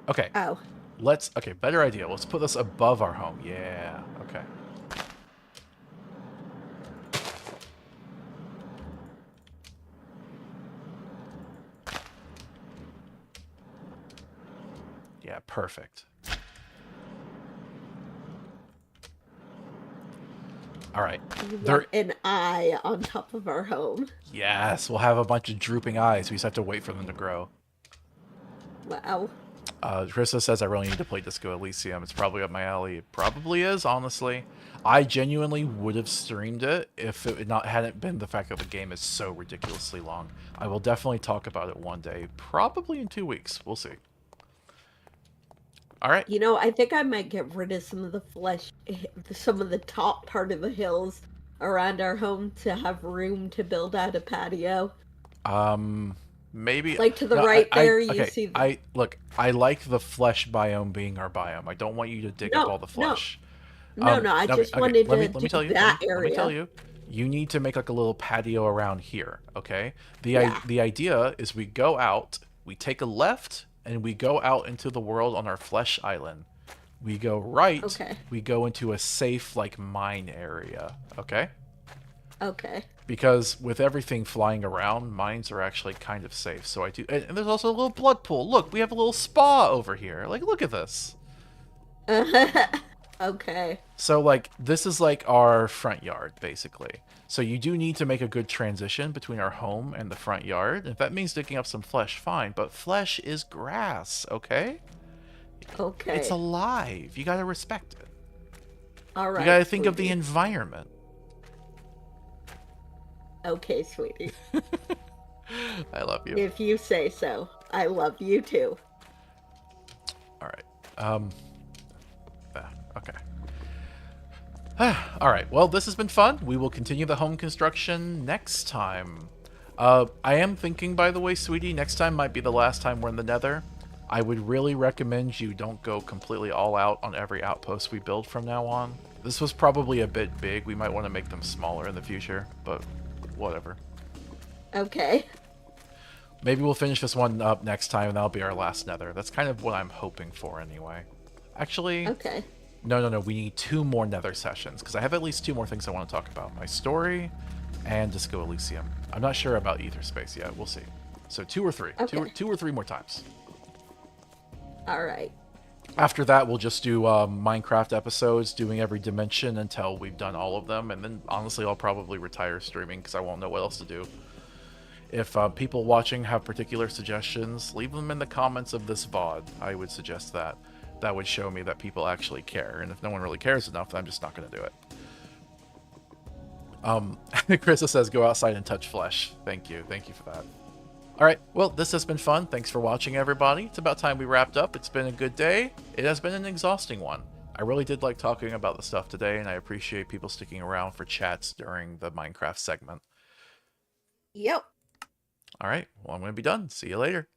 Speaker 1: Okay,
Speaker 2: Oh,
Speaker 1: let's. Okay, better idea. Let's put this above our home. Yeah. Okay. Yeah, perfect. All right.
Speaker 2: you
Speaker 1: There.
Speaker 2: want an eye on top of our home.
Speaker 1: Yes, we'll have a bunch of drooping eyes. We just have to wait for them to grow.
Speaker 2: Wow.
Speaker 1: Krista says I really need to play Disco Elysium. It's probably up my alley. It probably is, honestly. I genuinely would have streamed it if it hadn't been the fact that the game is so ridiculously long. I will definitely talk about it one day, probably in 2 weeks. We'll see. All right.
Speaker 2: You know, I think I might get rid of some of the flesh, some of the top part of the hills around our home to have room to build out a patio.
Speaker 1: Maybe.
Speaker 2: Like to the
Speaker 1: No,
Speaker 2: right there, you
Speaker 1: okay.
Speaker 2: see the...
Speaker 1: I look. I like the flesh biome being our biome. I don't want you to dig up
Speaker 2: No,
Speaker 1: all the
Speaker 2: no,
Speaker 1: flesh.
Speaker 2: no, I
Speaker 1: Okay,
Speaker 2: just
Speaker 1: okay.
Speaker 2: wanted
Speaker 1: Let me
Speaker 2: to do
Speaker 1: tell you.
Speaker 2: that
Speaker 1: Let me tell
Speaker 2: area.
Speaker 1: you. You need to make like a little patio around here. Okay.
Speaker 2: Yeah,
Speaker 1: The idea is we go out, we take a left, and we go out into the world on our flesh island. We go right,
Speaker 2: okay,
Speaker 1: we go into a safe like mine area. Okay.
Speaker 2: okay.
Speaker 1: Because with everything flying around, mines are actually kind of safe. So I do, and there's also a little blood pool. Look, we have a little spa over here. Like, look at this.
Speaker 2: Okay,
Speaker 1: So, like, this is like our front yard, basically. So you do need to make a good transition between our home and the front yard. If that means digging up some flesh, fine. But flesh is grass, okay? It's
Speaker 2: okay.
Speaker 1: alive. You gotta respect it.
Speaker 2: All
Speaker 1: You
Speaker 2: right,
Speaker 1: gotta think of the
Speaker 2: sweetie.
Speaker 1: environment.
Speaker 2: Okay, sweetie.
Speaker 1: I love you.
Speaker 2: If you say so. I love you too.
Speaker 1: All right. Okay. All right. Well, this has been fun. We will continue the home construction next time. I am thinking, by the way, sweetie, next time might be the last time we're in the Nether. I would really recommend you don't go completely all out on every outpost we build from now on. This was probably a bit big. We might want to make them smaller in the future, but whatever.
Speaker 2: Okay.
Speaker 1: Maybe we'll finish this one up next time, and that'll be our last Nether. That's kind of what I'm hoping for, anyway. Actually,
Speaker 2: Okay.
Speaker 1: no. We need 2 more Nether sessions, because I have at least 2 more things I want to talk about. My story and Disco Elysium. I'm not sure about Ether Space yet. We'll see. So 2 or 3.
Speaker 2: Okay.
Speaker 1: 2 or 3 more times.
Speaker 2: All right.
Speaker 1: After that, we'll just do Minecraft episodes, doing every dimension until we've done all of them. And then, honestly, I'll probably retire streaming, because I won't know what else to do. If people watching have particular suggestions, leave them in the comments of this VOD. I would suggest that. That would show me that people actually care. And if no one really cares enough, I'm just not going to do it. Krista says, go outside and touch flesh. Thank you. Thank you for that. All right. Well, this has been fun. Thanks for watching, everybody. It's about time we wrapped up. It's been a good day. It has been an exhausting one. I really did like talking about the stuff today, and I appreciate people sticking around for chats during the Minecraft segment.
Speaker 2: Yep.
Speaker 1: All right. Well, I'm going to be done. See you later.